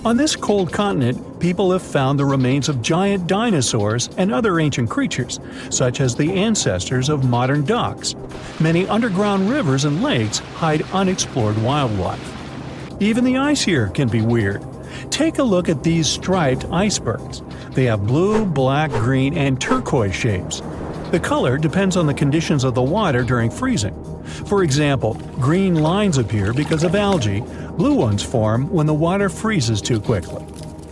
On this cold continent, people have found the remains of giant dinosaurs and other ancient creatures, such as the ancestors of modern ducks. Many underground rivers and lakes hide unexplored wildlife. Even the ice here can be weird. Take a look at these striped icebergs. They have blue, black, green, and turquoise shapes. The color depends on the conditions of the water during freezing. For example, green lines appear because of algae. Blue ones form when the water freezes too quickly.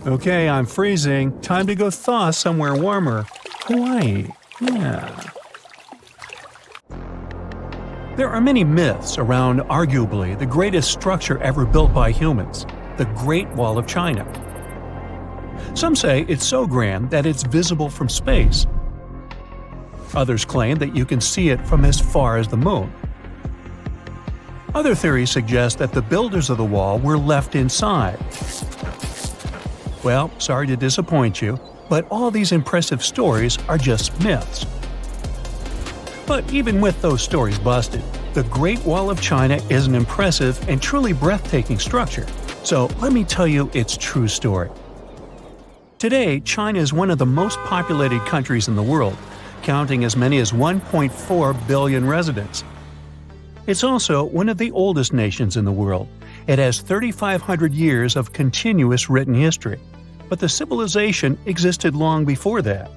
Okay, I'm freezing. Time to go thaw somewhere warmer. Hawaii. Yeah. There are many myths around arguably the greatest structure ever built by humans, the Great Wall of China. Some say it's so grand that it's visible from space. Others claim that you can see it from as far as the moon. Other theories suggest that the builders of the wall were left inside. Well, sorry to disappoint you, but all these impressive stories are just myths. But even with those stories busted, the Great Wall of China is an impressive and truly breathtaking structure. So let me tell you its true story. Today, China is one of the most populated countries in the world, counting as many as 1.4 billion residents. It's also one of the oldest nations in the world, It has 3,500 years of continuous written history, but the civilization existed long before that.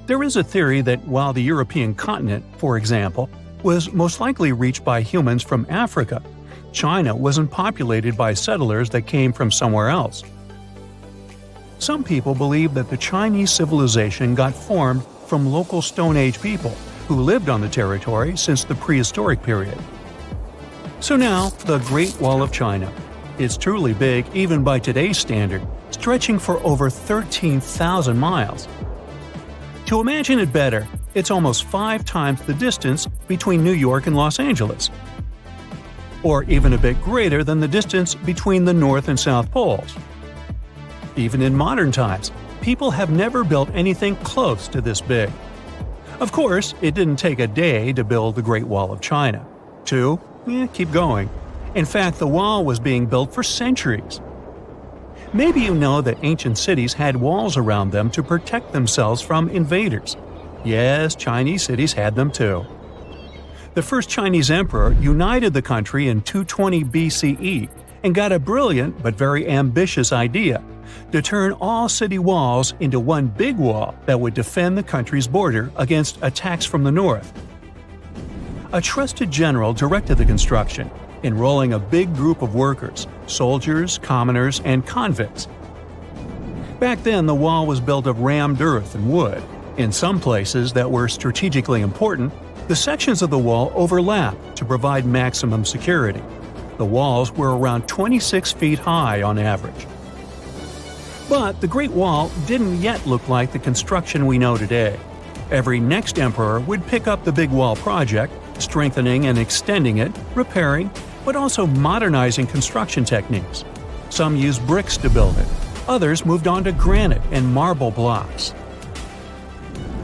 There is a theory that while the European continent, for example, was most likely reached by humans from Africa, China wasn't populated by settlers that came from somewhere else. Some people believe that the Chinese civilization got formed from local Stone Age people who lived on the territory since the prehistoric period. So now, the Great Wall of China. It's truly big even by today's standard, stretching for over 13,000 miles. To imagine it better, it's almost 5 times the distance between New York and Los Angeles, or even a bit greater than the distance between the North and South Poles. Even in modern times, people have never built anything close to this big. Of course, it didn't take a day to build the Great Wall of China. 2? Keep going. In fact, the wall was being built for centuries. Maybe you know that ancient cities had walls around them to protect themselves from invaders. Yes, Chinese cities had them too. The first Chinese emperor united the country in 220 BCE and got a brilliant but very ambitious idea to turn all city walls into one big wall that would defend the country's border against attacks from the north. A trusted general directed the construction, enrolling a big group of workers, soldiers, commoners, and convicts. Back then, the wall was built of rammed earth and wood. In some places that were strategically important, the sections of the wall overlapped to provide maximum security. The walls were around 26 feet high on average. But the Great Wall didn't yet look like the construction we know today. Every next emperor would pick up the Big Wall project, strengthening and extending it, repairing, but also modernizing construction techniques. Some used bricks to build it, others moved on to granite and marble blocks.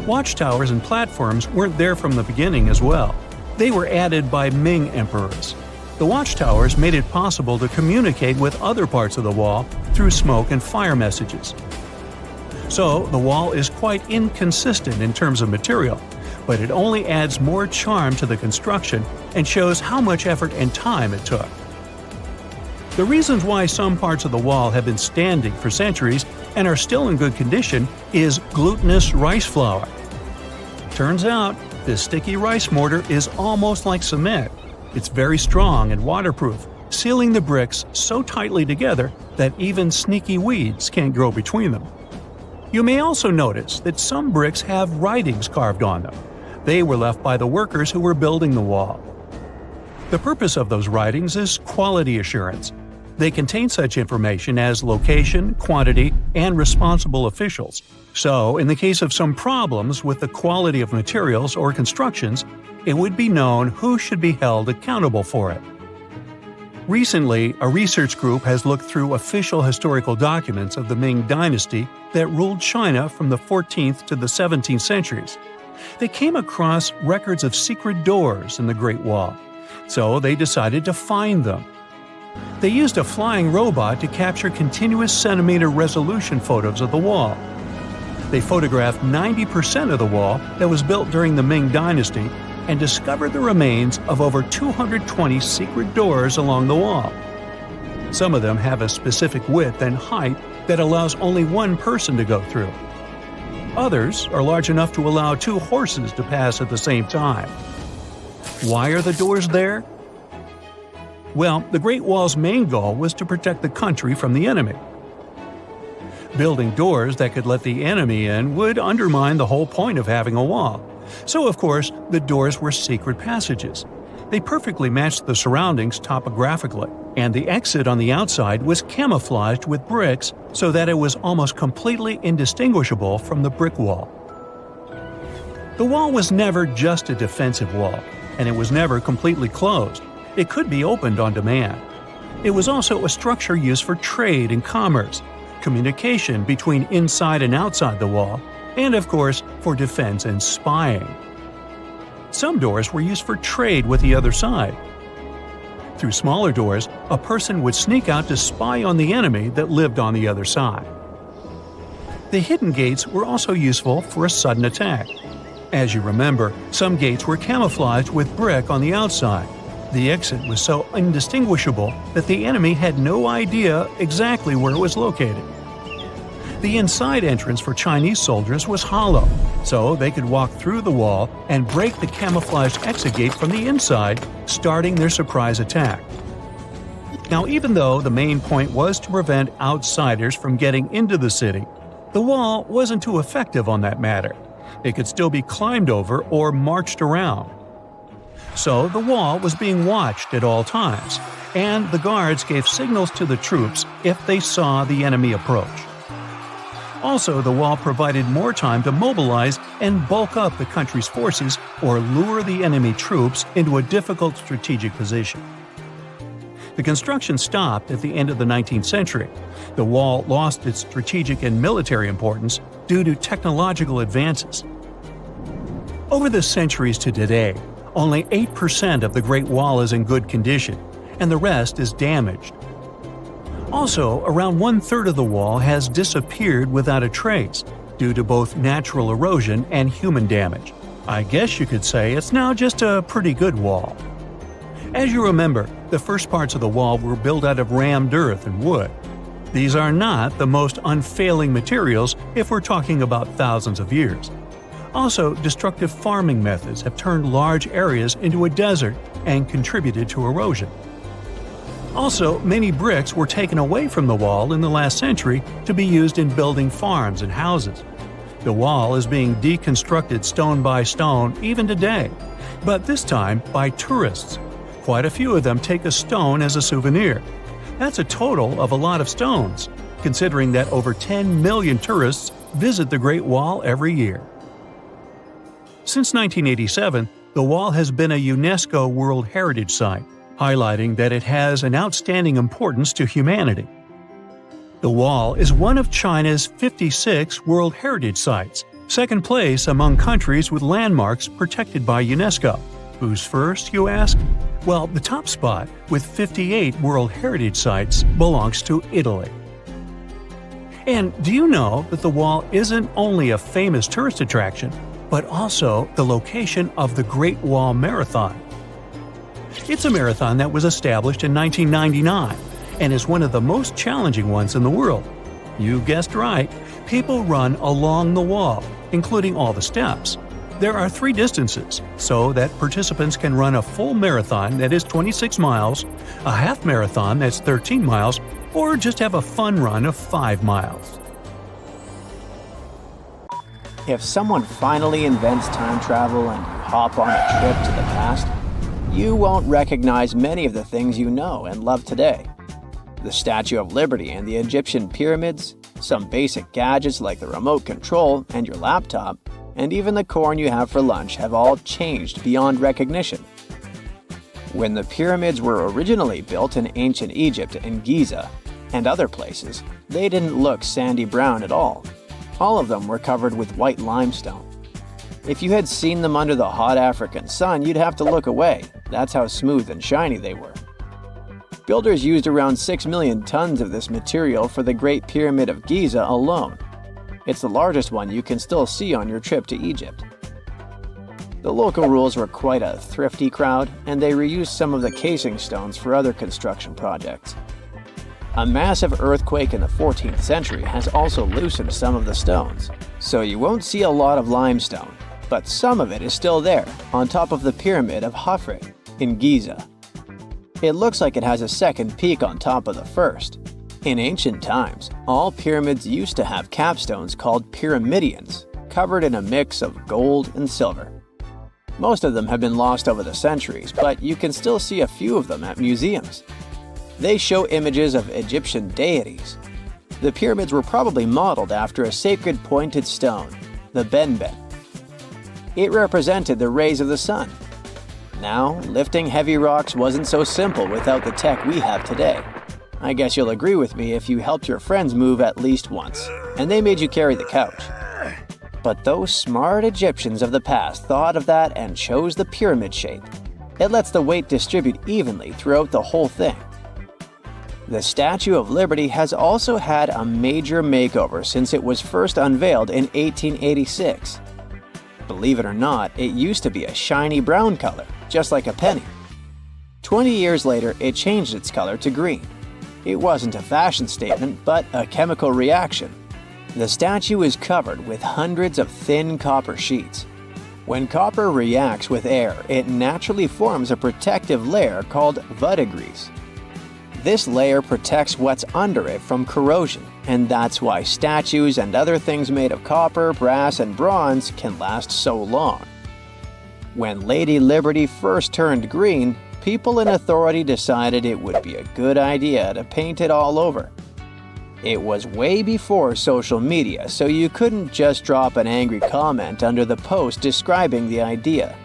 Watchtowers and platforms weren't there from the beginning as well. They were added by Ming emperors. The watchtowers made it possible to communicate with other parts of the wall through smoke and fire messages. So, the wall is quite inconsistent in terms of material, but it only adds more charm to the construction and shows how much effort and time it took. The reasons why some parts of the wall have been standing for centuries and are still in good condition is glutinous rice flour. Turns out, this sticky rice mortar is almost like cement. It's very strong and waterproof, sealing the bricks so tightly together that even sneaky weeds can't grow between them. You may also notice that some bricks have writings carved on them. They were left by the workers who were building the wall. The purpose of those writings is quality assurance. They contain such information as location, quantity, and responsible officials. So, in the case of some problems with the quality of materials or constructions, it would be known who should be held accountable for it. Recently, a research group has looked through official historical documents of the Ming Dynasty that ruled China from the 14th to the 17th centuries. They came across records of secret doors in the Great Wall, so they decided to find them. They used a flying robot to capture continuous centimeter resolution photos of the wall. They photographed 90% of the wall that was built during the Ming Dynasty and discovered the remains of over 220 secret doors along the wall. Some of them have a specific width and height that allows only one person to go through. Others are large enough to allow 2 horses to pass at the same time. Why are the doors there? Well, the Great Wall's main goal was to protect the country from the enemy. Building doors that could let the enemy in would undermine the whole point of having a wall. So, of course, the doors were secret passages. They perfectly matched the surroundings topographically, and the exit on the outside was camouflaged with bricks so that it was almost completely indistinguishable from the brick wall. The wall was never just a defensive wall, and it was never completely closed. It could be opened on demand. It was also a structure used for trade and commerce, communication between inside and outside the wall, and of course, for defense and spying. Some doors were used for trade with the other side. Through smaller doors, a person would sneak out to spy on the enemy that lived on the other side. The hidden gates were also useful for a sudden attack. As you remember, some gates were camouflaged with brick on the outside. The exit was so indistinguishable that the enemy had no idea exactly where it was located. The inside entrance for Chinese soldiers was hollow, so they could walk through the wall and break the camouflaged exit gate from the inside, starting their surprise attack. Now, even though the main point was to prevent outsiders from getting into the city, the wall wasn't too effective on that matter. It could still be climbed over or marched around. So the wall was being watched at all times, and the guards gave signals to the troops if they saw the enemy approach. Also, the wall provided more time to mobilize and bulk up the country's forces or lure the enemy troops into a difficult strategic position. The construction stopped at the end of the 19th century. The wall lost its strategic and military importance due to technological advances. Over the centuries to today, only 8% of the Great Wall is in good condition, and the rest is damaged. Also, around 1/3 of the wall has disappeared without a trace, due to both natural erosion and human damage. I guess you could say it's now just a pretty good wall. As you remember, the first parts of the wall were built out of rammed earth and wood. These are not the most unfailing materials if we're talking about thousands of years. Also, destructive farming methods have turned large areas into a desert and contributed to erosion. Also, many bricks were taken away from the wall in the last century to be used in building farms and houses. The wall is being deconstructed stone by stone even today, but this time by tourists. Quite a few of them take a stone as a souvenir. That's a total of a lot of stones, considering that over 10 million tourists visit the Great Wall every year. Since 1987, the wall has been a UNESCO World Heritage Site, highlighting that it has an outstanding importance to humanity. The wall is one of China's 56 World Heritage Sites, second place among countries with landmarks protected by UNESCO. Who's first, you ask? Well, the top spot, with 58 World Heritage Sites, belongs to Italy. And do you know that the wall isn't only a famous tourist attraction, but also the location of the Great Wall Marathon? It's a marathon that was established in 1999 and is one of the most challenging ones in the world. You guessed right, people run along the wall, including all the steps. There are 3 distances, so that participants can run a full marathon that is 26 miles, a half marathon that's 13 miles, or just have a fun run of 5 miles. If someone finally invents time travel and you hop on a trip to the past, you won't recognize many of the things you know and love today. The Statue of Liberty and the Egyptian pyramids, some basic gadgets like the remote control and your laptop, and even the corn you have for lunch have all changed beyond recognition. When the pyramids were originally built in ancient Egypt and Giza and other places, they didn't look sandy brown at all. All of them were covered with white limestone. If you had seen them under the hot African sun, you'd have to look away. That's how smooth and shiny they were. Builders used around 6 million tons of this material for the Great Pyramid of Giza alone. It's the largest one you can still see on your trip to Egypt. The local rules were quite a thrifty crowd, and they reused some of the casing stones for other construction projects. A massive earthquake in the 14th century has also loosened some of the stones, so you won't see a lot of limestone, but some of it is still there, on top of the Pyramid of Khafre in Giza. It looks like it has a second peak on top of the first. In ancient times, all pyramids used to have capstones called pyramidions, covered in a mix of gold and silver. Most of them have been lost over the centuries, but you can still see a few of them at museums. They show images of Egyptian deities. The pyramids were probably modeled after a sacred pointed stone, the benben. It represented the rays of the sun. Now, lifting heavy rocks wasn't so simple without the tech we have today. I guess you'll agree with me if you helped your friends move at least once, and they made you carry the couch. But those smart Egyptians of the past thought of that and chose the pyramid shape. It lets the weight distribute evenly throughout the whole thing. The Statue of Liberty has also had a major makeover since it was first unveiled in 1886. Believe it or not, it used to be a shiny brown color, just like a penny. 20 years later, it changed its color to green. It wasn't a fashion statement, but a chemical reaction. The statue is covered with hundreds of thin copper sheets. When copper reacts with air, it naturally forms a protective layer called verdigris. This layer protects what's under it from corrosion, and that's why statues and other things made of copper, brass, and bronze can last so long. When Lady Liberty first turned green, people in authority decided it would be a good idea to paint it all over. It was way before social media, so you couldn't just drop an angry comment under the post describing the idea.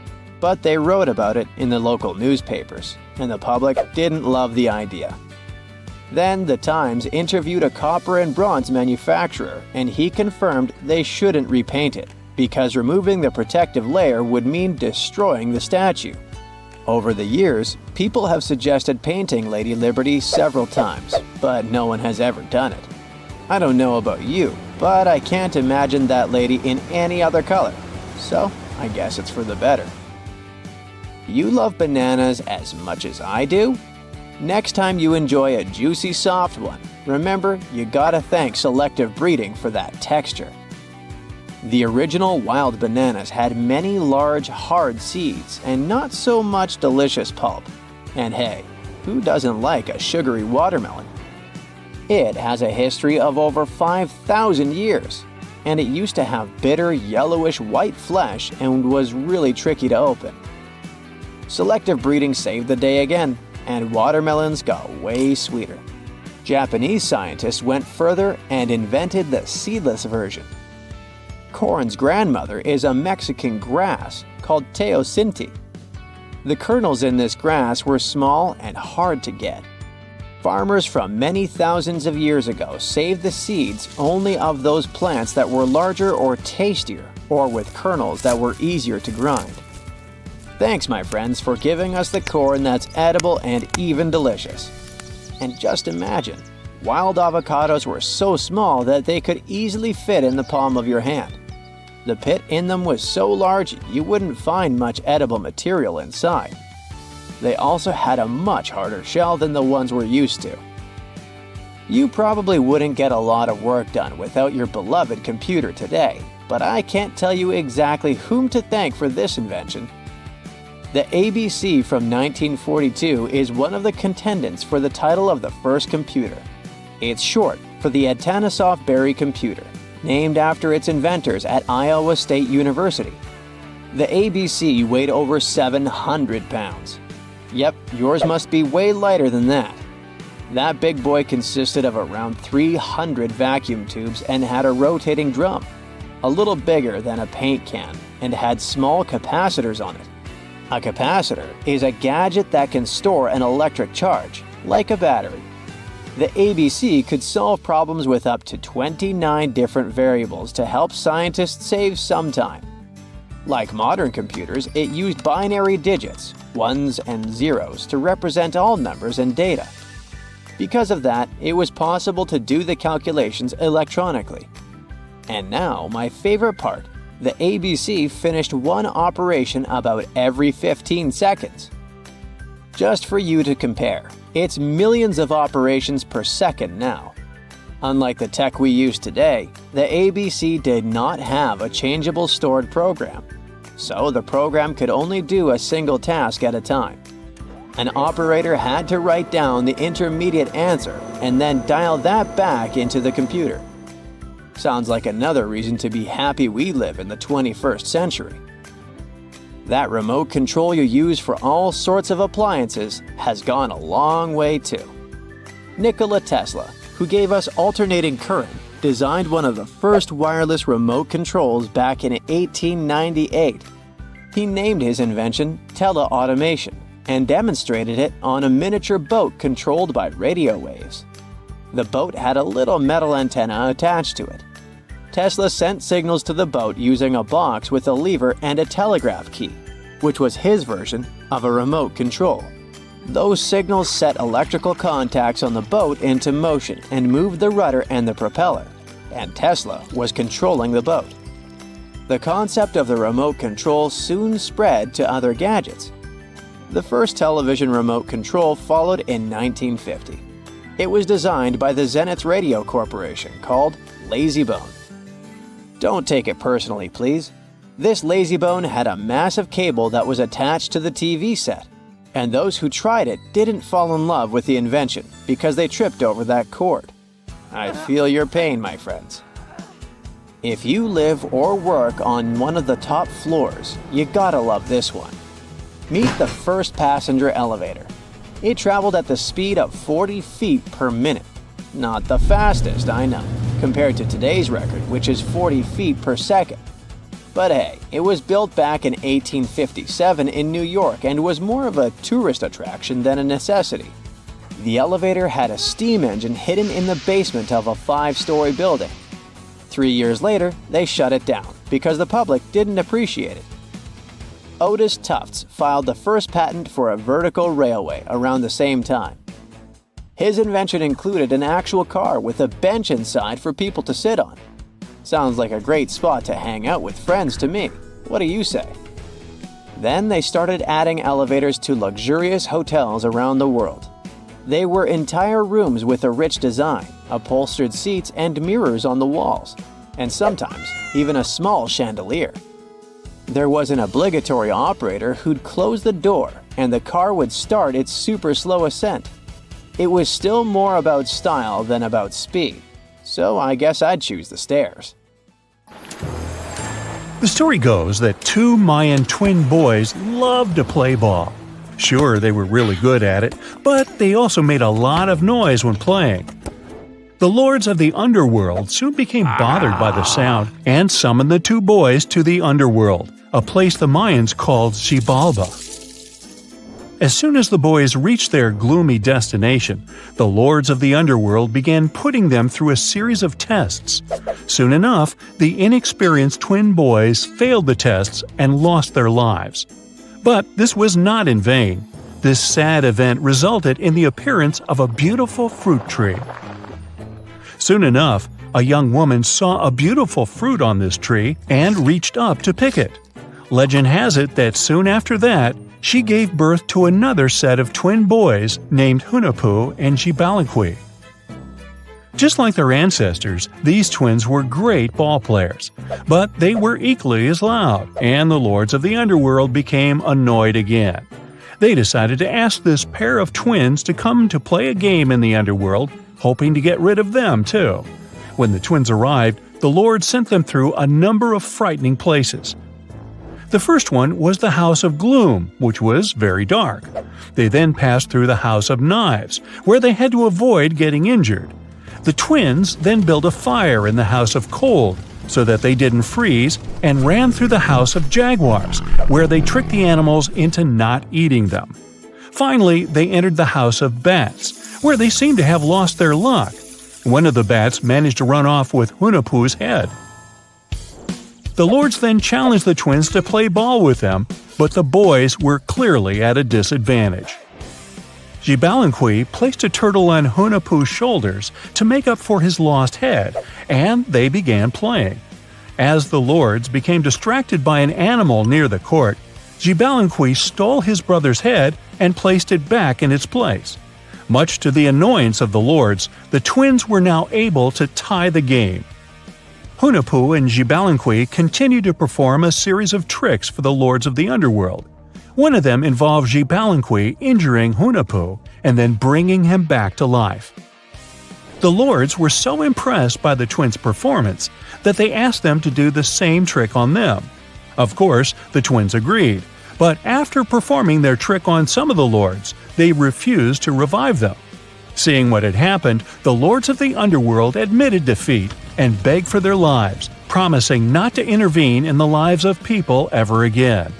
But they wrote about it in the local newspapers, and the public didn't love the idea. Then the Times interviewed a copper and bronze manufacturer, and he confirmed they shouldn't repaint it, because removing the protective layer would mean destroying the statue. Over the years, people have suggested painting Lady Liberty several times, but no one has ever done it. I don't know about you, but I can't imagine that lady in any other color, so I guess it's for the better. You love bananas as much as I do? Next time you enjoy a juicy soft one, remember you gotta thank selective breeding for that texture. The original wild bananas had many large, hard seeds and not so much delicious pulp. And hey, who doesn't like a sugary watermelon? It has a history of over 5,000 years, and it used to have bitter, yellowish white flesh and was really tricky to open. Selective breeding saved the day again, and watermelons got way sweeter. Japanese scientists went further and invented the seedless version. Corn's grandmother is a Mexican grass called teosinte. The kernels in this grass were small and hard to get. Farmers from many thousands of years ago saved the seeds only of those plants that were larger or tastier, or with kernels that were easier to grind. Thanks, my friends, for giving us the corn that's edible and even delicious. And just imagine, wild avocados were so small that they could easily fit in the palm of your hand. The pit in them was so large you wouldn't find much edible material inside. They also had a much harder shell than the ones we're used to. You probably wouldn't get a lot of work done without your beloved computer today, but I can't tell you exactly whom to thank for this invention. The ABC from 1942 is one of the contendants for the title of the first computer. It's short for the Atanasoff Berry computer, named after its inventors at Iowa State University. The ABC weighed over 700 pounds. Yep, yours must be way lighter than that. That big boy consisted of around 300 vacuum tubes and had a rotating drum, a little bigger than a paint can, and had small capacitors on it. A capacitor is a gadget that can store an electric charge, like a battery. The ABC could solve problems with up to 29 different variables to help scientists save some time. Like modern computers, it used binary digits, ones and zeros, to represent all numbers and data. Because of that, it was possible to do the calculations electronically. And now, my favorite part, the ABC finished one operation about every 15 seconds. Just for you to compare, it's millions of operations per second now. Unlike the tech we use today, the ABC did not have a changeable stored program, so the program could only do a single task at a time. An operator had to write down the intermediate answer and then dial that back into the computer. Sounds like another reason to be happy we live in the 21st century. That remote control you use for all sorts of appliances has gone a long way too. Nikola Tesla, who gave us alternating current, designed one of the first wireless remote controls back in 1898. He named his invention teleautomation and demonstrated it on a miniature boat controlled by radio waves. The boat had a little metal antenna attached to it. Tesla sent signals to the boat using a box with a lever and a telegraph key, which was his version of a remote control. Those signals set electrical contacts on the boat into motion and moved the rudder and the propeller, and Tesla was controlling the boat. The concept of the remote control soon spread to other gadgets. The first television remote control followed in 1950. It was designed by the Zenith Radio Corporation, called LazyBone. Don't take it personally, please. This LazyBone had a massive cable that was attached to the TV set, and those who tried it didn't fall in love with the invention because they tripped over that cord. I feel your pain, my friends. If you live or work on one of the top floors, you gotta love this one. Meet the first passenger elevator. It traveled at the speed of 40 feet per minute. Not the fastest, I know, compared to today's record, which is 40 feet per second. But hey, it was built back in 1857 in New York and was more of a tourist attraction than a necessity. The elevator had a steam engine hidden in the basement of a 5-story building. 3 years later, they shut it down because the public didn't appreciate it. Otis Tufts filed the first patent for a vertical railway around the same time. His invention included an actual car with a bench inside for people to sit on. Sounds like a great spot to hang out with friends to me. What do you say? Then they started adding elevators to luxurious hotels around the world. They were entire rooms with a rich design, upholstered seats and mirrors on the walls, and sometimes even a small chandelier. There was an obligatory operator who'd close the door and the car would start its super slow ascent. It was still more about style than about speed, so I guess I'd choose the stairs. The story goes that two Mayan twin boys loved to play ball. Sure, they were really good at it, but they also made a lot of noise when playing. The lords of the underworld soon became bothered by the sound and summoned the two boys to the underworld, a place the Mayans called Xibalba. As soon as the boys reached their gloomy destination, the lords of the underworld began putting them through a series of tests. Soon enough, the inexperienced twin boys failed the tests and lost their lives. But this was not in vain. This sad event resulted in the appearance of a beautiful fruit tree. Soon enough, a young woman saw a beautiful fruit on this tree and reached up to pick it. Legend has it that soon after that, she gave birth to another set of twin boys named Hunahpu and Xibalba. Just like their ancestors, these twins were great ball players, but they were equally as loud, and the lords of the underworld became annoyed again. They decided to ask this pair of twins to come to play a game in the underworld, hoping to get rid of them too. When the twins arrived, the lord sent them through a number of frightening places. The first one was the House of Gloom, which was very dark. They then passed through the House of Knives, where they had to avoid getting injured. The twins then built a fire in the House of Cold, so that they didn't freeze, and ran through the House of Jaguars, where they tricked the animals into not eating them. Finally, they entered the House of Bats, where they seemed to have lost their luck. One of the bats managed to run off with Hunahpu's head. The lords then challenged the twins to play ball with them, but the boys were clearly at a disadvantage. Xibalba placed a turtle on Hunahpu's shoulders to make up for his lost head, and they began playing. As the lords became distracted by an animal near the court, Xibalba stole his brother's head and placed it back in its place. Much to the annoyance of the lords, the twins were now able to tie the game. Hunahpu and Xibalba continued to perform a series of tricks for the lords of the underworld. One of them involved Xibalba injuring Hunahpu and then bringing him back to life. The lords were so impressed by the twins' performance that they asked them to do the same trick on them. Of course, the twins agreed, but after performing their trick on some of the lords, they refused to revive them. Seeing what had happened, the lords of the underworld admitted defeat and begged for their lives, promising not to intervene in the lives of people ever again.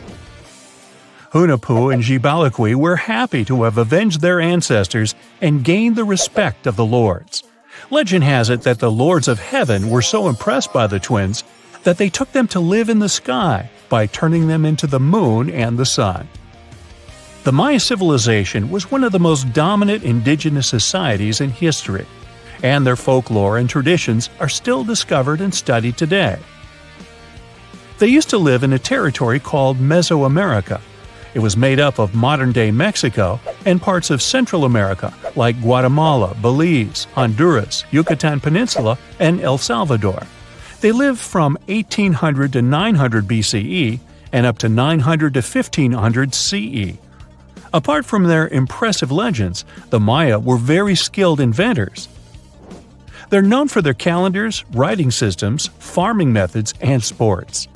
Hunahpu and Xibalba were happy to have avenged their ancestors and gained the respect of the lords. Legend has it that the lords of heaven were so impressed by the twins that they took them to live in the sky by turning them into the moon and the sun. The Maya civilization was one of the most dominant indigenous societies in history, and their folklore and traditions are still discovered and studied today. They used to live in a territory called Mesoamerica. It was made up of modern-day Mexico and parts of Central America like Guatemala, Belize, Honduras, Yucatan Peninsula, and El Salvador. They lived from 1800 to 900 BCE and up to 900 to 1500 CE. Apart from their impressive legends, the Maya were very skilled inventors. They're known for their calendars, writing systems, farming methods, and sports.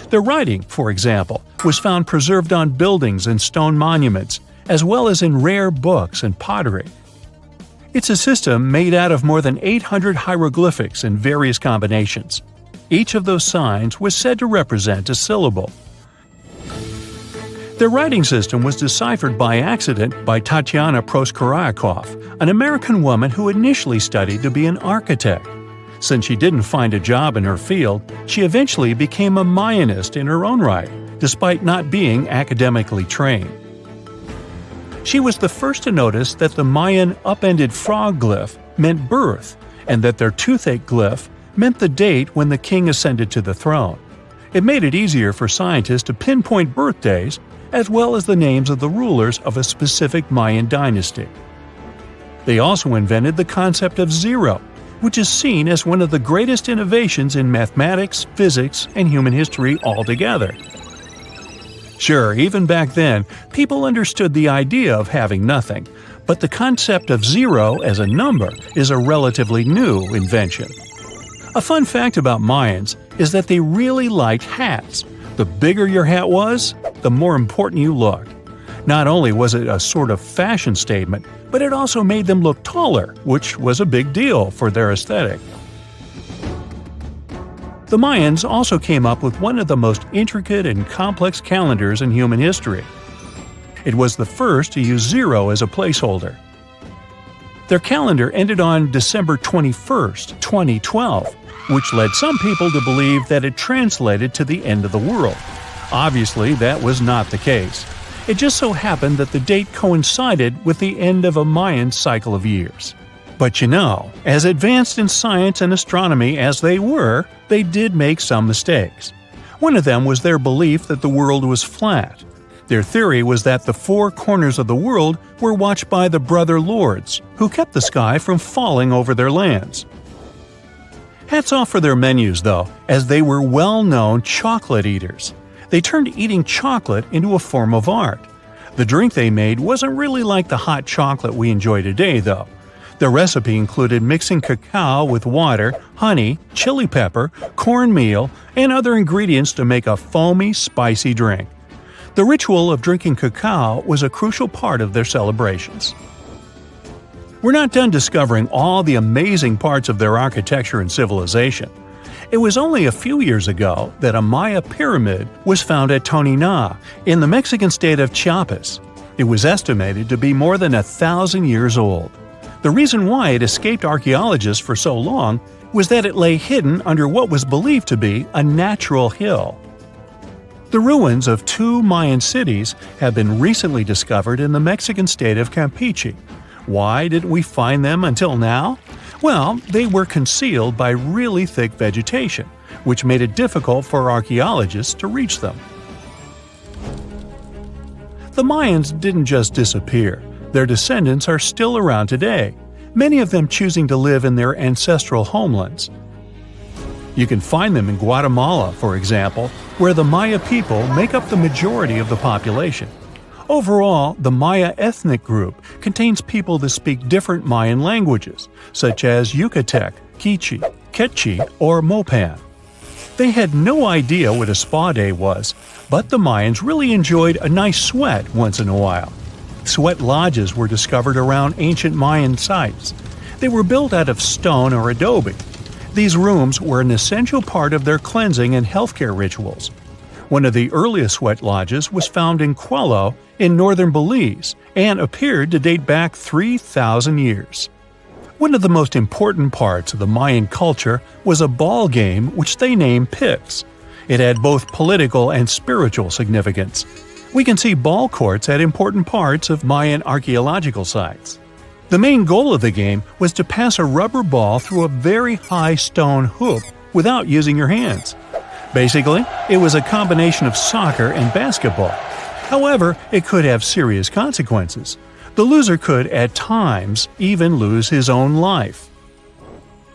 Their writing, for example, was found preserved on buildings and stone monuments, as well as in rare books and pottery. It's a system made out of more than 800 hieroglyphics in various combinations. Each of those signs was said to represent a syllable. Their writing system was deciphered by accident by Tatiana Proskorakov, an American woman who initially studied to be an architect. Since she didn't find a job in her field, she eventually became a Mayanist in her own right, despite not being academically trained. She was the first to notice that the Mayan upended frog glyph meant birth, and that their toothache glyph meant the date when the king ascended to the throne. It made it easier for scientists to pinpoint birthdays, as well as the names of the rulers of a specific Mayan dynasty. They also invented the concept of zero, which is seen as one of the greatest innovations in mathematics, physics, and human history altogether. Sure, even back then, people understood the idea of having nothing, but the concept of zero as a number is a relatively new invention. A fun fact about Mayans is that they really liked hats. The bigger your hat was, the more important you looked. Not only was it a sort of fashion statement, but it also made them look taller, which was a big deal for their aesthetic. The Mayans also came up with one of the most intricate and complex calendars in human history. It was the first to use zero as a placeholder. Their calendar ended on December 21st, 2012, which led some people to believe that it translated to the end of the world. Obviously, that was not the case. It just so happened that the date coincided with the end of a Mayan cycle of years. But you know, as advanced in science and astronomy as they were, they did make some mistakes. One of them was their belief that the world was flat. Their theory was that the four corners of the world were watched by the Brother Lords, who kept the sky from falling over their lands. Hats off for their menus, though, as they were well-known chocolate eaters. They turned eating chocolate into a form of art. The drink they made wasn't really like the hot chocolate we enjoy today, though. The recipe included mixing cacao with water, honey, chili pepper, cornmeal, and other ingredients to make a foamy, spicy drink. The ritual of drinking cacao was a crucial part of their celebrations. We're not done discovering all the amazing parts of their architecture and civilization. It was only a few years ago that a Maya pyramid was found at Tonina, in the Mexican state of Chiapas. It was estimated to be more than 1,000 years old. The reason why it escaped archaeologists for so long was that it lay hidden under what was believed to be a natural hill. The ruins of two Mayan cities have been recently discovered in the Mexican state of Campeche. Why didn't we find them until now? Well, they were concealed by really thick vegetation, which made it difficult for archaeologists to reach them. The Mayans didn't just disappear. Their descendants are still around today, many of them choosing to live in their ancestral homelands. You can find them in Guatemala, for example, where the Maya people make up the majority of the population. Overall, the Maya ethnic group contains people that speak different Mayan languages, such as Yucatec, Quiche, Quechua, or Mopan. They had no idea what a spa day was, but the Mayans really enjoyed a nice sweat once in a while. Sweat lodges were discovered around ancient Mayan sites. They were built out of stone or adobe. These rooms were an essential part of their cleansing and healthcare rituals. One of the earliest sweat lodges was found in Quello in northern Belize and appeared to date back 3,000 years. One of the most important parts of the Mayan culture was a ball game which they named Pix. It had both political and spiritual significance. We can see ball courts at important parts of Mayan archaeological sites. The main goal of the game was to pass a rubber ball through a very high stone hoop without using your hands. Basically, it was a combination of soccer and basketball. However, it could have serious consequences. The loser could, at times, even lose his own life.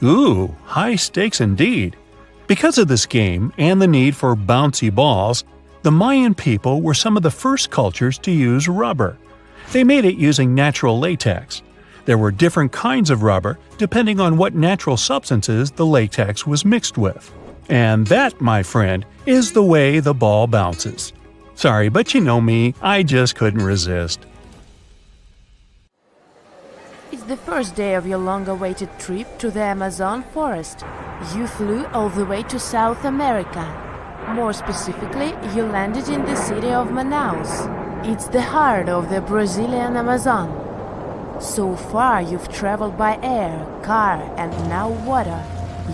Ooh, high stakes indeed. Because of this game and the need for bouncy balls, the Mayan people were some of the first cultures to use rubber. They made it using natural latex. There were different kinds of rubber depending on what natural substances the latex was mixed with. And that, my friend, is the way the ball bounces. Sorry, but you know me, I just couldn't resist. It's the first day of your long-awaited trip to the Amazon forest. You flew all the way to South America. More specifically, you landed in the city of Manaus. It's the heart of the Brazilian Amazon. So far, you've traveled by air, car, and now water.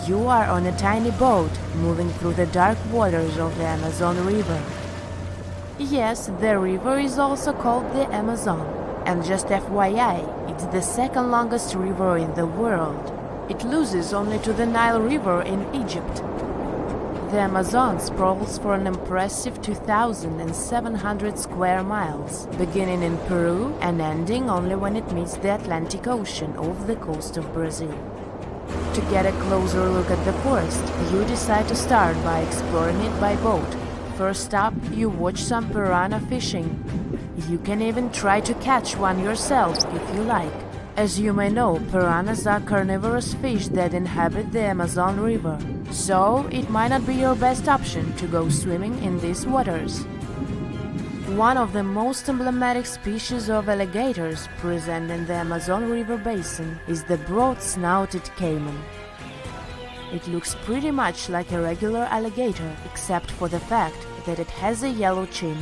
You are on a tiny boat, moving through the dark waters of the Amazon River. Yes, the river is also called the Amazon. And just FYI, it's the second longest river in the world. It loses only to the Nile River in Egypt. The Amazon sprawls for an impressive 2,700 square miles, beginning in Peru and ending only when it meets the Atlantic Ocean off the coast of Brazil. To get a closer look at the forest, you decide to start by exploring it by boat. First up, you watch some piranha fishing. You can even try to catch one yourself if you like. As you may know, piranhas are carnivorous fish that inhabit the Amazon River, so it might not be your best option to go swimming in these waters. One of the most emblematic species of alligators present in the Amazon River basin is the broad-snouted caiman. It looks pretty much like a regular alligator, except for the fact that it has a yellow chin.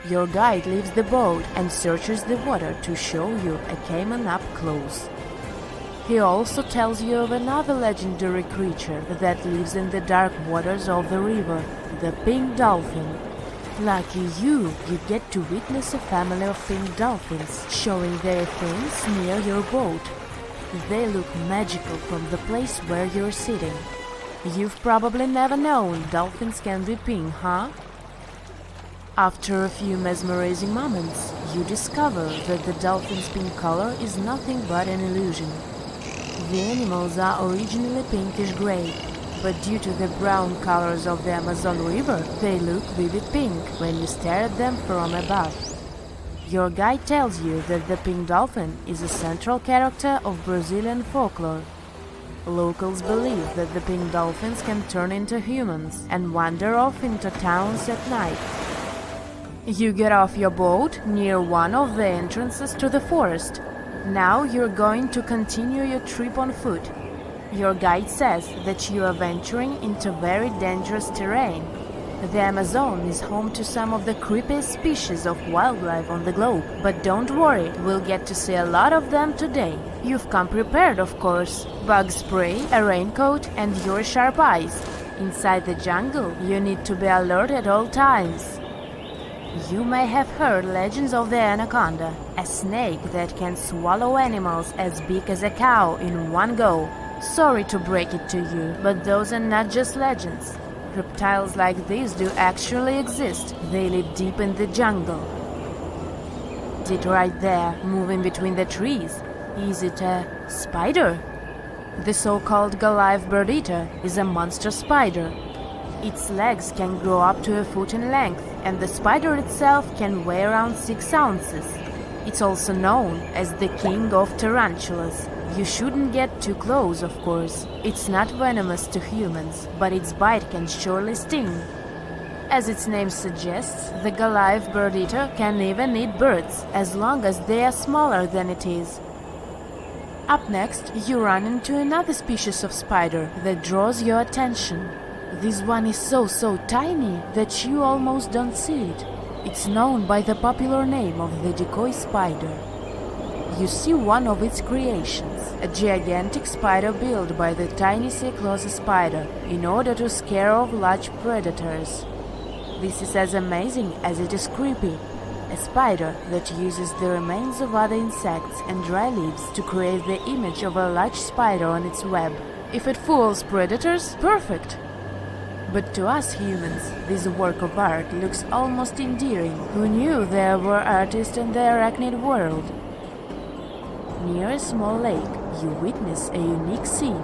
Your guide leaves the boat and searches the water to show you a caiman up close. He also tells you of another legendary creature that lives in the dark waters of the river, the pink dolphin. Lucky you get to witness a family of pink dolphins showing their fins near your boat. They look magical from the place where you're sitting. You've probably never known dolphins can be pink, huh? After a few mesmerizing moments, you discover that the dolphin's pink color is nothing but an illusion. The animals are originally pinkish-gray, but due to the brown colors of the Amazon River, they look vivid pink when you stare at them from above. Your guide tells you that the pink dolphin is a central character of Brazilian folklore. Locals believe that the pink dolphins can turn into humans and wander off into towns at night. You get off your boat near one of the entrances to the forest. Now you're going to continue your trip on foot. Your guide says that you are venturing into very dangerous terrain. The Amazon is home to some of the creepiest species of wildlife on the globe. But don't worry, we'll get to see a lot of them today. You've come prepared, of course. Bug spray, a raincoat, and your sharp eyes. Inside the jungle, you need to be alert at all times. You may have heard legends of the anaconda, a snake that can swallow animals as big as a cow in one go. Sorry to break it to you, but those are not just legends. Reptiles like these do actually exist. They live deep in the jungle. Is it right there, moving between the trees? Is it a spider? The so-called Goliath bird-eater is a monster spider. Its legs can grow up to a foot in length, and the spider itself can weigh around 6 ounces. It's also known as the king of tarantulas. You shouldn't get too close, of course. It's not venomous to humans, but its bite can surely sting. As its name suggests, the Goliath bird-eater can even eat birds, as long as they are smaller than it is. Up next, you run into another species of spider that draws your attention. This one is so tiny that you almost don't see it. It's known by the popular name of the decoy spider. You see one of its creations, a gigantic spider built by the tiny Cyclosa spider in order to scare off large predators. This is as amazing as it is creepy. A spider that uses the remains of other insects and dry leaves to create the image of a large spider on its web. If it fools predators, perfect! But to us humans, this work of art looks almost endearing. Who knew there were artists in the arachnid world? Near a small lake, you witness a unique scene.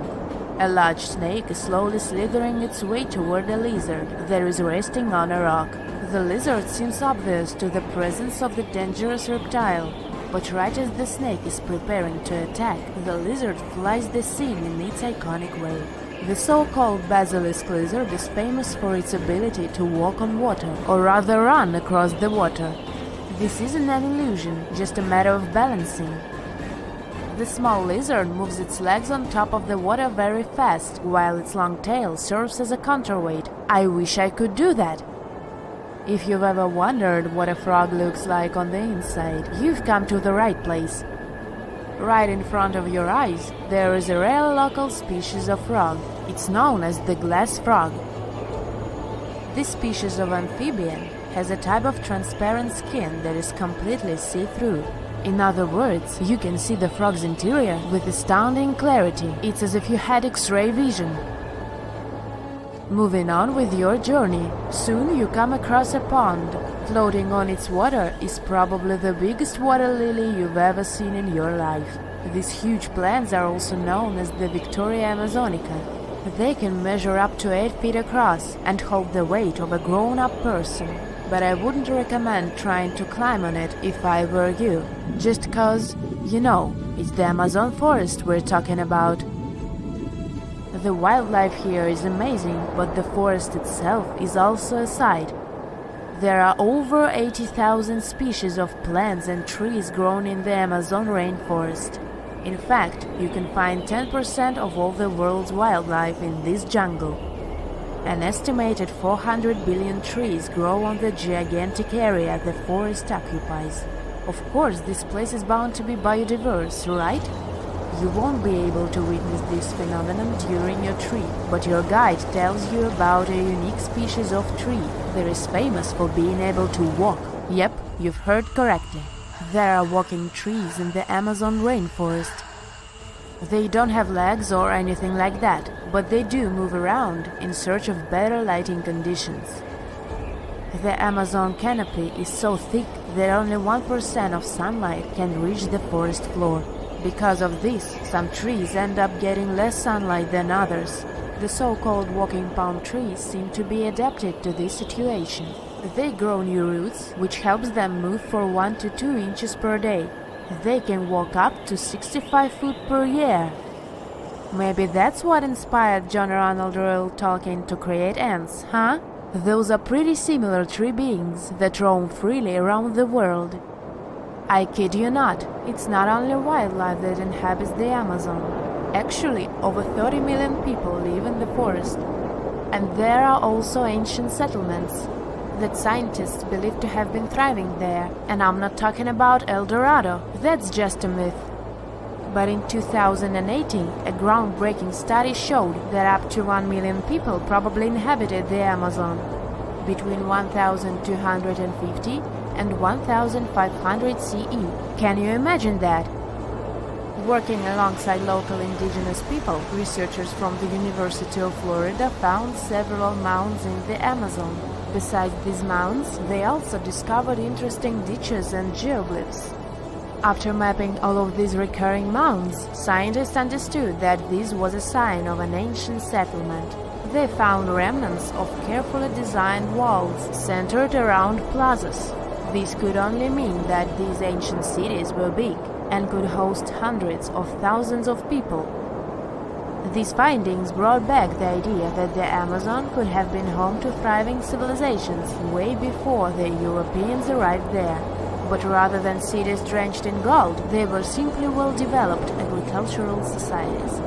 A large snake is slowly slithering its way toward a lizard that is resting on a rock. The lizard seems obvious to the presence of the dangerous reptile, but right as the snake is preparing to attack, the lizard flies the scene in its iconic way. The so-called basilisk lizard is famous for its ability to walk on water, or rather run across the water. This isn't an illusion, just a matter of balancing. The small lizard moves its legs on top of the water very fast, while its long tail serves as a counterweight. I wish I could do that. If you've ever wondered what a frog looks like on the inside, you've come to the right place. Right in front of your eyes, there is a rare local species of frog. It's known as the glass frog. This species of amphibian has a type of transparent skin that is completely see-through. In other words, you can see the frog's interior with astounding clarity. It's as if you had X-ray vision. Moving on with your journey, soon you come across a pond. Floating on its water is probably the biggest water lily you've ever seen in your life. These huge plants are also known as the Victoria Amazonica. They can measure up to 8 feet across and hold the weight of a grown-up person. But I wouldn't recommend trying to climb on it if I were you. Just cause, you know, it's the Amazon forest we're talking about. The wildlife here is amazing, but the forest itself is also a sight. There are over 80,000 species of plants and trees grown in the Amazon rainforest. In fact, you can find 10% of all the world's wildlife in this jungle. An estimated 400 billion trees grow on the gigantic area the forest occupies. Of course, this place is bound to be biodiverse, right? You won't be able to witness this phenomenon during your trip, but your guide tells you about a unique species of tree that is famous for being able to walk. Yep, you've heard correctly. There are walking trees in the Amazon rainforest. They don't have legs or anything like that, but they do move around in search of better lighting conditions. The Amazon canopy is so thick that only 1% of sunlight can reach the forest floor. Because of this, some trees end up getting less sunlight than others. The so-called walking palm trees seem to be adapted to this situation. They grow new roots, which helps them move for 1 to 2 inches per day. They can walk up to 65 feet per year. Maybe that's what inspired John Ronald Reuel Tolkien to create ants, huh? Those are pretty similar tree beings that roam freely around the world. I kid you not, it's not only wildlife that inhabits the Amazon. Actually, over 30 million people live in the forest. And there are also ancient settlements that scientists believe to have been thriving there. And I'm not talking about El Dorado, that's just a myth. But in 2018, a groundbreaking study showed that up to 1 million people probably inhabited the Amazon. Between 1250 and 1500 CE. Can you imagine that? Working alongside local indigenous people, researchers from the University of Florida found several mounds in the Amazon. Besides these mounds, they also discovered interesting ditches and geoglyphs. After mapping all of these recurring mounds, scientists understood that this was a sign of an ancient settlement. They found remnants of carefully designed walls centered around plazas. This could only mean that these ancient cities were big and could host hundreds of thousands of people. These findings brought back the idea that the Amazon could have been home to thriving civilizations way before the Europeans arrived there. But rather than cities drenched in gold, they were simply well-developed agricultural societies.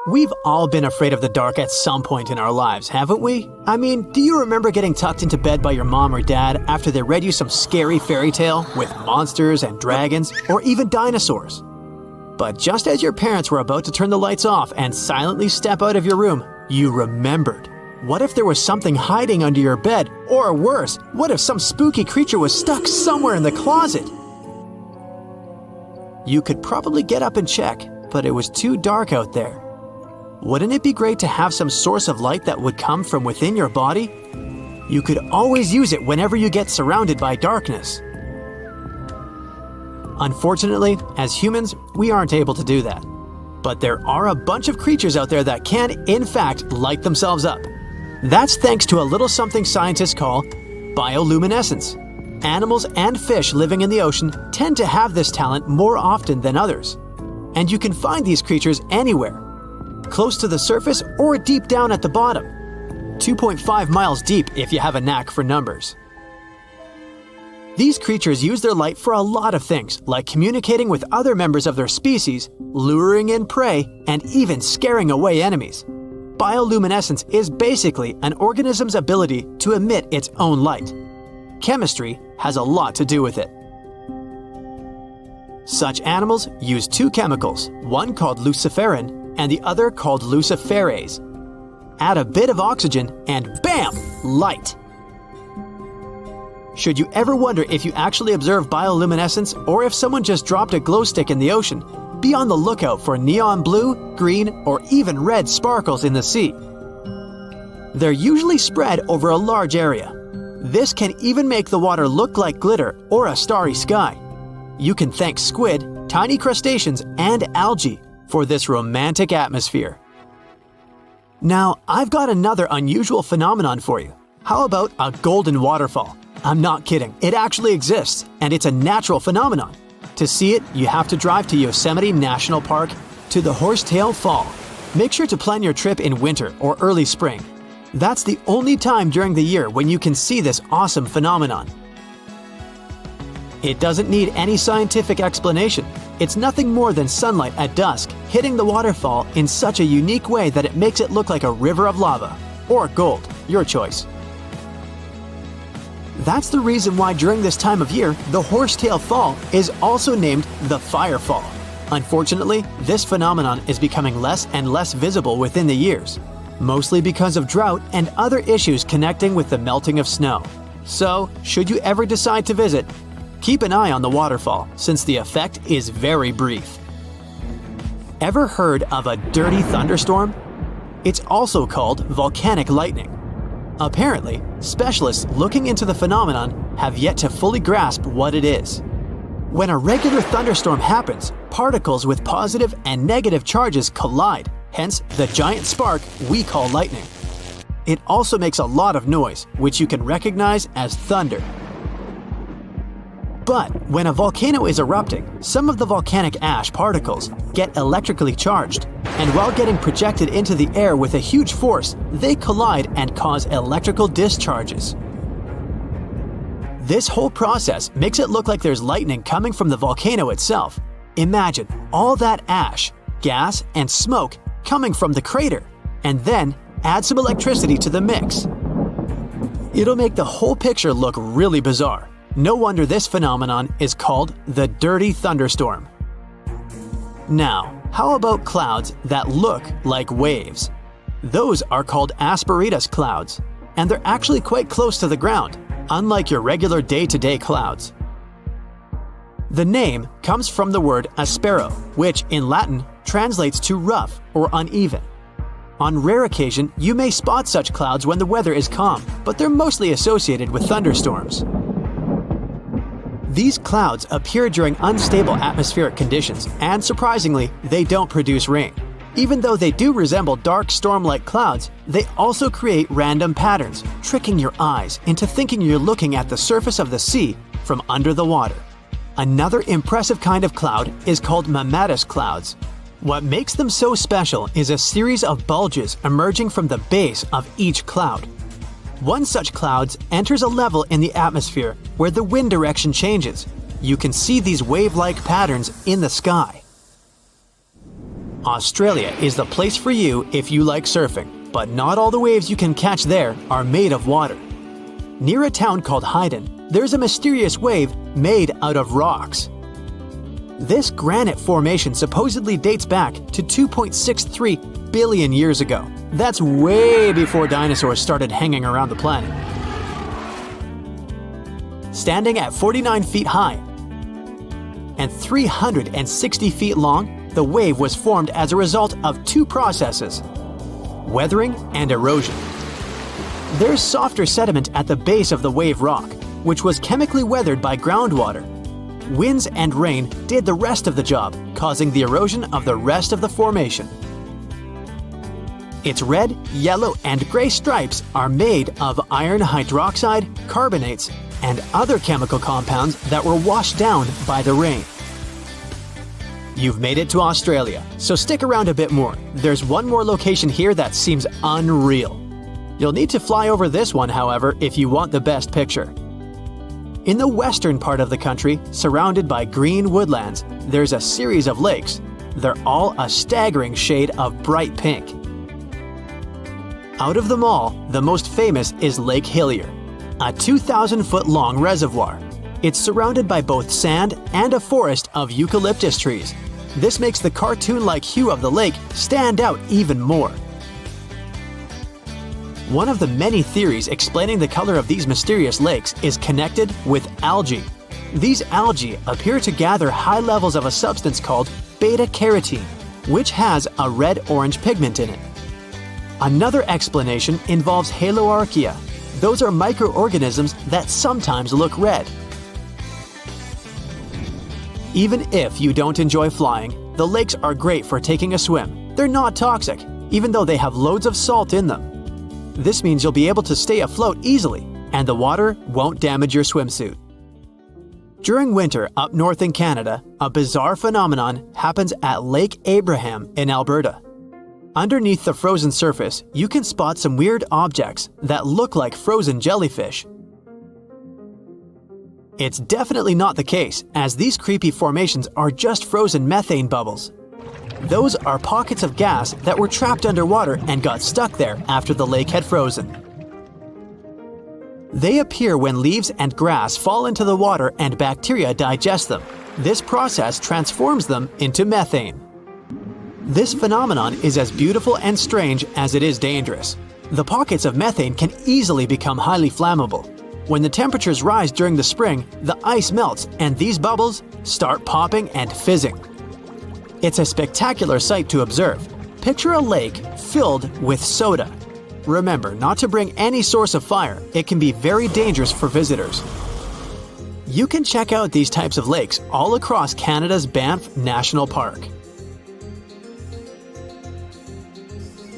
We've all been afraid of the dark at some point in our lives, haven't we? I mean, do you remember getting tucked into bed by your mom or dad after they read you some scary fairy tale with monsters and dragons or even dinosaurs? But just as your parents were about to turn the lights off and silently step out of your room, you remembered. What if there was something hiding under your bed? Or worse, what if some spooky creature was stuck somewhere in the closet? You could probably get up and check, but it was too dark out there. Wouldn't it be great to have some source of light that would come from within your body? You could always use it whenever you get surrounded by darkness. Unfortunately, as humans, we aren't able to do that. But there are a bunch of creatures out there that can, in fact, light themselves up. That's thanks to a little something scientists call bioluminescence. Animals and fish living in the ocean tend to have this talent more often than others. And you can find these creatures anywhere, close to the surface or deep down at the bottom. 2.5 miles deep if you have a knack for numbers. These creatures use their light for a lot of things, like communicating with other members of their species, luring in prey, and even scaring away enemies. Bioluminescence is basically an organism's ability to emit its own light. Chemistry has a lot to do with it. Such animals use two chemicals, one called luciferin and the other called luciferase. Add a bit of oxygen and bam! Light! Should you ever wonder if you actually observe bioluminescence or if someone just dropped a glow stick in the ocean, be on the lookout for neon blue, green, or even red sparkles in the sea. They're usually spread over a large area. This can even make the water look like glitter or a starry sky. You can thank squid, tiny crustaceans, and algae for this romantic atmosphere. Now, I've got another unusual phenomenon for you. How about a golden waterfall? I'm not kidding, it actually exists, and it's a natural phenomenon. To see it, you have to drive to Yosemite National Park to the Horsetail Fall. Make sure to plan your trip in winter or early spring. That's the only time during the year when you can see this awesome phenomenon. It doesn't need any scientific explanation. It's nothing more than sunlight at dusk hitting the waterfall in such a unique way that it makes it look like a river of lava. Or gold, your choice. That's the reason why during this time of year, the Horsetail Fall is also named the Fire Fall. Unfortunately, this phenomenon is becoming less and less visible within the years, mostly because of drought and other issues connecting with the melting of snow. So, should you ever decide to visit, keep an eye on the waterfall since the effect is very brief. Ever heard of a dirty thunderstorm? It's also called volcanic lightning. Apparently, specialists looking into the phenomenon have yet to fully grasp what it is. When a regular thunderstorm happens, particles with positive and negative charges collide, hence the giant spark we call lightning. It also makes a lot of noise, which you can recognize as thunder. But when a volcano is erupting, some of the volcanic ash particles get electrically charged, and while getting projected into the air with a huge force, they collide and cause electrical discharges. This whole process makes it look like there's lightning coming from the volcano itself. Imagine all that ash, gas, and smoke coming from the crater, and then add some electricity to the mix. It'll make the whole picture look really bizarre. No wonder this phenomenon is called the dirty thunderstorm. Now, how about clouds that look like waves? Those are called asperitas clouds, and they're actually quite close to the ground, unlike your regular day-to-day clouds. The name comes from the word aspero, which in Latin translates to rough or uneven. On rare occasion, you may spot such clouds when the weather is calm, but they're mostly associated with thunderstorms. These clouds appear during unstable atmospheric conditions, and surprisingly, they don't produce rain. Even though they do resemble dark storm-like clouds, they also create random patterns, tricking your eyes into thinking you're looking at the surface of the sea from under the water. Another impressive kind of cloud is called mammatus clouds. What makes them so special is a series of bulges emerging from the base of each cloud. One such cloud enters a level in the atmosphere where the wind direction changes. You can see these wave-like patterns in the sky. Australia is the place for you if you like surfing, but not all the waves you can catch there are made of water. Near a town called Hayden, there's a mysterious wave made out of rocks. This granite formation supposedly dates back to 2.63 billion years ago. That's way before dinosaurs started hanging around the planet. Standing at 49 feet high and 360 feet long, the wave was formed as a result of two processes: weathering and erosion. There's softer sediment at the base of the wave rock, which was chemically weathered by groundwater. Winds and rain did the rest of the job, causing the erosion of the rest of the formation. Its red, yellow, and gray stripes are made of iron hydroxide, carbonates, and other chemical compounds that were washed down by the rain. You've made it to Australia, so stick around a bit more. There's one more location here that seems unreal. You'll need to fly over this one, however, if you want the best picture. In the western part of the country, surrounded by green woodlands, there's a series of lakes. They're all a staggering shade of bright pink. Out of them all, the most famous is Lake Hillier, a 2,000-foot-long reservoir. It's surrounded by both sand and a forest of eucalyptus trees. This makes the cartoon-like hue of the lake stand out even more. One of the many theories explaining the color of these mysterious lakes is connected with algae. These algae appear to gather high levels of a substance called beta-carotene, which has a red-orange pigment in it. Another explanation involves haloarchaea. Those are microorganisms that sometimes look red. Even if you don't enjoy flying, the lakes are great for taking a swim. They're not toxic, even though they have loads of salt in them. This means you'll be able to stay afloat easily, and the water won't damage your swimsuit. During winter up north in Canada, a bizarre phenomenon happens at Lake Abraham in Alberta. Underneath the frozen surface, you can spot some weird objects that look like frozen jellyfish. It's definitely not the case, as these creepy formations are just frozen methane bubbles. Those are pockets of gas that were trapped underwater and got stuck there after the lake had frozen. They appear when leaves and grass fall into the water and bacteria digest them. This process transforms them into methane. This phenomenon is as beautiful and strange as it is dangerous. The pockets of methane can easily become highly flammable. When the temperatures rise during the spring, the ice melts and these bubbles start popping and fizzing. It's a spectacular sight to observe. Picture a lake filled with soda. Remember not to bring any source of fire. It can be very dangerous for visitors. You can check out these types of lakes all across Canada's Banff National Park.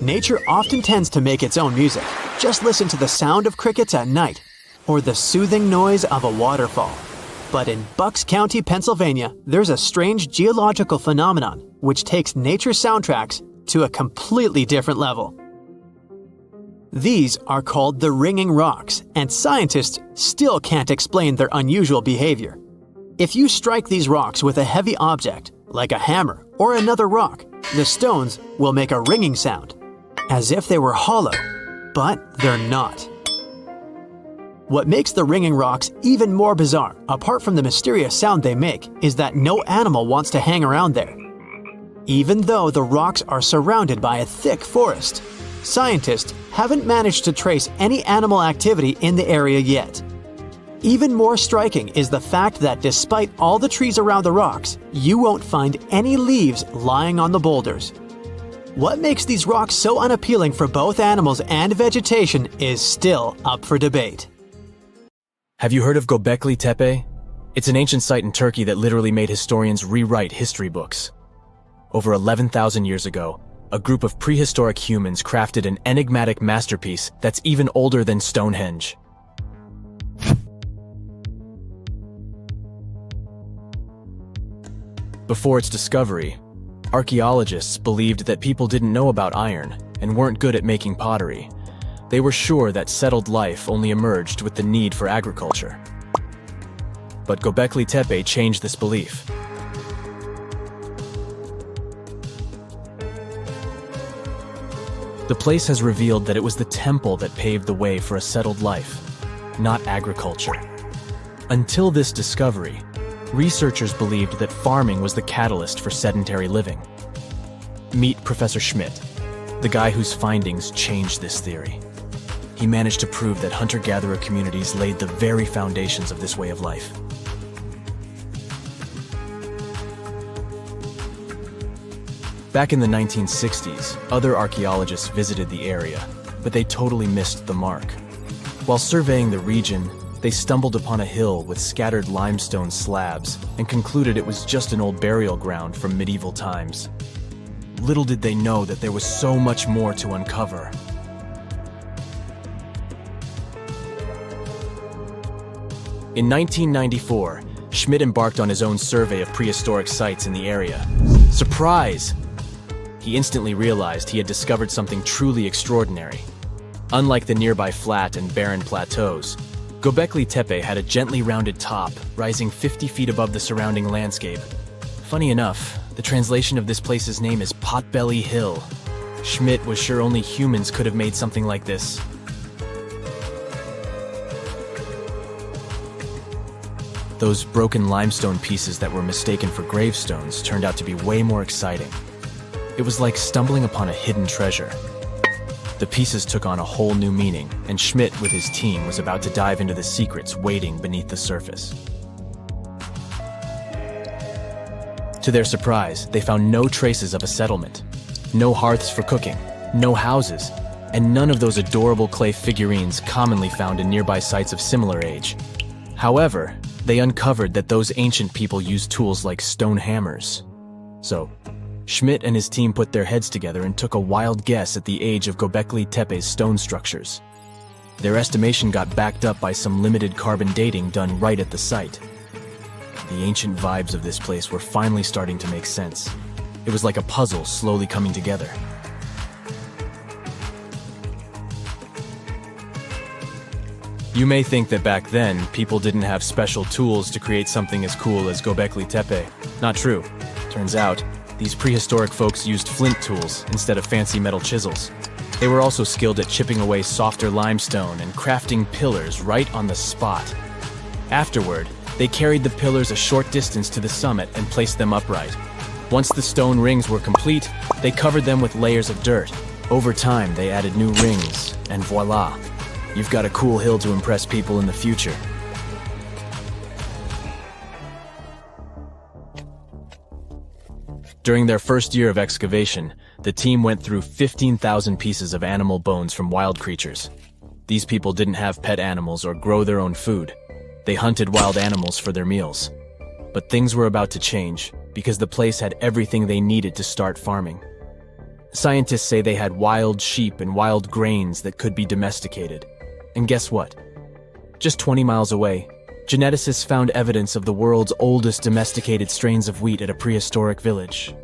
Nature often tends to make its own music. Just listen to the sound of crickets at night, or the soothing noise of a waterfall. But in Bucks County, Pennsylvania, there's a strange geological phenomenon which takes nature soundtracks to a completely different level. These are called the ringing rocks, and scientists still can't explain their unusual behavior. If you strike these rocks with a heavy object, like a hammer or another rock, the stones will make a ringing sound, as if they were hollow, but they're not. What makes the ringing rocks even more bizarre, apart from the mysterious sound they make, is that no animal wants to hang around there. Even though the rocks are surrounded by a thick forest, scientists haven't managed to trace any animal activity in the area yet. Even more striking is the fact that despite all the trees around the rocks, you won't find any leaves lying on the boulders. What makes these rocks so unappealing for both animals and vegetation is still up for debate. Have you heard of Göbekli Tepe? It's an ancient site in Turkey that literally made historians rewrite history books. Over 11,000 years ago, a group of prehistoric humans crafted an enigmatic masterpiece that's even older than Stonehenge. Before its discovery, archaeologists believed that people didn't know about iron and weren't good at making pottery. They were sure that settled life only emerged with the need for agriculture. But Göbekli Tepe changed this belief. The place has revealed that it was the temple that paved the way for a settled life, not agriculture. Until this discovery, researchers believed that farming was the catalyst for sedentary living. Meet Professor Schmidt, the guy whose findings changed this theory. He managed to prove that hunter-gatherer communities laid the very foundations of this way of life. Back in the 1960s, other archaeologists visited the area, but they totally missed the mark. While surveying the region, they stumbled upon a hill with scattered limestone slabs and concluded it was just an old burial ground from medieval times. Little did they know that there was so much more to uncover. In 1994, Schmidt embarked on his own survey of prehistoric sites in the area. Surprise! He instantly realized he had discovered something truly extraordinary. Unlike the nearby flat and barren plateaus, Göbekli Tepe had a gently rounded top, rising 50 feet above the surrounding landscape. Funny enough, the translation of this place's name is Potbelly Hill. Schmidt was sure only humans could have made something like this. Those broken limestone pieces that were mistaken for gravestones turned out to be way more exciting. It was like stumbling upon a hidden treasure. The pieces took on a whole new meaning, and Schmidt with his team was about to dive into the secrets waiting beneath the surface. To their surprise, they found no traces of a settlement. No hearths for cooking, no houses, and none of those adorable clay figurines commonly found in nearby sites of similar age. However, they uncovered that those ancient people used tools like stone hammers. So, Schmidt and his team put their heads together and took a wild guess at the age of Göbekli Tepe's stone structures. Their estimation got backed up by some limited carbon dating done right at the site. The ancient vibes of this place were finally starting to make sense. It was like a puzzle slowly coming together. You may think that back then, people didn't have special tools to create something as cool as Göbekli Tepe. Not true. Turns out, these prehistoric folks used flint tools instead of fancy metal chisels. They were also skilled at chipping away softer limestone and crafting pillars right on the spot. Afterward, they carried the pillars a short distance to the summit and placed them upright. Once the stone rings were complete, they covered them with layers of dirt. Over time, they added new rings, and voila! You've got a cool hill to impress people in the future. During their first year of excavation, the team went through 15,000 pieces of animal bones from wild creatures. These people didn't have pet animals or grow their own food. They hunted wild animals for their meals. But things were about to change, because the place had everything they needed to start farming. Scientists say they had wild sheep and wild grains that could be domesticated. And guess what? Just 20 miles away, geneticists found evidence of the world's oldest domesticated strains of wheat at a prehistoric village.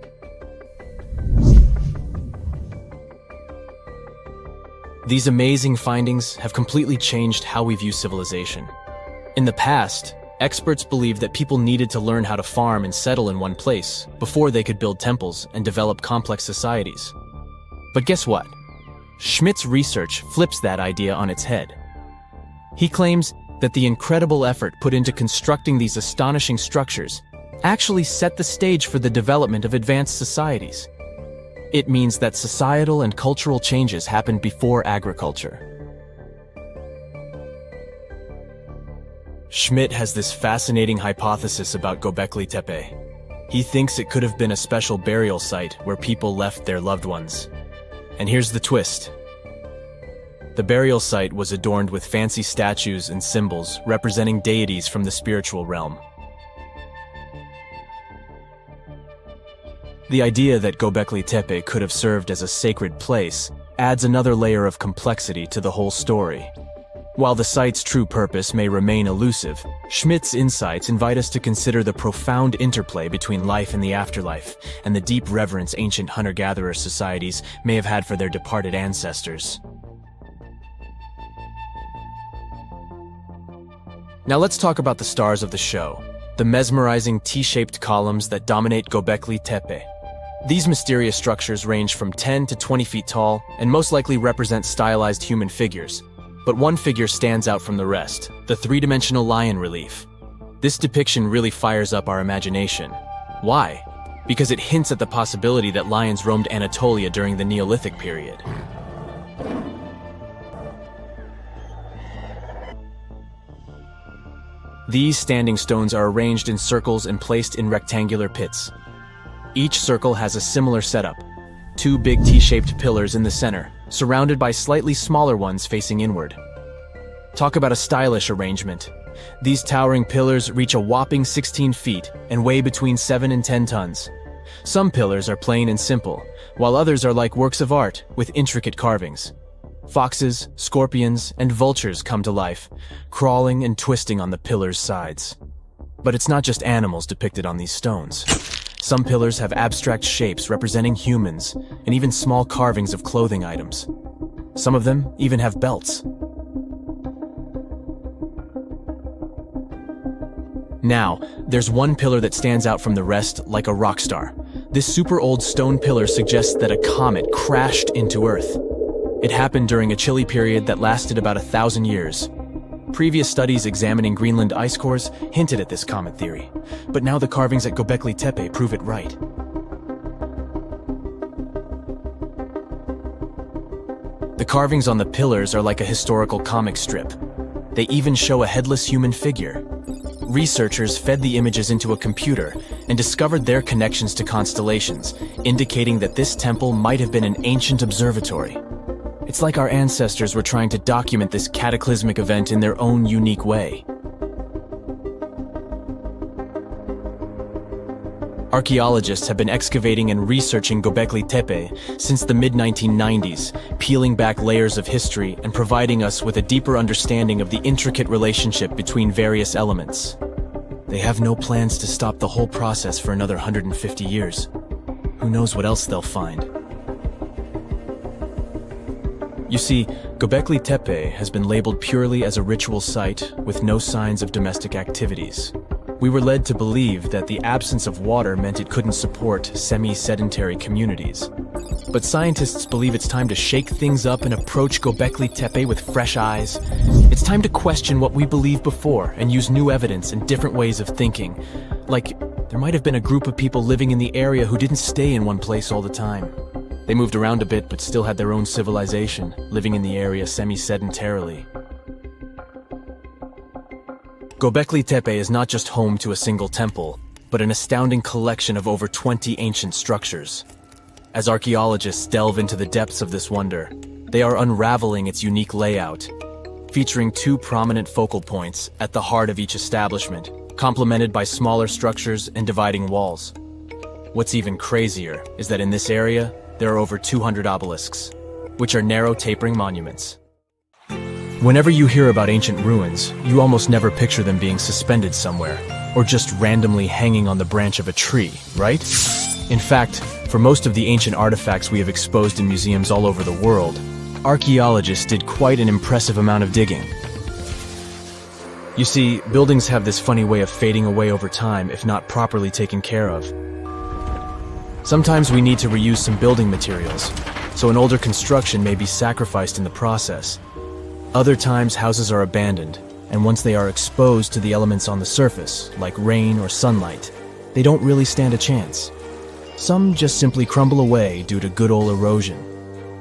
These amazing findings have completely changed how we view civilization. In the past, experts believed that people needed to learn how to farm and settle in one place before they could build temples and develop complex societies. But guess what? Schmidt's research flips that idea on its head. He claims that the incredible effort put into constructing these astonishing structures actually set the stage for the development of advanced societies. It means that societal and cultural changes happened before agriculture. Schmidt has this fascinating hypothesis about Göbekli Tepe. He thinks it could have been a special burial site where people left their loved ones. And here's the twist. The burial site was adorned with fancy statues and symbols representing deities from the spiritual realm. The idea that Göbekli Tepe could have served as a sacred place adds another layer of complexity to the whole story. While the site's true purpose may remain elusive, Schmidt's insights invite us to consider the profound interplay between life and the afterlife, and the deep reverence ancient hunter-gatherer societies may have had for their departed ancestors. Now let's talk about the stars of the show, the mesmerizing T-shaped columns that dominate Göbekli Tepe. These mysterious structures range from 10 to 20 feet tall and most likely represent stylized human figures. But one figure stands out from the rest, the three-dimensional lion relief. This depiction really fires up our imagination. Why? Because it hints at the possibility that lions roamed Anatolia during the Neolithic period. These standing stones are arranged in circles and placed in rectangular pits. Each circle has a similar setup. Two big T-shaped pillars in the center, surrounded by slightly smaller ones facing inward. Talk about a stylish arrangement. These towering pillars reach a whopping 16 feet and weigh between 7 and 10 tons. Some pillars are plain and simple, while others are like works of art with intricate carvings. Foxes, scorpions, and vultures come to life, crawling and twisting on the pillars' sides. But it's not just animals depicted on these stones. Some pillars have abstract shapes representing humans, and even small carvings of clothing items. Some of them even have belts. Now, there's one pillar that stands out from the rest like a rock star. This super old stone pillar suggests that a comet crashed into Earth. It happened during a chilly period that lasted about 1,000 years. Previous studies examining Greenland ice cores hinted at this comet theory, but now the carvings at Göbekli Tepe prove it right. The carvings on the pillars are like a historical comic strip. They even show a headless human figure. Researchers fed the images into a computer and discovered their connections to constellations, indicating that this temple might have been an ancient observatory. It's like our ancestors were trying to document this cataclysmic event in their own unique way. Archaeologists have been excavating and researching Göbekli Tepe since the mid-1990s, peeling back layers of history and providing us with a deeper understanding of the intricate relationship between various elements. They have no plans to stop the whole process for another 150 years. Who knows what else they'll find? You see, Göbekli Tepe has been labeled purely as a ritual site with no signs of domestic activities. We were led to believe that the absence of water meant it couldn't support semi-sedentary communities. But scientists believe it's time to shake things up and approach Göbekli Tepe with fresh eyes. It's time to question what we believed before and use new evidence and different ways of thinking. Like, there might have been a group of people living in the area who didn't stay in one place all the time. They moved around a bit but still had their own civilization, living in the area semi-sedentarily. Göbekli Tepe is not just home to a single temple, but an astounding collection of over 20 ancient structures. As archaeologists delve into the depths of this wonder, they are unraveling its unique layout, featuring two prominent focal points at the heart of each establishment, complemented by smaller structures and dividing walls. What's even crazier is that in this area, there are over 200 obelisks, which are narrow tapering monuments. Whenever you hear about ancient ruins, you almost never picture them being suspended somewhere, or just randomly hanging on the branch of a tree, right? In fact, for most of the ancient artifacts we have exposed in museums all over the world, archaeologists did quite an impressive amount of digging. You see, buildings have this funny way of fading away over time if not properly taken care of. Sometimes we need to reuse some building materials, so an older construction may be sacrificed in the process. Other times, houses are abandoned, and once they are exposed to the elements on the surface, like rain or sunlight, they don't really stand a chance. Some just simply crumble away due to good old erosion.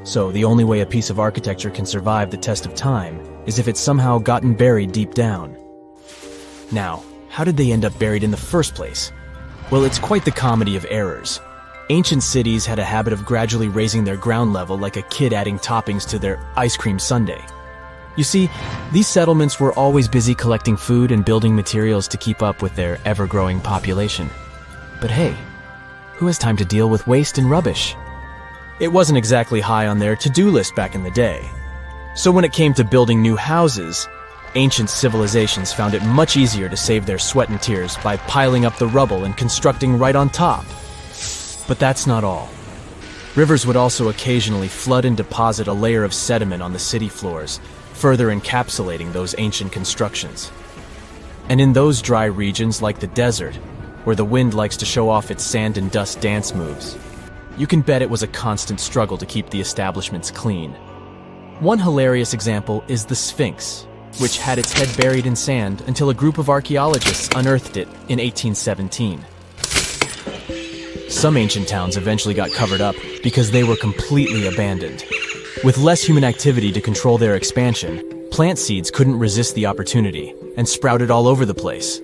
So the only way a piece of architecture can survive the test of time is if it's somehow gotten buried deep down. Now, how did they end up buried in the first place? Well, it's quite the comedy of errors. Ancient cities had a habit of gradually raising their ground level like a kid adding toppings to their ice cream sundae. You see, these settlements were always busy collecting food and building materials to keep up with their ever-growing population. But hey, who has time to deal with waste and rubbish? It wasn't exactly high on their to-do list back in the day. So when it came to building new houses, ancient civilizations found it much easier to save their sweat and tears by piling up the rubble and constructing right on top. But that's not all. Rivers would also occasionally flood and deposit a layer of sediment on the city floors, further encapsulating those ancient constructions. And in those dry regions like the desert, where the wind likes to show off its sand and dust dance moves, you can bet it was a constant struggle to keep the establishments clean. One hilarious example is the Sphinx, which had its head buried in sand until a group of archaeologists unearthed it in 1817. Some ancient towns eventually got covered up because they were completely abandoned. With less human activity to control their expansion, plant seeds couldn't resist the opportunity and sprouted all over the place.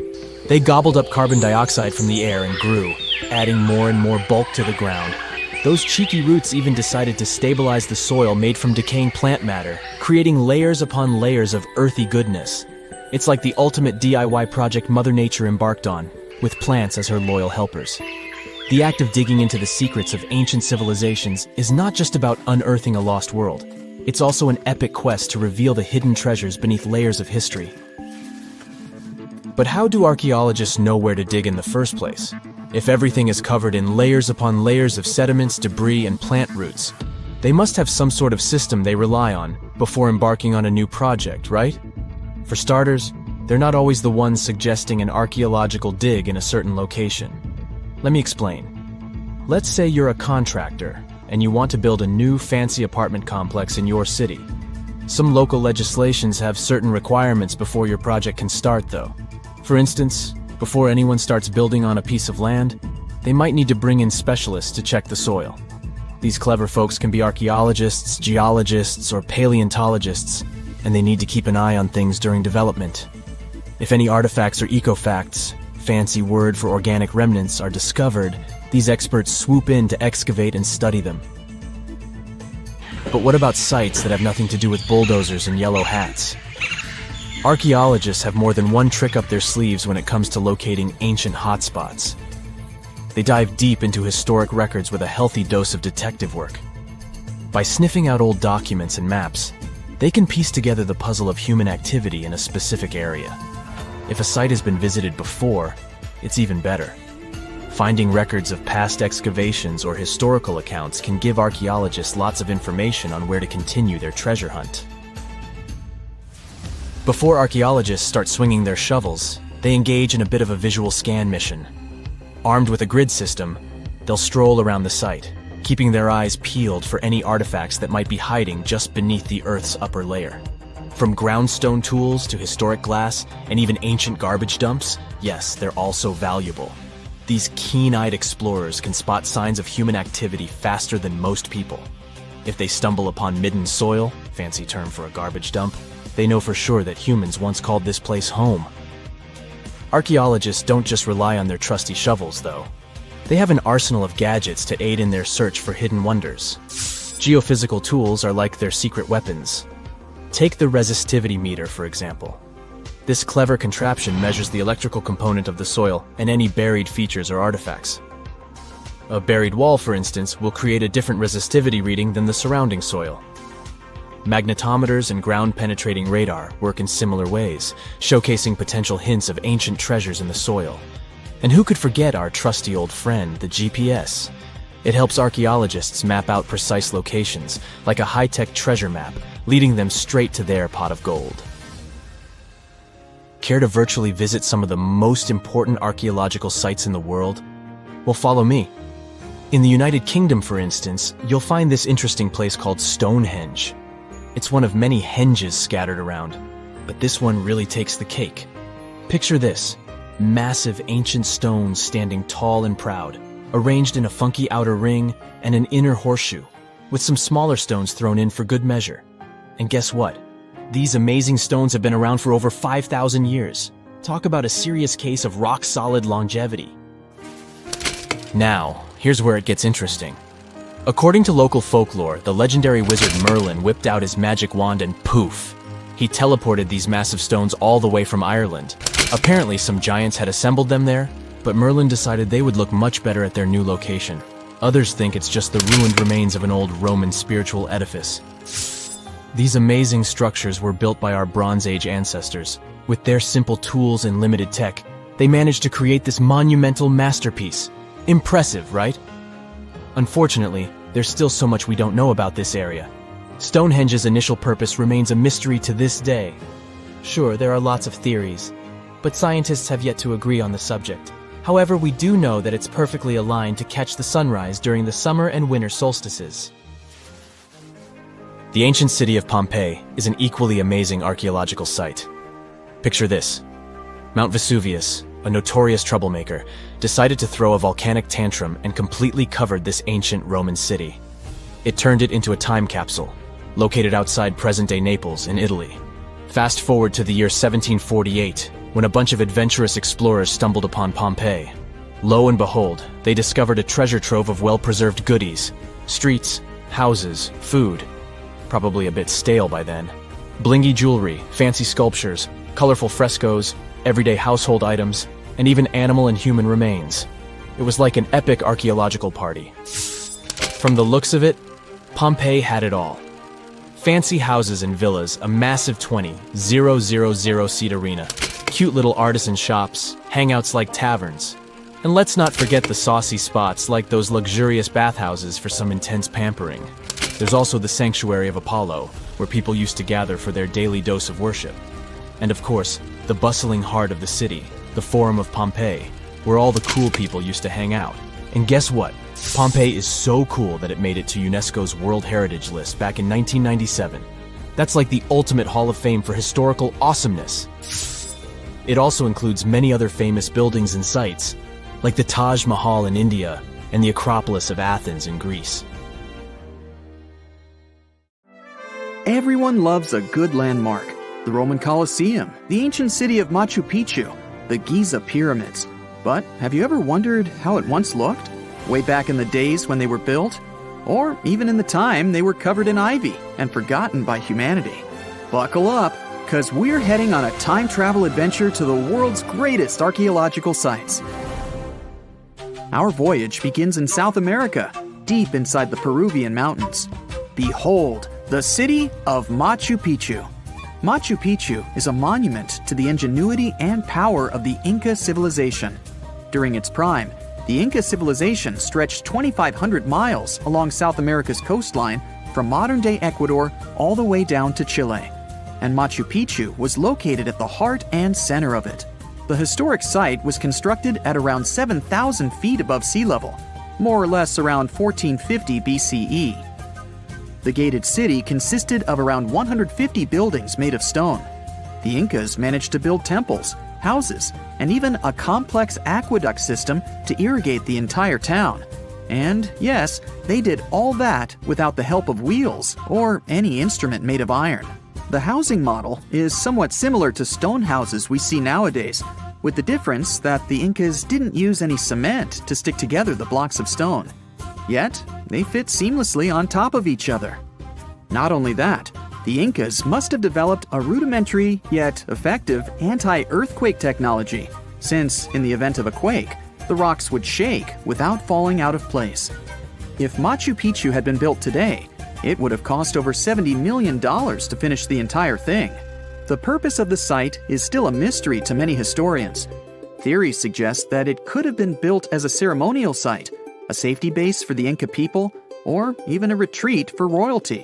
They gobbled up carbon dioxide from the air and grew, adding more and more bulk to the ground. Those cheeky roots even decided to stabilize the soil made from decaying plant matter, creating layers upon layers of earthy goodness. It's like the ultimate DIY project Mother Nature embarked on, with plants as her loyal helpers. The act of digging into the secrets of ancient civilizations is not just about unearthing a lost world. It's also an epic quest to reveal the hidden treasures beneath layers of history. But how do archaeologists know where to dig in the first place? If everything is covered in layers upon layers of sediments, debris, and plant roots, they must have some sort of system they rely on before embarking on a new project, right? For starters, they're not always the ones suggesting an archaeological dig in a certain location. Let me explain. Let's say you're a contractor and you want to build a new fancy apartment complex in your city. Some local legislations have certain requirements before your project can start, though. For instance, before anyone starts building on a piece of land, they might need to bring in specialists to check the soil. These clever folks can be archaeologists, geologists, or paleontologists, and they need to keep an eye on things during development. If any artifacts or ecofacts, fancy word for organic remnants, are discovered, these experts swoop in to excavate and study them. But what about sites that have nothing to do with bulldozers and yellow hats? Archaeologists have more than one trick up their sleeves when it comes to locating ancient hotspots. They dive deep into historic records with a healthy dose of detective work. By sniffing out old documents and maps, they can piece together the puzzle of human activity in a specific area. If a site has been visited before, it's even better. Finding records of past excavations or historical accounts can give archaeologists lots of information on where to continue their treasure hunt. Before archaeologists start swinging their shovels, they engage in a bit of a visual scan mission. Armed with a grid system, they'll stroll around the site, keeping their eyes peeled for any artifacts that might be hiding just beneath the Earth's upper layer. From groundstone tools to historic glass and even ancient garbage dumps, yes, they're also valuable. These keen-eyed explorers can spot signs of human activity faster than most people. If they stumble upon midden soil, fancy term for a garbage dump, they know for sure that humans once called this place home. Archaeologists don't just rely on their trusty shovels, though. They have an arsenal of gadgets to aid in their search for hidden wonders. Geophysical tools are like their secret weapons. Take the resistivity meter, for example. This clever contraption measures the electrical component of the soil and any buried features or artifacts. A buried wall, for instance, will create a different resistivity reading than the surrounding soil. Magnetometers and ground-penetrating radar work in similar ways, showcasing potential hints of ancient treasures in the soil. And who could forget our trusty old friend, the GPS? It helps archaeologists map out precise locations, like a high-tech treasure map, leading them straight to their pot of gold. Care to virtually visit some of the most important archaeological sites in the world? Well, follow me. In the United Kingdom, for instance, you'll find this interesting place called Stonehenge. It's one of many henges scattered around, but this one really takes the cake. Picture this: massive ancient stones standing tall and proud, arranged in a funky outer ring and an inner horseshoe, with some smaller stones thrown in for good measure. And guess what? These amazing stones have been around for over 5,000 years. Talk about a serious case of rock-solid longevity. Now, here's where it gets interesting. According to local folklore, the legendary wizard Merlin whipped out his magic wand and poof! He teleported these massive stones all the way from Ireland. Apparently, some giants had assembled them there, but Merlin decided they would look much better at their new location. Others think it's just the ruined remains of an old Roman spiritual edifice. These amazing structures were built by our Bronze Age ancestors. With their simple tools and limited tech, they managed to create this monumental masterpiece. Impressive, right? Unfortunately, there's still so much we don't know about this area. Stonehenge's initial purpose remains a mystery to this day. Sure, there are lots of theories, but scientists have yet to agree on the subject. However, we do know that it's perfectly aligned to catch the sunrise during the summer and winter solstices. The ancient city of Pompeii is an equally amazing archaeological site. Picture this: Mount Vesuvius, a notorious troublemaker, decided to throw a volcanic tantrum and completely covered this ancient Roman city. It turned it into a time capsule, located outside present-day Naples in Italy. Fast forward to the year 1748, when a bunch of adventurous explorers stumbled upon Pompeii. Lo and behold, they discovered a treasure trove of well-preserved goodies. Streets, houses, food. Probably a bit stale by then. Blingy jewelry, fancy sculptures, colorful frescoes, everyday household items, and even animal and human remains. It was like an epic archaeological party. From the looks of it, Pompeii had it all. Fancy houses and villas, a massive 20,000-seat arena, cute little artisan shops, hangouts like taverns. And let's not forget the saucy spots like those luxurious bathhouses for some intense pampering. There's also the sanctuary of Apollo, where people used to gather for their daily dose of worship. And of course, the bustling heart of the city, the Forum of Pompeii, where all the cool people used to hang out. And guess what? Pompeii is so cool that it made it to UNESCO's World Heritage List back in 1997. That's like the ultimate Hall of Fame for historical awesomeness. It also includes many other famous buildings and sites, like the Taj Mahal in India and the Acropolis of Athens in Greece. Everyone loves a good landmark. The Roman Colosseum, the ancient city of Machu Picchu, the Giza pyramids. But have you ever wondered how it once looked? Way back in the days when they were built? Or even in the time they were covered in ivy and forgotten by humanity? Buckle up, because we're heading on a time travel adventure to the world's greatest archaeological sites. Our voyage begins in South America, deep inside the Peruvian mountains. Behold, the city of Machu Picchu. Machu Picchu is a monument to the ingenuity and power of the Inca civilization. During its prime, the Inca civilization stretched 2,500 miles along South America's coastline from modern-day Ecuador all the way down to Chile. And Machu Picchu was located at the heart and center of it. The historic site was constructed at around 7,000 feet above sea level, more or less around 1450 BCE. The gated city consisted of around 150 buildings made of stone. The Incas managed to build temples, houses, and even a complex aqueduct system to irrigate the entire town. And yes, they did all that without the help of wheels or any instrument made of iron. The housing model is somewhat similar to stone houses we see nowadays, with the difference that the Incas didn't use any cement to stick together the blocks of stone. Yet, they fit seamlessly on top of each other. Not only that, the Incas must have developed a rudimentary yet effective anti-earthquake technology, since in the event of a quake, the rocks would shake without falling out of place. If Machu Picchu had been built today, it would have cost over $70 million to finish the entire thing. The purpose of the site is still a mystery to many historians. Theories suggest that it could have been built as a ceremonial site, a safety base for the Inca people, or even a retreat for royalty.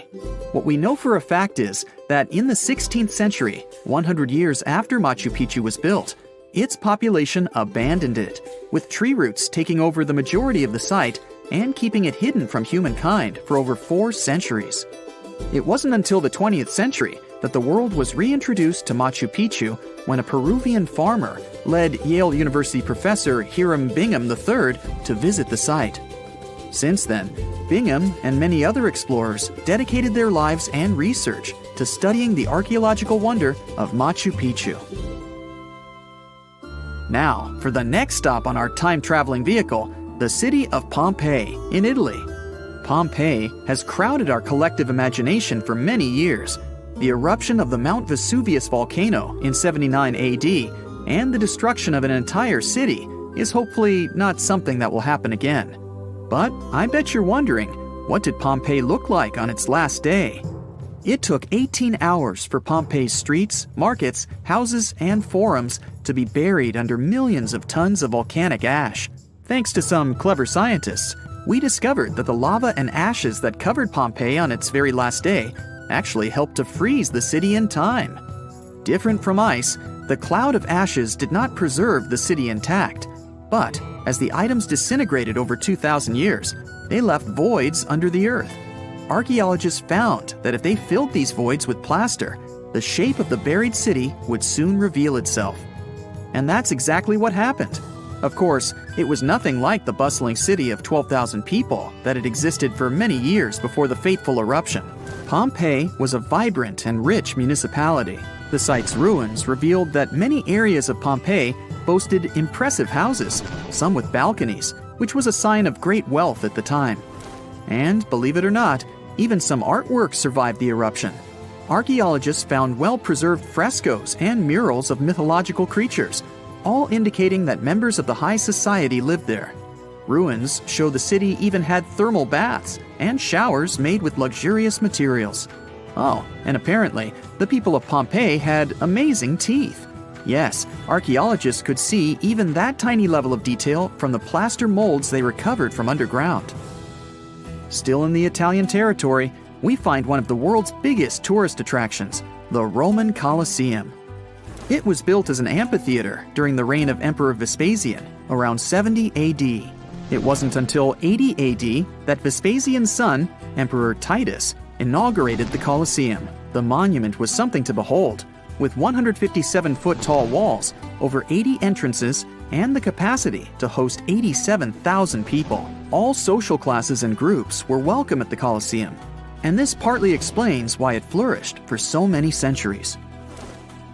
What we know for a fact is that in the 16th century, 100 years after Machu Picchu was built, its population abandoned it, with tree roots taking over the majority of the site and keeping it hidden from humankind for over 4 centuries. It wasn't until the 20th century that the world was reintroduced to Machu Picchu when a Peruvian farmer led Yale University professor Hiram Bingham III to visit the site. Since then, Bingham and many other explorers dedicated their lives and research to studying the archaeological wonder of Machu Picchu. Now, for the next stop on our time-traveling vehicle, the city of Pompeii in Italy. Pompeii has crowded our collective imagination for many years. The eruption of the Mount Vesuvius volcano in 79 AD and the destruction of an entire city is hopefully not something that will happen again. But I bet you're wondering, what did Pompeii look like on its last day? It took 18 hours for Pompeii's streets, markets, houses, and forums to be buried under millions of tons of volcanic ash. Thanks to some clever scientists, we discovered that the lava and ashes that covered Pompeii on its very last day actually helped to freeze the city in time. Different from ice, the cloud of ashes did not preserve the city intact, but as the items disintegrated over 2,000 years, they left voids under the earth. Archaeologists found that if they filled these voids with plaster, the shape of the buried city would soon reveal itself. And that's exactly what happened. Of course, it was nothing like the bustling city of 12,000 people that had existed for many years before the fateful eruption. Pompeii was a vibrant and rich municipality. The site's ruins revealed that many areas of Pompeii boasted impressive houses, some with balconies, which was a sign of great wealth at the time. And, believe it or not, even some artwork survived the eruption. Archaeologists found well-preserved frescoes and murals of mythological creatures, all indicating that members of the high society lived there. Ruins show the city even had thermal baths and showers made with luxurious materials. Oh, and apparently, the people of Pompeii had amazing teeth. Yes, archaeologists could see even that tiny level of detail from the plaster molds they recovered from underground. Still in the Italian territory, we find one of the world's biggest tourist attractions, the Roman Colosseum. It was built as an amphitheater during the reign of Emperor Vespasian, around 70 AD. It wasn't until 80 AD that Vespasian's son, Emperor Titus, inaugurated the Colosseum. The monument was something to behold, with 157-foot-tall walls, over 80 entrances, and the capacity to host 87,000 people. All social classes and groups were welcome at the Colosseum, and this partly explains why it flourished for so many centuries.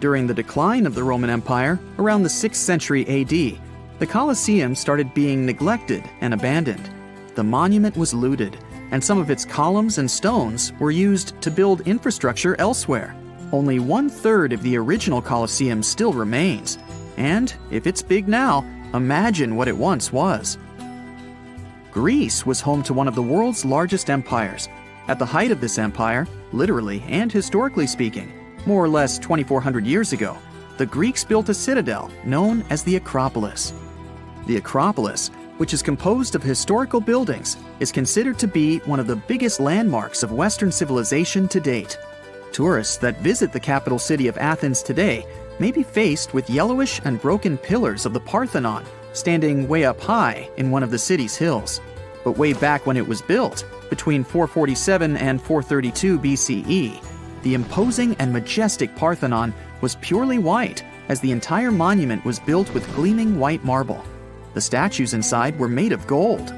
During the decline of the Roman Empire, around the 6th century AD, the Colosseum started being neglected and abandoned. The monument was looted, and some of its columns and stones were used to build infrastructure elsewhere. Only 1/3 of the original Colosseum still remains, and if it's big now, imagine what it once was. Greece was home to one of the world's largest empires. At the height of this empire, literally and historically speaking, more or less 2,400 years ago, the Greeks built a citadel known as the Acropolis. The Acropolis, which is composed of historical buildings, is considered to be one of the biggest landmarks of Western civilization to date. Tourists that visit the capital city of Athens today may be faced with yellowish and broken pillars of the Parthenon standing way up high in one of the city's hills. But way back when it was built, between 447 and 432 BCE, the imposing and majestic Parthenon was purely white, as the entire monument was built with gleaming white marble. The statues inside were made of gold.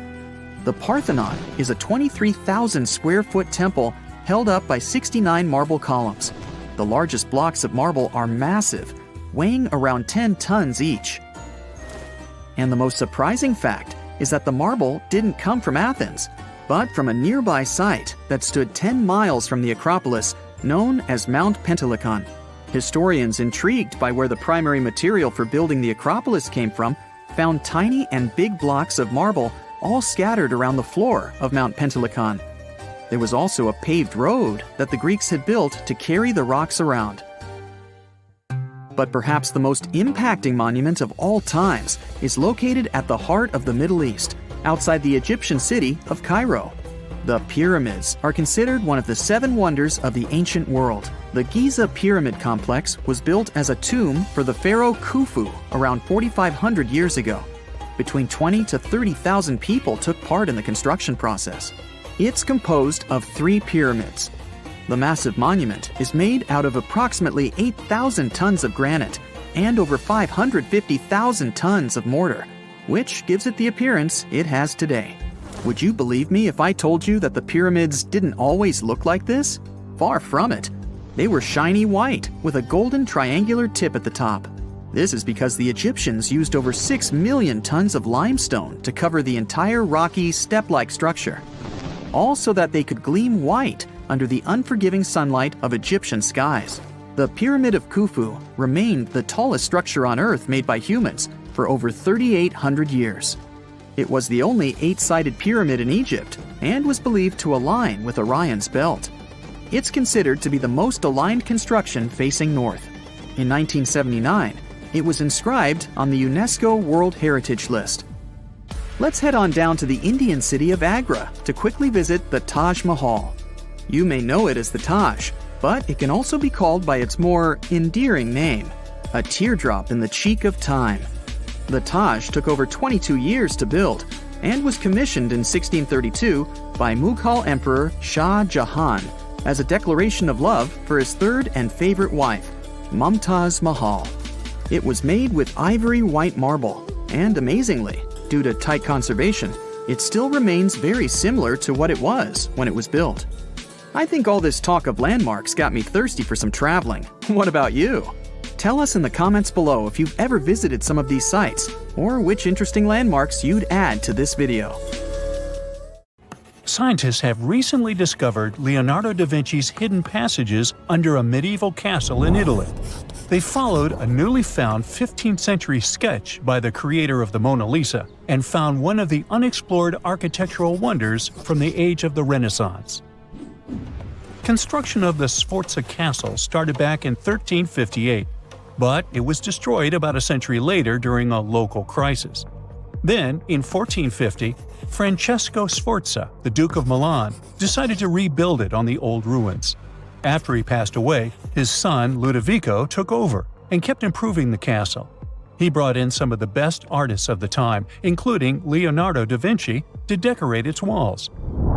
The Parthenon is a 23,000 square foot temple held up by 69 marble columns. The largest blocks of marble are massive, weighing around 10 tons each. And the most surprising fact is that the marble didn't come from Athens, but from a nearby site that stood 10 miles from the Acropolis, known as Mount Pentelicon. Historians intrigued by where the primary material for building the Acropolis came from found tiny and big blocks of marble all scattered around the floor of Mount Pentelicon. There was also a paved road that the Greeks had built to carry the rocks around. But perhaps the most impacting monument of all times is located at the heart of the Middle East, outside the Egyptian city of Cairo. The pyramids are considered one of the 7 wonders of the ancient world. The Giza Pyramid Complex was built as a tomb for the pharaoh Khufu around 4,500 years ago. Between 20 to 30,000 people took part in the construction process. It's composed of 3 pyramids. The massive monument is made out of approximately 8,000 tons of granite and over 550,000 tons of mortar, which gives it the appearance it has today. Would you believe me if I told you that the pyramids didn't always look like this? Far from it. They were shiny white with a golden triangular tip at the top. This is because the Egyptians used over 6 million tons of limestone to cover the entire rocky, step-like structure, all so that they could gleam white under the unforgiving sunlight of Egyptian skies. The Pyramid of Khufu remained the tallest structure on Earth made by humans for over 3,800 years. It was the only 8-sided pyramid in Egypt and was believed to align with Orion's belt. It's considered to be the most aligned construction facing north. In 1979, it was inscribed on the UNESCO World Heritage List. Let's head on down to the Indian city of Agra to quickly visit the Taj Mahal. You may know it as the Taj, but it can also be called by its more endearing name, a teardrop in the cheek of time. The Taj took over 22 years to build and was commissioned in 1632 by Mughal Emperor Shah Jahan as a declaration of love for his third and favorite wife, Mumtaz Mahal. It was made with ivory white marble, and amazingly, due to tight conservation, it still remains very similar to what it was when it was built. I think all this talk of landmarks got me thirsty for some traveling. What about you? Tell us in the comments below if you've ever visited some of these sites, or which interesting landmarks you'd add to this video. Scientists have recently discovered Leonardo da Vinci's hidden passages under a medieval castle in Italy. They followed a newly found 15th century sketch by the creator of the Mona Lisa and found one of the unexplored architectural wonders from the age of the Renaissance. Construction of the Sforza Castle started back in 1358, but it was destroyed about a century later during a local crisis. Then, in 1450, Francesco Sforza, the Duke of Milan, decided to rebuild it on the old ruins. After he passed away, his son Ludovico took over and kept improving the castle. He brought in some of the best artists of the time, including Leonardo da Vinci, to decorate its walls.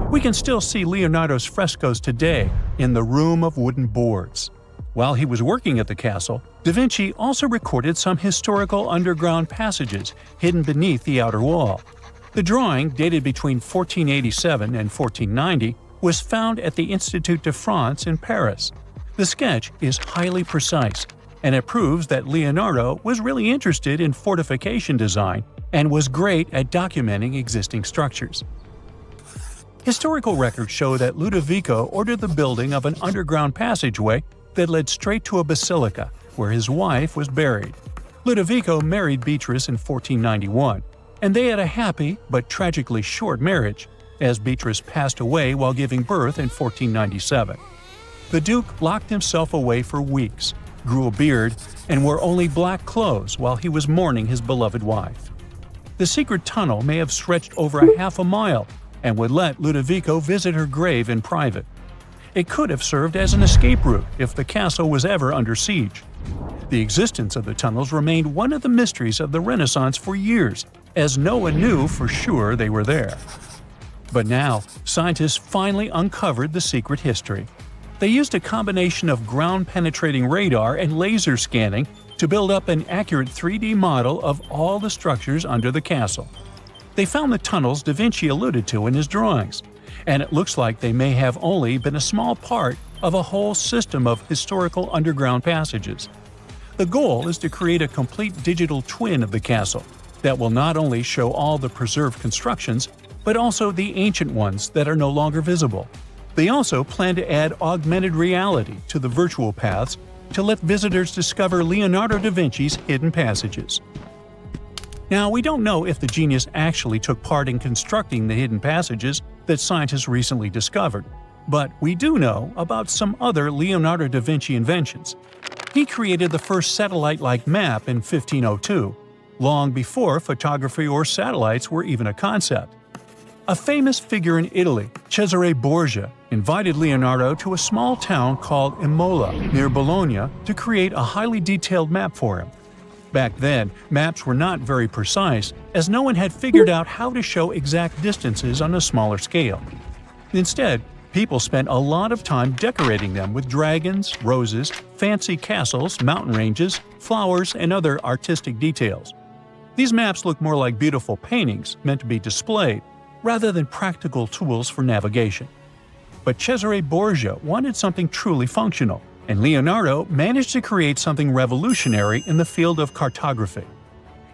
We can still see Leonardo's frescoes today in the Room of Wooden Boards. While he was working at the castle, da Vinci also recorded some historical underground passages hidden beneath the outer wall. The drawing, dated between 1487 and 1490, was found at the Institut de France in Paris. The sketch is highly precise, and it proves that Leonardo was really interested in fortification design and was great at documenting existing structures. Historical records show that Ludovico ordered the building of an underground passageway that led straight to a basilica, where his wife was buried. Ludovico married Beatrice in 1491, and they had a happy but tragically short marriage, as Beatrice passed away while giving birth in 1497. The Duke locked himself away for weeks, grew a beard, and wore only black clothes while he was mourning his beloved wife. The secret tunnel may have stretched over a half a mile and would let Ludovico visit her grave in private. It could have served as an escape route if the castle was ever under siege. The existence of the tunnels remained one of the mysteries of the Renaissance for years, as no one knew for sure they were there. But now, scientists finally uncovered the secret history. They used a combination of ground-penetrating radar and laser scanning to build up an accurate 3D model of all the structures under the castle. They found the tunnels da Vinci alluded to in his drawings, and it looks like they may have only been a small part of a whole system of historical underground passages. The goal is to create a complete digital twin of the castle that will not only show all the preserved constructions, but also the ancient ones that are no longer visible. They also plan to add augmented reality to the virtual paths to let visitors discover Leonardo da Vinci's hidden passages. Now, we don't know if the genius actually took part in constructing the hidden passages that scientists recently discovered, but we do know about some other Leonardo da Vinci inventions. He created the first satellite-like map in 1502, long before photography or satellites were even a concept. A famous figure in Italy, Cesare Borgia, invited Leonardo to a small town called Imola, near Bologna, to create a highly detailed map for him. Back then, maps were not very precise, as no one had figured out how to show exact distances on a smaller scale. Instead, people spent a lot of time decorating them with dragons, roses, fancy castles, mountain ranges, flowers, and other artistic details. These maps look more like beautiful paintings meant to be displayed, rather than practical tools for navigation. But Cesare Borgia wanted something truly functional, and Leonardo managed to create something revolutionary in the field of cartography.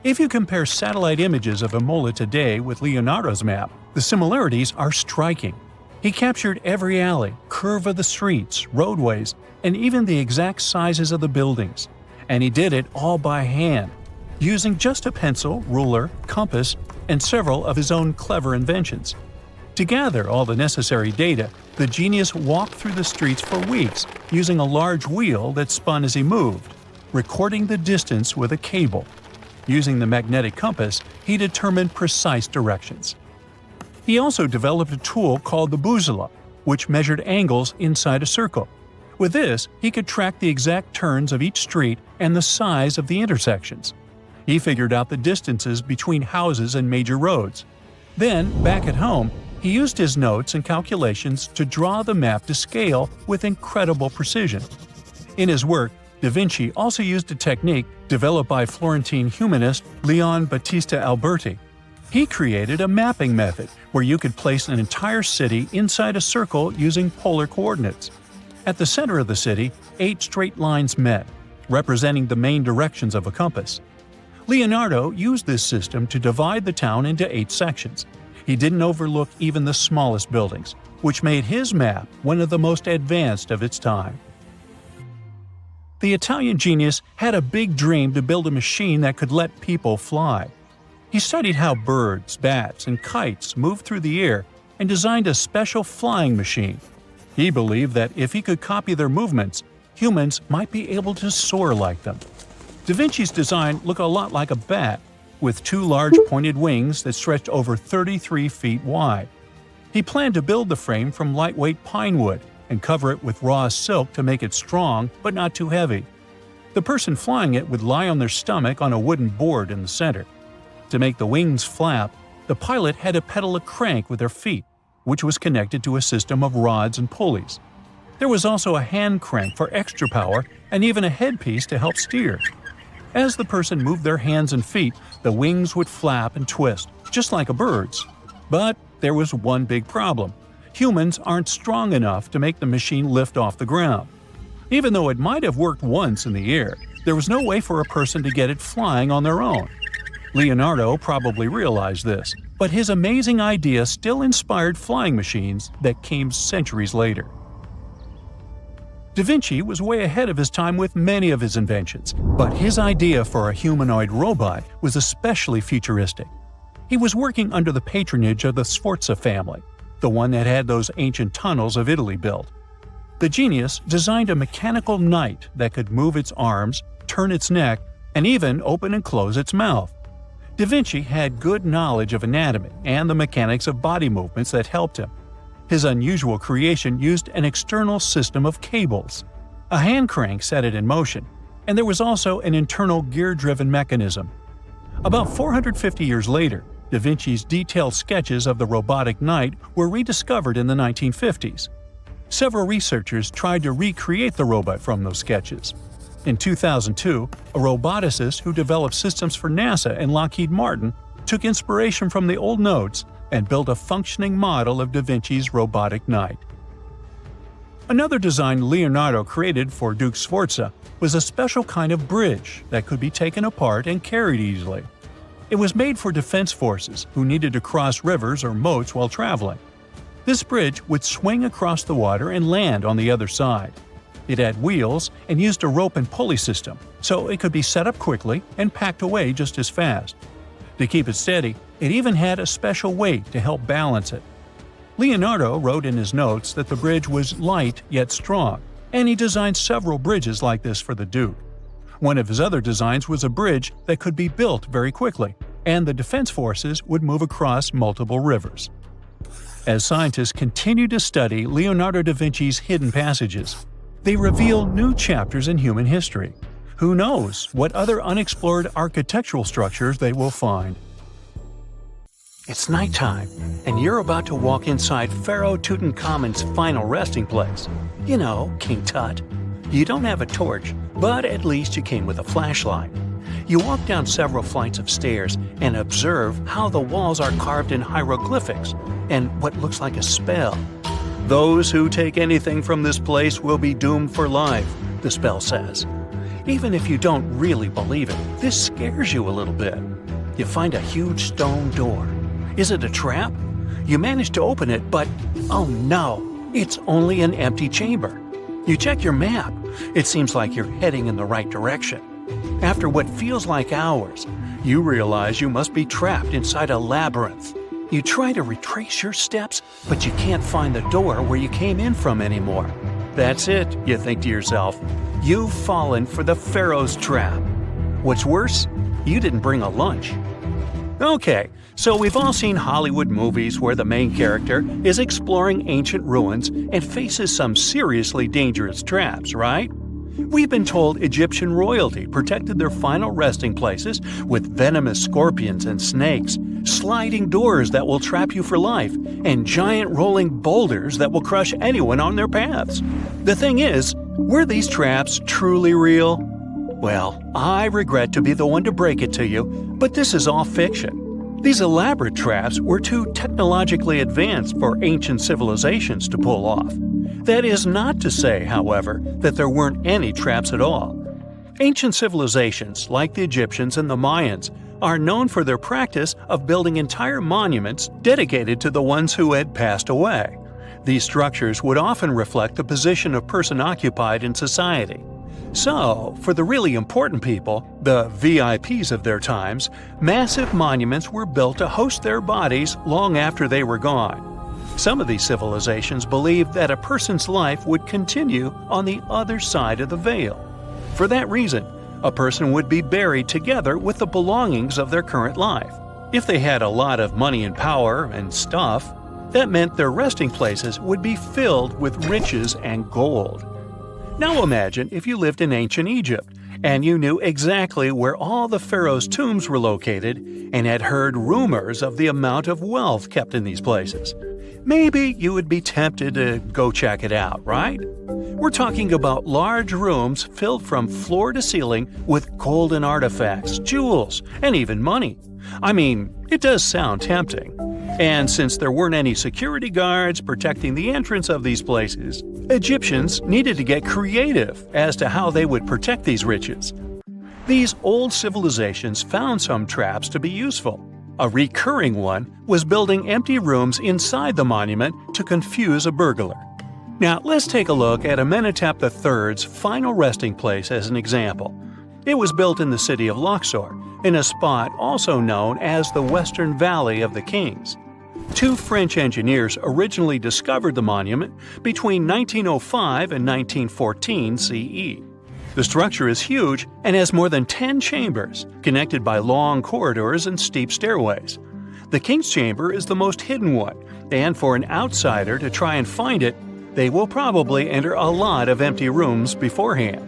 If you compare satellite images of Imola today with Leonardo's map, the similarities are striking. He captured every alley, curve of the streets, roadways, and even the exact sizes of the buildings. And he did it all by hand, using just a pencil, ruler, compass, and several of his own clever inventions. To gather all the necessary data, the genius walked through the streets for weeks using a large wheel that spun as he moved, recording the distance with a cable. Using the magnetic compass, he determined precise directions. He also developed a tool called the bussola, which measured angles inside a circle. With this, he could track the exact turns of each street and the size of the intersections. He figured out the distances between houses and major roads. Then, back at home, he used his notes and calculations to draw the map to scale with incredible precision. In his work, Da Vinci also used a technique developed by Florentine humanist Leon Battista Alberti. He created a mapping method where you could place an entire city inside a circle using polar coordinates. At the center of the city, 8 straight lines met, representing the main directions of a compass. Leonardo used this system to divide the town into 8 sections. He didn't overlook even the smallest buildings, which made his map one of the most advanced of its time. The Italian genius had a big dream to build a machine that could let people fly. He studied how birds, bats, and kites moved through the air and designed a special flying machine. He believed that if he could copy their movements, humans might be able to soar like them. Da Vinci's design looked a lot like a bat, with 2 large pointed wings that stretched over 33 feet wide. He planned to build the frame from lightweight pine wood and cover it with raw silk to make it strong but not too heavy. The person flying it would lie on their stomach on a wooden board in the center. To make the wings flap, the pilot had to pedal a crank with their feet, which was connected to a system of rods and pulleys. There was also a hand crank for extra power and even a headpiece to help steer. As the person moved their hands and feet, the wings would flap and twist, just like a bird's. But there was one big problem. Humans aren't strong enough to make the machine lift off the ground. Even though it might have worked once in the air, there was no way for a person to get it flying on their own. Leonardo probably realized this, but his amazing idea still inspired flying machines that came centuries later. Da Vinci was way ahead of his time with many of his inventions, but his idea for a humanoid robot was especially futuristic. He was working under the patronage of the Sforza family, the one that had those ancient tunnels of Italy built. The genius designed a mechanical knight that could move its arms, turn its neck, and even open and close its mouth. Da Vinci had good knowledge of anatomy and the mechanics of body movements that helped him. His unusual creation used an external system of cables. A hand crank set it in motion, and there was also an internal gear-driven mechanism. About 450 years later, Da Vinci's detailed sketches of the robotic knight were rediscovered in the 1950s. Several researchers tried to recreate the robot from those sketches. In 2002, a roboticist who developed systems for NASA and Lockheed Martin took inspiration from the old notes and built a functioning model of Da Vinci's robotic knight. Another design Leonardo created for Duke Sforza was a special kind of bridge that could be taken apart and carried easily. It was made for defense forces who needed to cross rivers or moats while traveling. This bridge would swing across the water and land on the other side. It had wheels and used a rope and pulley system, so it could be set up quickly and packed away just as fast. To keep it steady, it even had a special weight to help balance it. Leonardo wrote in his notes that the bridge was light yet strong, and he designed several bridges like this for the Duke. One of his other designs was a bridge that could be built very quickly, and the defense forces would move across multiple rivers. As scientists continue to study Leonardo da Vinci's hidden passages, they reveal new chapters in human history. Who knows what other unexplored architectural structures they will find? It's nighttime, and you're about to walk inside Pharaoh Tutankhamun's final resting place. You know, King Tut. You don't have a torch, but at least you came with a flashlight. You walk down several flights of stairs and observe how the walls are carved in hieroglyphics and what looks like a spell. Those who take anything from this place will be doomed for life, the spell says. Even if you don't really believe it, this scares you a little bit. You find a huge stone door. Is it a trap? You manage to open it, but oh no, it's only an empty chamber. You check your map. It seems like you're heading in the right direction. After what feels like hours, you realize you must be trapped inside a labyrinth. You try to retrace your steps, but you can't find the door where you came in from anymore. That's it, you think to yourself. You've fallen for the Pharaoh's trap. What's worse, you didn't bring a lunch. Okay, so we've all seen Hollywood movies where the main character is exploring ancient ruins and faces some seriously dangerous traps, right? We've been told Egyptian royalty protected their final resting places with venomous scorpions and snakes, sliding doors that will trap you for life, and giant rolling boulders that will crush anyone on their paths. The thing is, were these traps truly real? Well, I regret to be the one to break it to you, but this is all fiction. These elaborate traps were too technologically advanced for ancient civilizations to pull off. That is not to say, however, that there weren't any traps at all. Ancient civilizations, like the Egyptians and the Mayans, are known for their practice of building entire monuments dedicated to the ones who had passed away. These structures would often reflect the position of person occupied in society. So, for the really important people, the VIPs of their times, massive monuments were built to host their bodies long after they were gone. Some of these civilizations believed that a person's life would continue on the other side of the veil. For that reason, a person would be buried together with the belongings of their current life. If they had a lot of money and power and stuff, that meant their resting places would be filled with riches and gold. Now imagine if you lived in ancient Egypt and you knew exactly where all the pharaohs' tombs were located and had heard rumors of the amount of wealth kept in these places. Maybe you would be tempted to go check it out, right? We're talking about large rooms filled from floor to ceiling with golden artifacts, jewels, and even money. I mean, it does sound tempting. And since there weren't any security guards protecting the entrance of these places, Egyptians needed to get creative as to how they would protect these riches. These old civilizations found some traps to be useful. A recurring one was building empty rooms inside the monument to confuse a burglar. Now, let's take a look at Amenhotep III's final resting place as an example. It was built in the city of Luxor, in a spot also known as the Western Valley of the Kings. Two French engineers originally discovered the monument between 1905 and 1914 CE. The structure is huge and has more than 10 chambers, connected by long corridors and steep stairways. The King's Chamber is the most hidden one, and for an outsider to try and find it, they will probably enter a lot of empty rooms beforehand.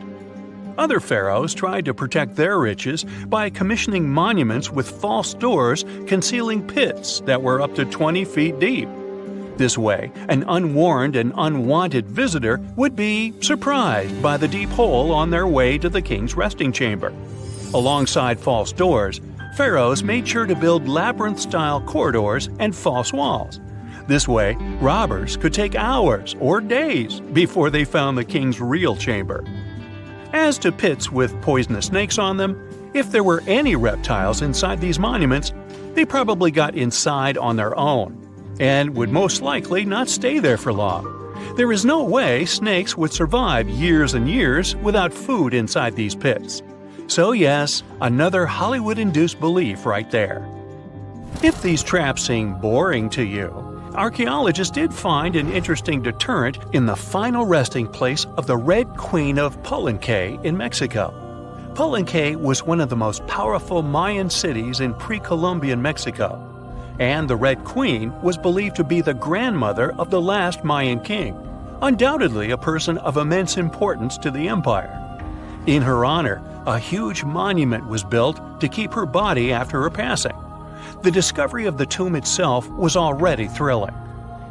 Other pharaohs tried to protect their riches by commissioning monuments with false doors concealing pits that were up to 20 feet deep. This way, an unwarned and unwanted visitor would be surprised by the deep hole on their way to the king's resting chamber. Alongside false doors, pharaohs made sure to build labyrinth-style corridors and false walls. This way, robbers could take hours or days before they found the king's real chamber. As to pits with poisonous snakes on them, if there were any reptiles inside these monuments, they probably got inside on their own and would most likely not stay there for long. There is no way snakes would survive years and years without food inside these pits. So yes, another Hollywood-induced belief right there. If these traps seem boring to you, archaeologists did find an interesting deterrent in the final resting place of the Red Queen of Palenque in Mexico. Palenque was one of the most powerful Mayan cities in pre-Columbian Mexico, and the Red Queen was believed to be the grandmother of the last Mayan king, undoubtedly a person of immense importance to the empire. In her honor, a huge monument was built to keep her body after her passing. The discovery of the tomb itself was already thrilling.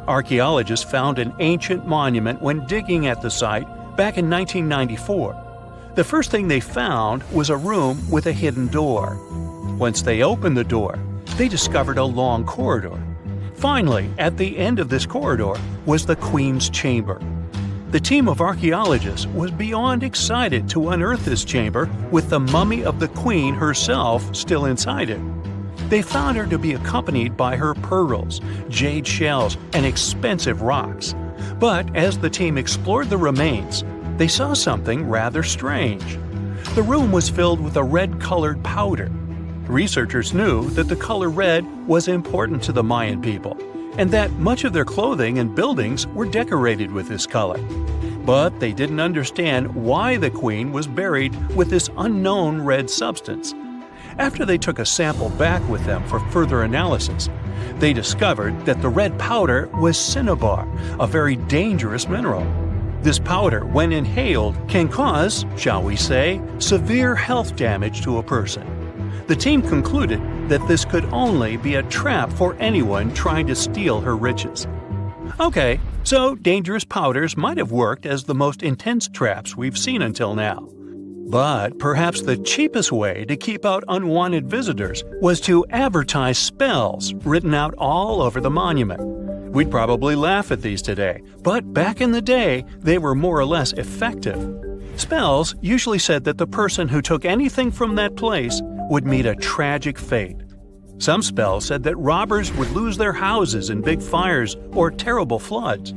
Archaeologists found an ancient monument when digging at the site back in 1994. The first thing they found was a room with a hidden door. Once they opened the door, they discovered a long corridor. Finally, at the end of this corridor was the Queen's chamber. The team of archaeologists was beyond excited to unearth this chamber with the mummy of the Queen herself still inside it. They found her to be accompanied by her pearls, jade shells, and expensive rocks. But as the team explored the remains, they saw something rather strange. The room was filled with a red-colored powder. Researchers knew that the color red was important to the Mayan people, and that much of their clothing and buildings were decorated with this color. But they didn't understand why the queen was buried with this unknown red substance. After they took a sample back with them for further analysis, they discovered that the red powder was cinnabar, a very dangerous mineral. This powder, when inhaled, can cause, shall we say, severe health damage to a person. The team concluded that this could only be a trap for anyone trying to steal her riches. Okay, so dangerous powders might have worked as the most intense traps we've seen until now. But perhaps the cheapest way to keep out unwanted visitors was to advertise spells written out all over the monument. We'd probably laugh at these today, but back in the day, they were more or less effective. Spells usually said that the person who took anything from that place would meet a tragic fate. Some spells said that robbers would lose their houses in big fires or terrible floods.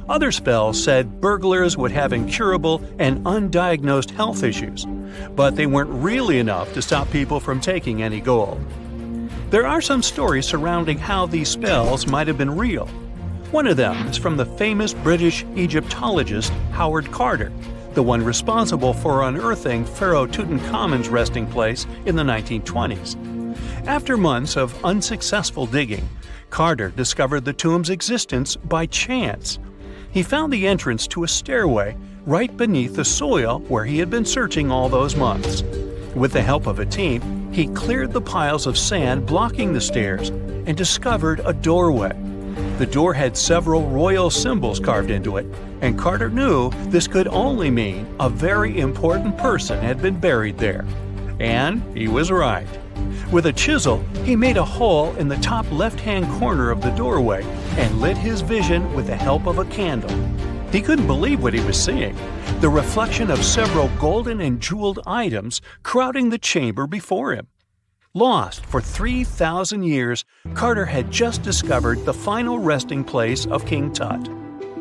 Other spells said burglars would have incurable and undiagnosed health issues, but they weren't really enough to stop people from taking any gold. There are some stories surrounding how these spells might have been real. One of them is from the famous British Egyptologist Howard Carter, the one responsible for unearthing Pharaoh Tutankhamun's resting place in the 1920s. After months of unsuccessful digging, Carter discovered the tomb's existence by chance. He found the entrance to a stairway right beneath the soil where he had been searching all those months. With the help of a team, he cleared the piles of sand blocking the stairs and discovered a doorway. The door had several royal symbols carved into it, and Carter knew this could only mean a very important person had been buried there. And he was right. With a chisel, he made a hole in the top left-hand corner of the doorway and lit his vision with the help of a candle. He couldn't believe what he was seeing, the reflection of several golden and jeweled items crowding the chamber before him. Lost for 3,000 years, Carter had just discovered the final resting place of King Tut.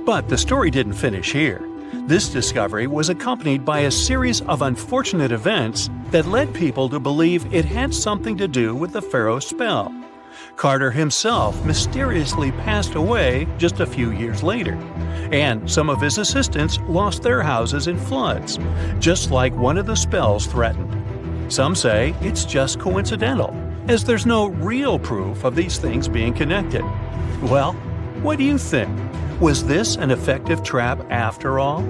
But the story didn't finish here. This discovery was accompanied by a series of unfortunate events that led people to believe it had something to do with the pharaoh's spell. Carter himself mysteriously passed away just a few years later, and some of his assistants lost their houses in floods, just like one of the spells threatened. Some say it's just coincidental, as there's no real proof of these things being connected. Well, what do you think? Was this an effective trap after all?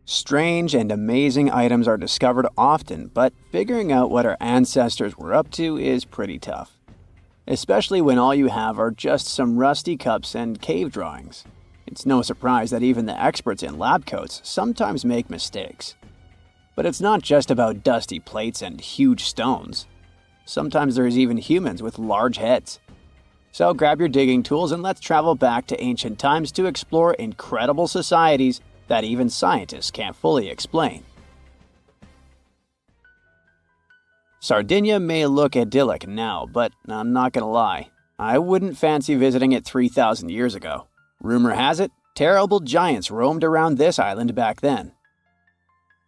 Strange and amazing items are discovered often, but figuring out what our ancestors were up to is pretty tough. Especially when all you have are just some rusty cups and cave drawings. It's no surprise that even the experts in lab coats sometimes make mistakes. But it's not just about dusty plates and huge stones. Sometimes there's even humans with large heads. So grab your digging tools and let's travel back to ancient times to explore incredible societies that even scientists can't fully explain. Sardinia may look idyllic now, but I'm not gonna lie, I wouldn't fancy visiting it 3,000 years ago. Rumor has it, terrible giants roamed around this island back then.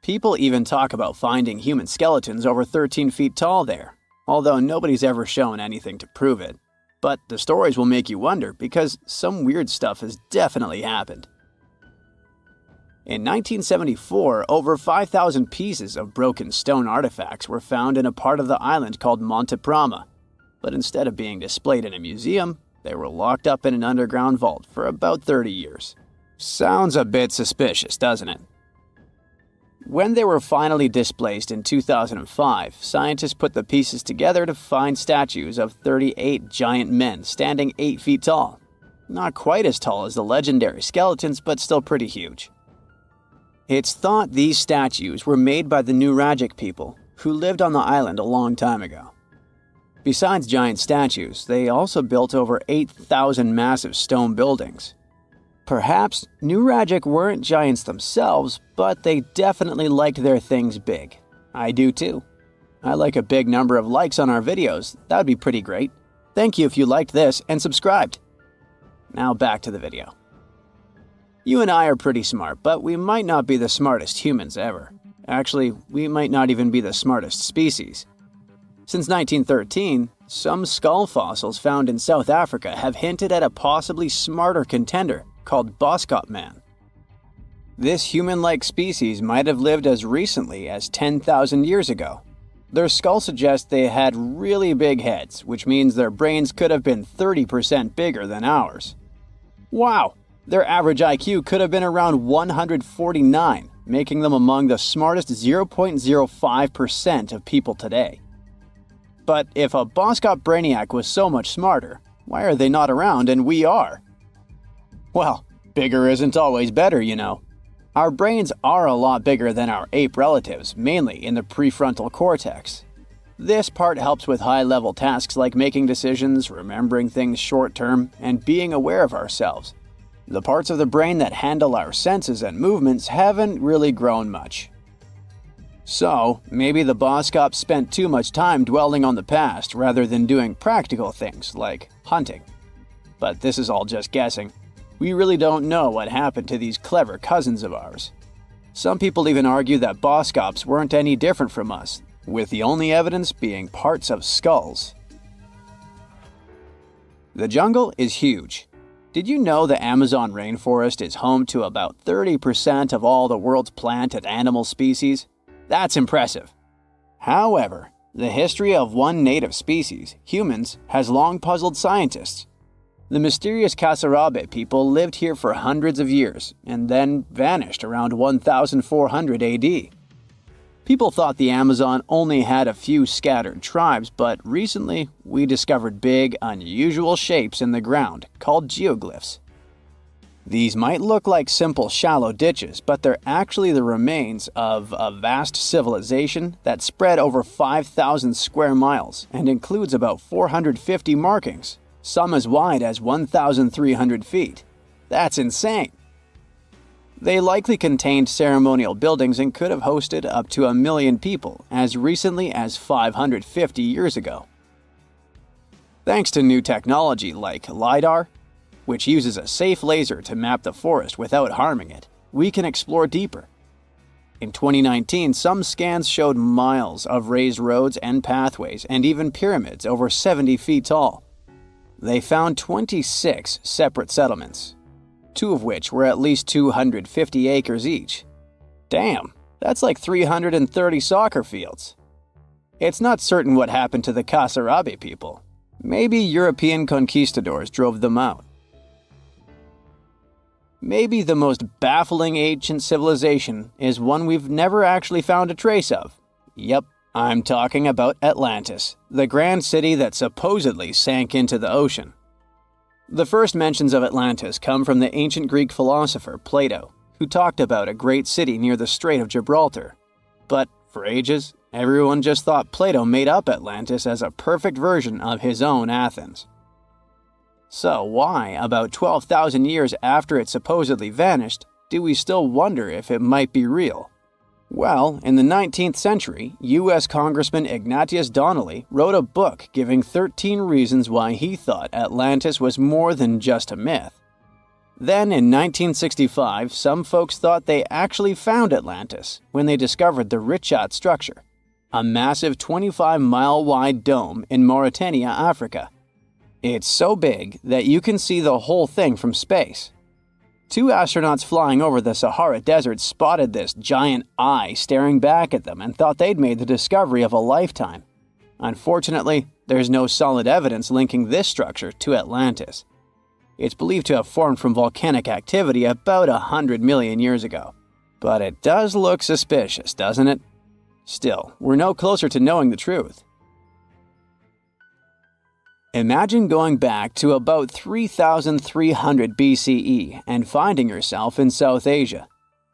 People even talk about finding human skeletons over 13 feet tall there, although nobody's ever shown anything to prove it. But the stories will make you wonder because some weird stuff has definitely happened. In 1974, over 5,000 pieces of broken stone artifacts were found in a part of the island called Monte Prama. But instead of being displayed in a museum, they were locked up in an underground vault for about 30 years. Sounds a bit suspicious, doesn't it? When they were finally displaced in 2005, scientists put the pieces together to find statues of 38 giant men standing 8 feet tall. Not quite as tall as the legendary skeletons, but still pretty huge. It's thought these statues were made by the Nuragic people, who lived on the island a long time ago. Besides giant statues, they also built over 8,000 massive stone buildings. Perhaps Nuragic weren't giants themselves, but they definitely liked their things big. I do too. I like a big number of likes on our videos. That would be pretty great. Thank you if you liked this and subscribed. Now back to the video. You and I are pretty smart, but we might not be the smartest humans ever. Actually, we might not even be the smartest species. Since 1913, some skull fossils found in South Africa have hinted at a possibly smarter contender called Boskop Man. This human-like species might have lived as recently as 10,000 years ago. Their skull suggests they had really big heads, which means their brains could have been 30% bigger than ours. Wow! Their average IQ could have been around 149, making them among the smartest 0.05% of people today. But if a Boskop Brainiac was so much smarter, why are they not around and we are? Well, bigger isn't always better, you know. Our brains are a lot bigger than our ape relatives, mainly in the prefrontal cortex. This part helps with high-level tasks like making decisions, remembering things short-term, and being aware of ourselves. The parts of the brain that handle our senses and movements haven't really grown much. So, maybe the boss cop spent too much time dwelling on the past rather than doing practical things like hunting. But this is all just guessing. We really don't know what happened to these clever cousins of ours. Some people even argue that boss cops weren't any different from us, with the only evidence being parts of skulls. The jungle is huge. Did you know the Amazon rainforest is home to about 30% of all the world's plant and animal species? That's impressive. However, the history of one native species, humans, has long puzzled scientists. The mysterious Kasarabe people lived here for hundreds of years and then vanished around 1400 AD. People thought the Amazon only had a few scattered tribes, but recently we discovered big, unusual shapes in the ground called geoglyphs. These might look like simple shallow ditches, but they're actually the remains of a vast civilization that spread over 5,000 square miles and includes about 450 markings, some as wide as 1,300 feet. That's insane! They likely contained ceremonial buildings and could have hosted up to 1 million people as recently as 550 years ago. Thanks to new technology like LiDAR, which uses a safe laser to map the forest without harming it, we can explore deeper. In 2019, some scans showed miles of raised roads and pathways and even pyramids over 70 feet tall. They found 26 separate settlements, 2 of which were at least 250 acres each. Damn, that's like 330 soccer fields. It's not certain what happened to the Kasarabe people. Maybe European conquistadors drove them out. Maybe the most baffling ancient civilization is one we've never actually found a trace of. Yep, I'm talking about Atlantis, the grand city that supposedly sank into the ocean. The first mentions of Atlantis come from the ancient Greek philosopher Plato, who talked about a great city near the Strait of Gibraltar. But for ages, everyone just thought Plato made up Atlantis as a perfect version of his own Athens. So why, about 12,000 years after it supposedly vanished, do we still wonder if it might be real? Well, in the 19th century, U.S. Congressman Ignatius Donnelly wrote a book giving 13 reasons why he thought Atlantis was more than just a myth. Then, in 1965, some folks thought they actually found Atlantis when they discovered the Richat structure, a massive 25-mile-wide dome in Mauritania, Africa. It's so big that you can see the whole thing from space. 2 astronauts flying over the Sahara Desert spotted this giant eye staring back at them and thought they'd made the discovery of a lifetime. Unfortunately, there's no solid evidence linking this structure to Atlantis. It's believed to have formed from volcanic activity about 100 million years ago. But it does look suspicious, doesn't it? Still, we're no closer to knowing the truth. Imagine going back to about 3,300 BCE and finding yourself in South Asia.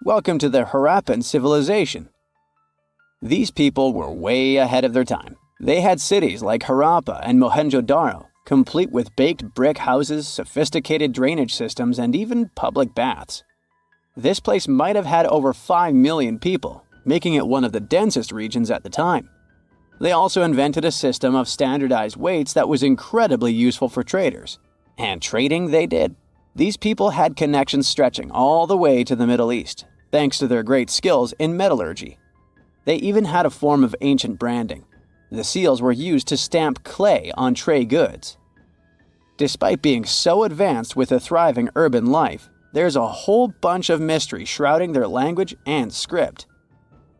Welcome to the Harappan civilization. These people were way ahead of their time. They had cities like Harappa and Mohenjo-Daro, complete with baked brick houses, sophisticated drainage systems, and even public baths. This place might have had over 5 million people, making it one of the densest regions at the time. They also invented a system of standardized weights that was incredibly useful for traders. And trading they did. These people had connections stretching all the way to the Middle East, thanks to their great skills in metallurgy. They even had a form of ancient branding. The seals were used to stamp clay on trade goods. Despite being so advanced with a thriving urban life, there's a whole bunch of mystery shrouding their language and script.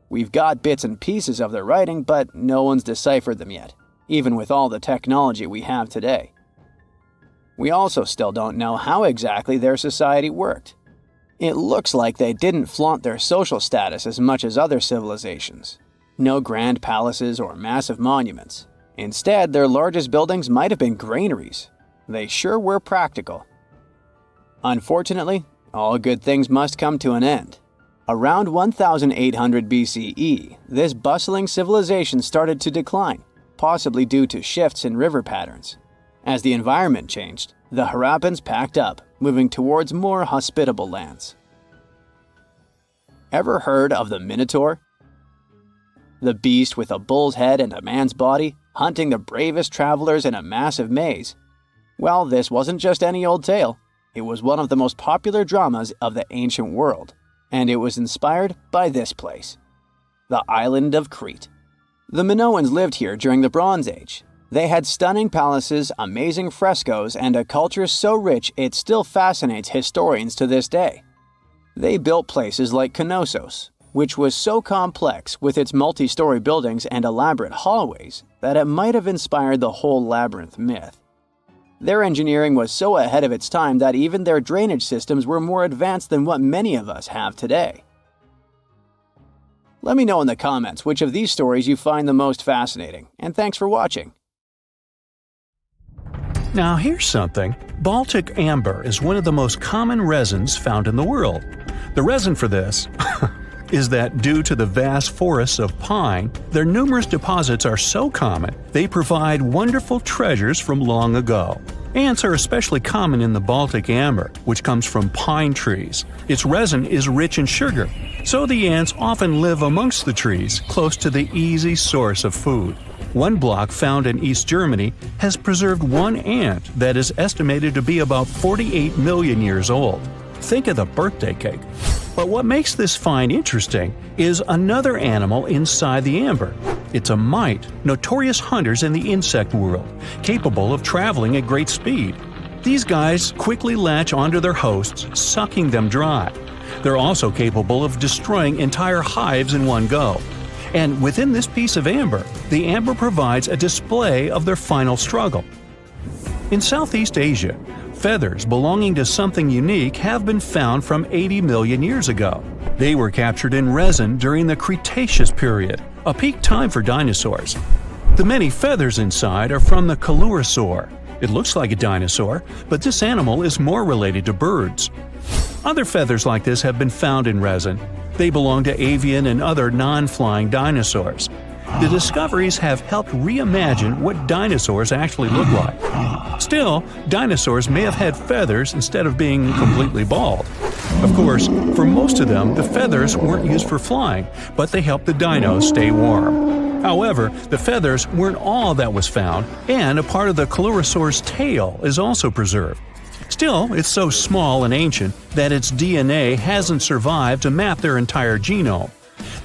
We've got bits and pieces of their writing, but no one's deciphered them yet, even with all the technology we have today. We also still don't know how exactly their society worked. It looks like they didn't flaunt their social status as much as other civilizations. No grand palaces or massive monuments. Instead, their largest buildings might have been granaries. They sure were practical. Unfortunately, all good things must come to an end. Around 1800 BCE, this bustling civilization started to decline, possibly due to shifts in river patterns. As the environment changed, the Harappans packed up, moving towards more hospitable lands. Ever heard of the Minotaur? The beast with a bull's head and a man's body, hunting the bravest travelers in a massive maze. Well, this wasn't just any old tale. It was one of the most popular dramas of the ancient world, and it was inspired by this place, the island of Crete. The Minoans lived here during the Bronze Age. They had stunning palaces, amazing frescoes, and a culture so rich it still fascinates historians to this day. They built places like Knossos, which was so complex with its multi-story buildings and elaborate hallways that it might have inspired the whole labyrinth myth. Their engineering was so ahead of its time that even their drainage systems were more advanced than what many of us have today. Let me know in the comments which of these stories you find the most fascinating, and thanks for watching. Now here's something. Baltic amber is one of the most common resins found in the world. The reason for this is that due to the vast forests of pine, their numerous deposits are so common, they provide wonderful treasures from long ago. Ants are especially common in the Baltic amber, which comes from pine trees. Its resin is rich in sugar, so the ants often live amongst the trees, close to the easy source of food. One block found in East Germany has preserved one ant that is estimated to be about 48 million years old. Think of the birthday cake. But what makes this find interesting is another animal inside the amber. It's a mite, notorious hunters in the insect world, capable of traveling at great speed. These guys quickly latch onto their hosts, sucking them dry. They're also capable of destroying entire hives in one go. And within this piece of amber, the amber provides a display of their final struggle. In Southeast Asia, feathers belonging to something unique have been found from 80 million years ago. They were captured in resin during the Cretaceous period, a peak time for dinosaurs. The many feathers inside are from the Coelurosaur. It looks like a dinosaur, but this animal is more related to birds. Other feathers like this have been found in resin. They belong to avian and other non-flying dinosaurs. The discoveries have helped reimagine what dinosaurs actually look like. Still, dinosaurs may have had feathers instead of being completely bald. Of course, for most of them, the feathers weren't used for flying, but they helped the dinos stay warm. However, the feathers weren't all that was found, and a part of the Coelurosaur's tail is also preserved. Still, it's so small and ancient that its DNA hasn't survived to map their entire genome.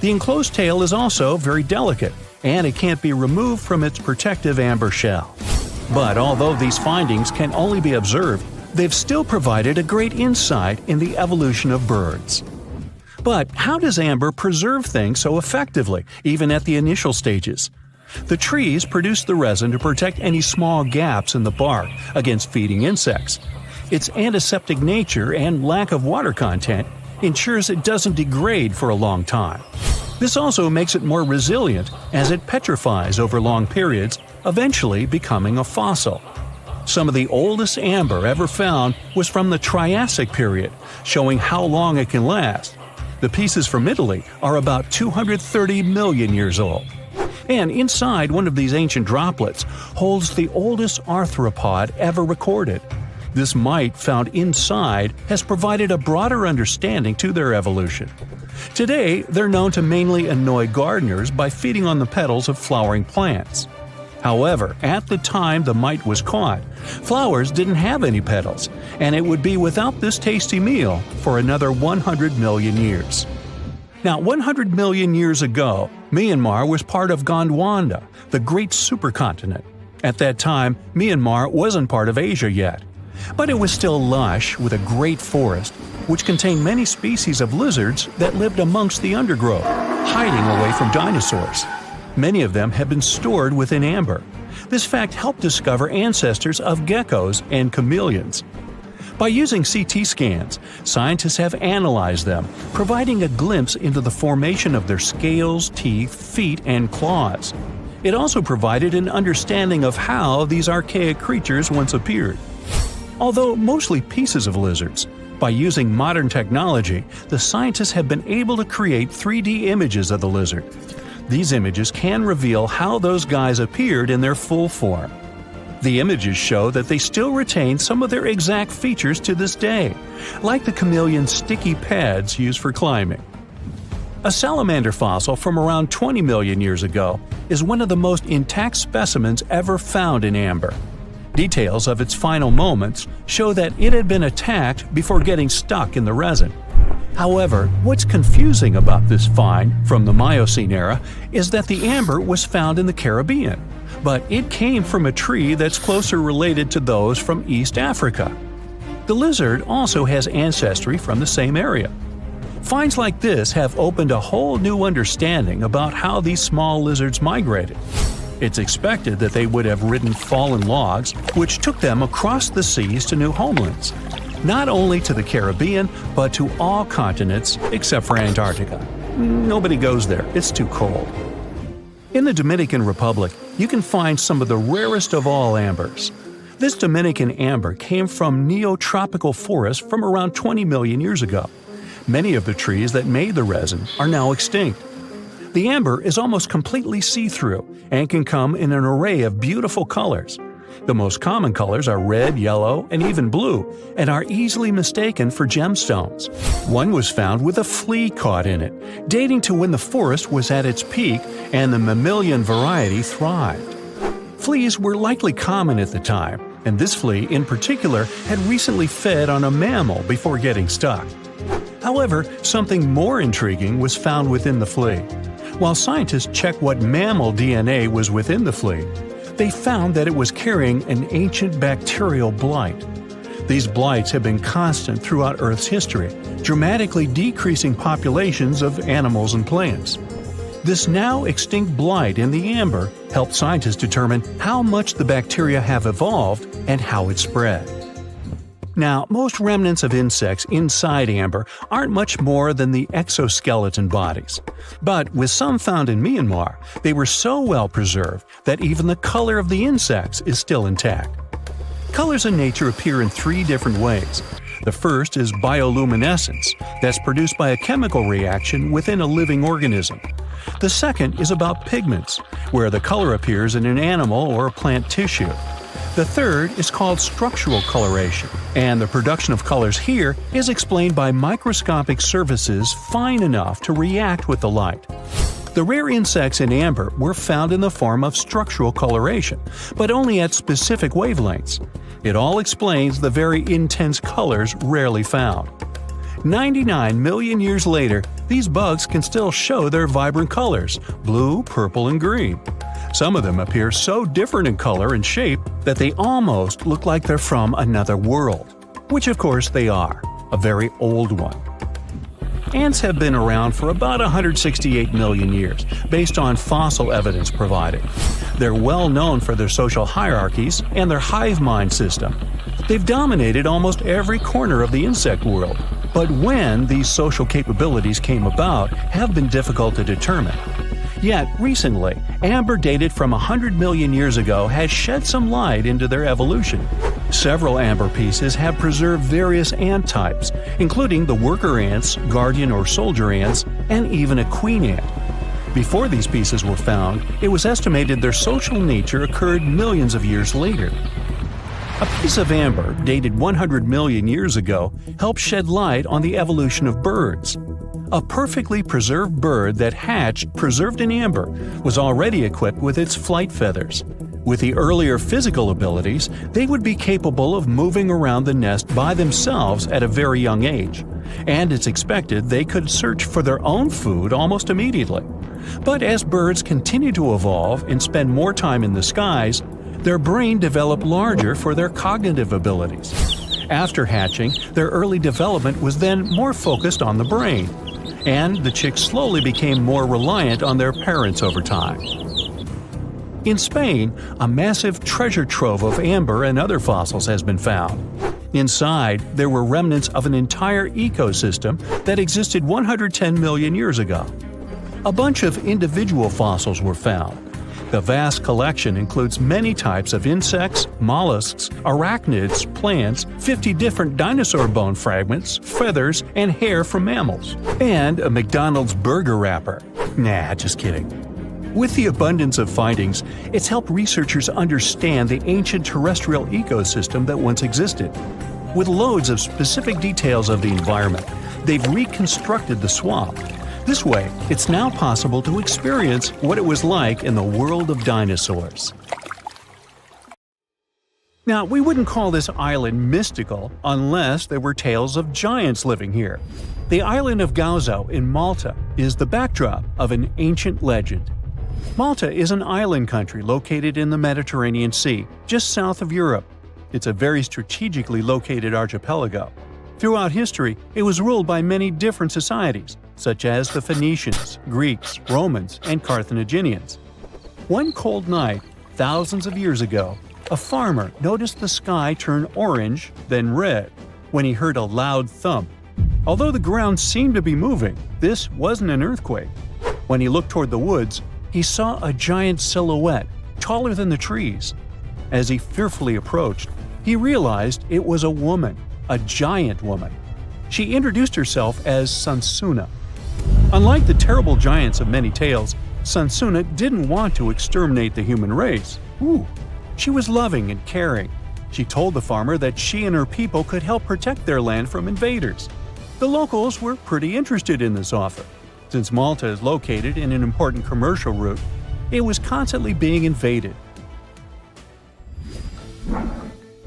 The enclosed tail is also very delicate, and it can't be removed from its protective amber shell. But although these findings can only be observed, they've still provided a great insight in the evolution of birds. But how does amber preserve things so effectively, even at the initial stages? The trees produce the resin to protect any small gaps in the bark against feeding insects. Its antiseptic nature and lack of water content ensures it doesn't degrade for a long time. This also makes it more resilient as it petrifies over long periods, eventually becoming a fossil. Some of the oldest amber ever found was from the Triassic period, showing how long it can last. The pieces from Italy are about 230 million years old. And inside one of these ancient droplets holds the oldest arthropod ever recorded. This mite found inside has provided a broader understanding to their evolution. Today, they're known to mainly annoy gardeners by feeding on the petals of flowering plants. However, at the time the mite was caught, flowers didn't have any petals, and it would be without this tasty meal for another 100 million years. Now, 100 million years ago, Myanmar was part of Gondwana, the great supercontinent. At that time, Myanmar wasn't part of Asia yet. But it was still lush with a great forest, which contained many species of lizards that lived amongst the undergrowth, hiding away from dinosaurs. Many of them had been stored within amber. This fact helped discover ancestors of geckos and chameleons. By using CT scans, scientists have analyzed them, providing a glimpse into the formation of their scales, teeth, feet, and claws. It also provided an understanding of how these archaic creatures once appeared. Although mostly pieces of lizards, By using modern technology, the scientists have been able to create 3D images of the lizard. These images can reveal how those guys appeared in their full form. The images show that they still retain some of their exact features to this day, like the chameleon's sticky pads used for climbing. A salamander fossil from around 20 million years ago is one of the most intact specimens ever found in amber. Details of its final moments show that it had been attacked before getting stuck in the resin. However, what's confusing about this find from the Miocene era is that the amber was found in the Caribbean, but it came from a tree that's closer related to those from East Africa. The lizard also has ancestry from the same area. Finds like this have opened a whole new understanding about how these small lizards migrated. It's expected that they would have ridden fallen logs, which took them across the seas to new homelands, not only to the Caribbean, but to all continents except for Antarctica. Nobody goes there, it's too cold. In the Dominican Republic, you can find some of the rarest of all ambers. This Dominican amber came from neotropical forests from around 20 million years ago. Many of the trees that made the resin are now extinct. The amber is almost completely see-through and can come in an array of beautiful colors. The most common colors are red, yellow, and even blue, and are easily mistaken for gemstones. One was found with a flea caught in it, dating to when the forest was at its peak and the mammalian variety thrived. Fleas were likely common at the time, and this flea in particular had recently fed on a mammal before getting stuck. However, something more intriguing was found within the flea. While scientists checked what mammal DNA was within the flea, they found that it was carrying an ancient bacterial blight. These blights have been constant throughout Earth's history, dramatically decreasing populations of animals and plants. This now extinct blight in the amber helped scientists determine how much the bacteria have evolved and how it spread. Now, most remnants of insects inside amber aren't much more than the exoskeleton bodies. But with some found in Myanmar, they were so well preserved that even the color of the insects is still intact. Colors in nature appear in three different ways. The first is bioluminescence, that's produced by a chemical reaction within a living organism. The second is about pigments, where the color appears in an animal or plant tissue. The third is called structural coloration, and the production of colors here is explained by microscopic surfaces fine enough to react with the light. The rare insects in amber were found in the form of structural coloration, but only at specific wavelengths. It all explains the very intense colors rarely found. 99 million years later, these bugs can still show their vibrant colors – blue, purple, and green. Some of them appear so different in color and shape that they almost look like they're from another world. Which of course they are, a very old one. Ants have been around for about 168 million years, based on fossil evidence provided. They're well known for their social hierarchies and their hive mind system. They've dominated almost every corner of the insect world, but when these social capabilities came about have been difficult to determine. Yet, recently, amber dated from 100 million years ago has shed some light into their evolution. Several amber pieces have preserved various ant types, including the worker ants, guardian or soldier ants, and even a queen ant. Before these pieces were found, it was estimated their social nature occurred millions of years later. A piece of amber, dated 100 million years ago, helped shed light on the evolution of birds. A perfectly preserved bird that hatched preserved in amber was already equipped with its flight feathers. With the earlier physical abilities, they would be capable of moving around the nest by themselves at a very young age, and it's expected they could search for their own food almost immediately. But as birds continue to evolve and spend more time in the skies, their brain developed larger for their cognitive abilities. After hatching, their early development was then more focused on the brain, and the chicks slowly became more reliant on their parents over time. In Spain, a massive treasure trove of amber and other fossils has been found. Inside, there were remnants of an entire ecosystem that existed 110 million years ago. A bunch of individual fossils were found. The vast collection includes many types of insects, mollusks, arachnids, plants, 50 different dinosaur bone fragments, feathers, and hair from mammals, and a McDonald's burger wrapper. Nah, just kidding. With the abundance of findings, it's helped researchers understand the ancient terrestrial ecosystem that once existed. With loads of specific details of the environment, they've reconstructed the swamp. This way, it's now possible to experience what it was like in the world of dinosaurs. Now, we wouldn't call this island mystical unless there were tales of giants living here. The island of Gozo in Malta is the backdrop of an ancient legend. Malta is an island country located in the Mediterranean Sea, just south of Europe. It's a very strategically located archipelago. Throughout history, it was ruled by many different societies, such as the Phoenicians, Greeks, Romans, and Carthaginians. One cold night, thousands of years ago, a farmer noticed the sky turn orange, then red, when he heard a loud thump. Although the ground seemed to be moving, this wasn't an earthquake. When he looked toward the woods, he saw a giant silhouette, taller than the trees. As he fearfully approached, he realized it was a woman, a giant woman. She introduced herself as Sansuna. Unlike the terrible giants of many tales, Sansuna didn't want to exterminate the human race. She was loving and caring. She told the farmer that she and her people could help protect their land from invaders. The locals were pretty interested in this offer. Since Malta is located in an important commercial route, it was constantly being invaded.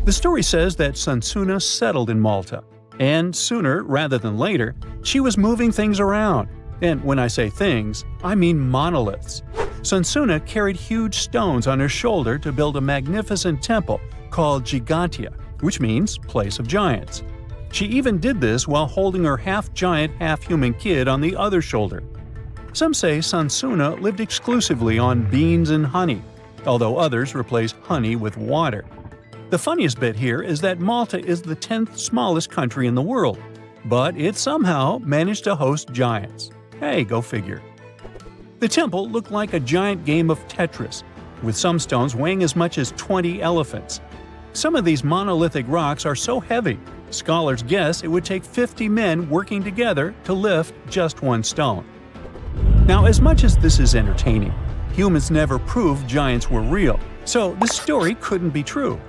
The story says that Sansuna settled in Malta, and sooner rather than later, she was moving things around. And when I say things, I mean monoliths. Sansuna carried huge stones on her shoulder to build a magnificent temple called Gigantia, which means place of giants. She even did this while holding her half-giant, half-human kid on the other shoulder. Some say Sansuna lived exclusively on beans and honey, although others replaced honey with water. The funniest bit here is that Malta is the 10th smallest country in the world, but it somehow managed to host giants. Hey, go figure. The temple looked like a giant game of Tetris, with some stones weighing as much as 20 elephants. Some of these monolithic rocks are so heavy, scholars guess it would take 50 men working together to lift just one stone. Now, as much as this is entertaining, humans never proved giants were real, so this story couldn't be true.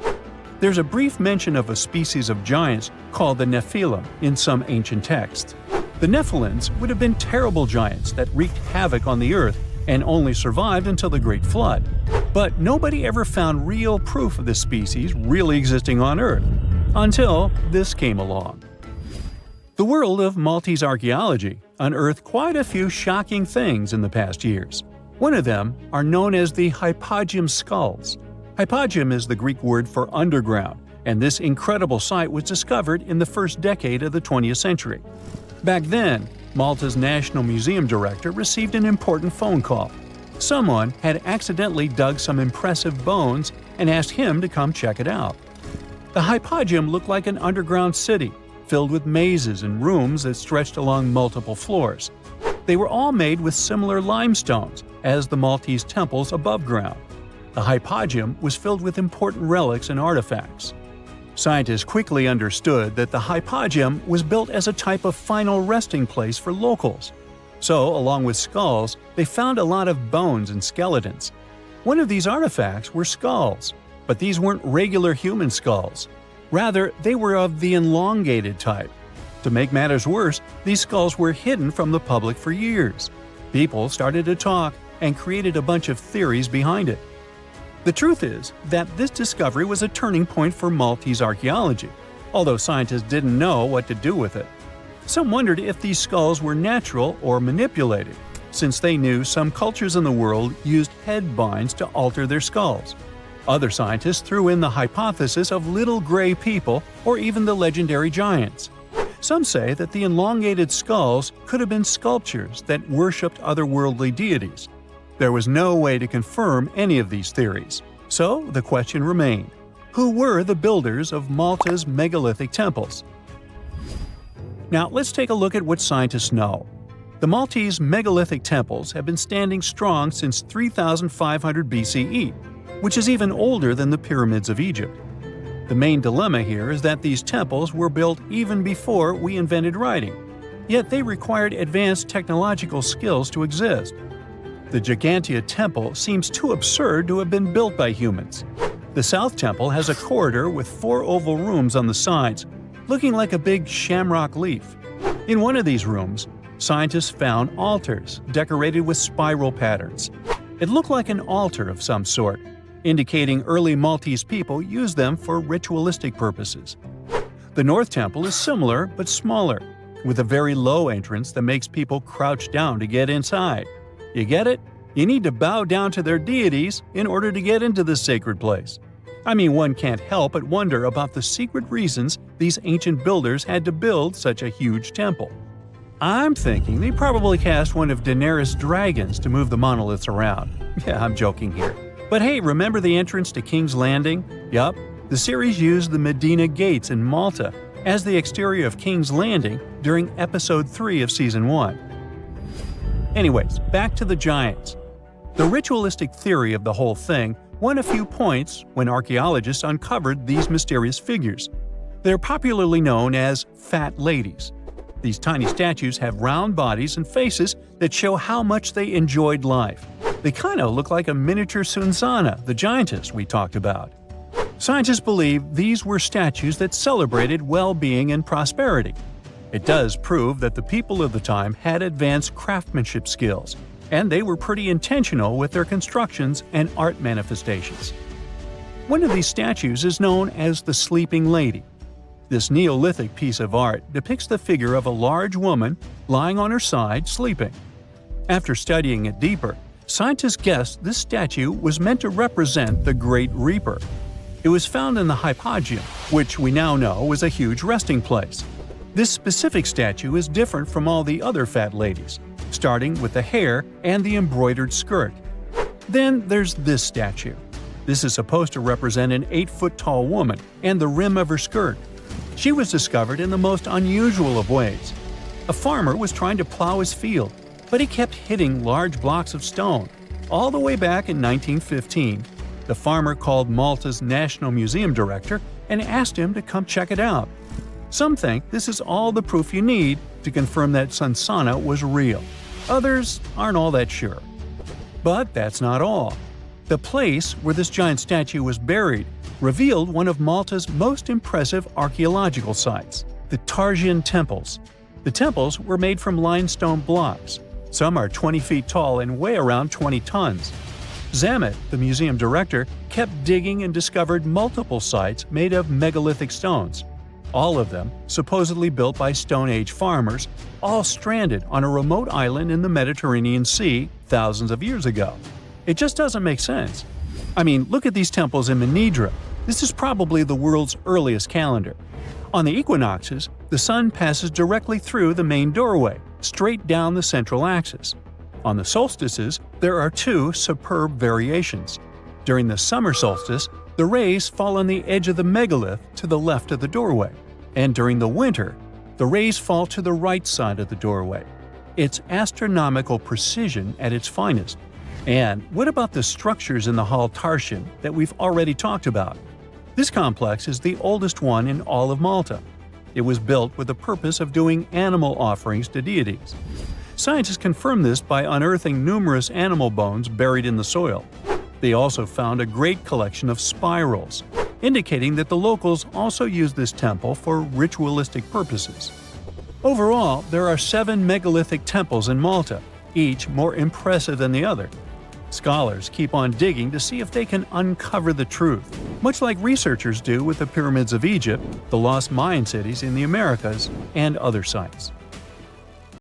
There's a brief mention of a species of giants called the Nephilim in some ancient texts. The Nephilims would have been terrible giants that wreaked havoc on the earth and only survived until the Great Flood. But nobody ever found real proof of this species really existing on Earth, until this came along. The world of Maltese archaeology unearthed quite a few shocking things in the past years. One of them are known as the hypogeum skulls. Hypogeum is the Greek word for underground, and this incredible site was discovered in the first decade of the 20th century. Back then, Malta's National Museum director received an important phone call. Someone had accidentally dug some impressive bones and asked him to come check it out. The hypogeum looked like an underground city, filled with mazes and rooms that stretched along multiple floors. They were all made with similar limestones as the Maltese temples above ground. The hypogeum was filled with important relics and artifacts. Scientists quickly understood that the hypogeum was built as a type of final resting place for locals. So, along with skulls, they found a lot of bones and skeletons. One of these artifacts were skulls, but these weren't regular human skulls. Rather, they were of the elongated type. To make matters worse, these skulls were hidden from the public for years. People started to talk and created a bunch of theories behind it. The truth is that this discovery was a turning point for Maltese archaeology, although scientists didn't know what to do with it. Some wondered if these skulls were natural or manipulated, since they knew some cultures in the world used head binds to alter their skulls. Other scientists threw in the hypothesis of little gray people or even the legendary giants. Some say that the elongated skulls could have been sculptures that worshipped otherworldly deities. There was no way to confirm any of these theories, so the question remained: who were the builders of Malta's megalithic temples? Now let's take a look at what scientists know. The Maltese megalithic temples have been standing strong since 3500 BCE, which is even older than the pyramids of Egypt. The main dilemma here is that these temples were built even before we invented writing, yet they required advanced technological skills to exist. The Gigantea Temple seems too absurd to have been built by humans. The South Temple has a corridor with 4 oval rooms on the sides, looking like a big shamrock leaf. In one of these rooms, scientists found altars decorated with spiral patterns. It looked like an altar of some sort, indicating early Maltese people used them for ritualistic purposes. The North Temple is similar but smaller, with a very low entrance that makes people crouch down to get inside. You get it? You need to bow down to their deities in order to get into this sacred place. I mean, one can't help but wonder about the secret reasons these ancient builders had to build such a huge temple. I'm thinking they probably cast one of Daenerys' dragons to move the monoliths around. Yeah, I'm joking here. But hey, remember the entrance to King's Landing? Yup, the series used the Medina Gates in Malta as the exterior of King's Landing during Episode 3 of Season 1. Anyways, back to the giants. The ritualistic theory of the whole thing won a few points when archaeologists uncovered these mysterious figures. They're popularly known as fat ladies. These tiny statues have round bodies and faces that show how much they enjoyed life. They kind of look like a miniature Sunsana, the giantess we talked about. Scientists believe these were statues that celebrated well-being and prosperity. It does prove that the people of the time had advanced craftsmanship skills, and they were pretty intentional with their constructions and art manifestations. One of these statues is known as the Sleeping Lady. This Neolithic piece of art depicts the figure of a large woman lying on her side sleeping. After studying it deeper, scientists guessed this statue was meant to represent the Great Reaper. It was found in the hypogeum, which we now know was a huge resting place. This specific statue is different from all the other fat ladies, starting with the hair and the embroidered skirt. Then there's this statue. This is supposed to represent an 8-foot-tall woman and the rim of her skirt. She was discovered in the most unusual of ways. A farmer was trying to plow his field, but he kept hitting large blocks of stone. All the way back in 1915, the farmer called Malta's National Museum director and asked him to come check it out. Some think this is all the proof you need to confirm that Sunsana was real. Others aren't all that sure. But that's not all. The place where this giant statue was buried revealed one of Malta's most impressive archaeological sites, the Tarsian Temples. The temples were made from limestone blocks. Some are 20 feet tall and weigh around 20 tons. Zamet, the museum director, kept digging and discovered multiple sites made of megalithic stones. All of them supposedly built by Stone Age farmers, all stranded on a remote island in the Mediterranean Sea thousands of years ago. It just doesn't make sense. I mean, look at these temples in Manidra. This is probably the world's earliest calendar. On the equinoxes, the sun passes directly through the main doorway, straight down the central axis. On the solstices, there are 2 superb variations. During the summer solstice, the rays fall on the edge of the megalith to the left of the doorway, and during the winter, the rays fall to the right side of the doorway. It's astronomical precision at its finest. And what about the structures in the Hall Tarsian that we've already talked about? This complex is the oldest one in all of Malta. It was built with the purpose of doing animal offerings to deities. Scientists confirmed this by unearthing numerous animal bones buried in the soil. They also found a great collection of spirals, indicating that the locals also used this temple for ritualistic purposes. Overall, there are 7 megalithic temples in Malta, each more impressive than the other. Scholars keep on digging to see if they can uncover the truth, much like researchers do with the pyramids of Egypt, the lost Mayan cities in the Americas, and other sites.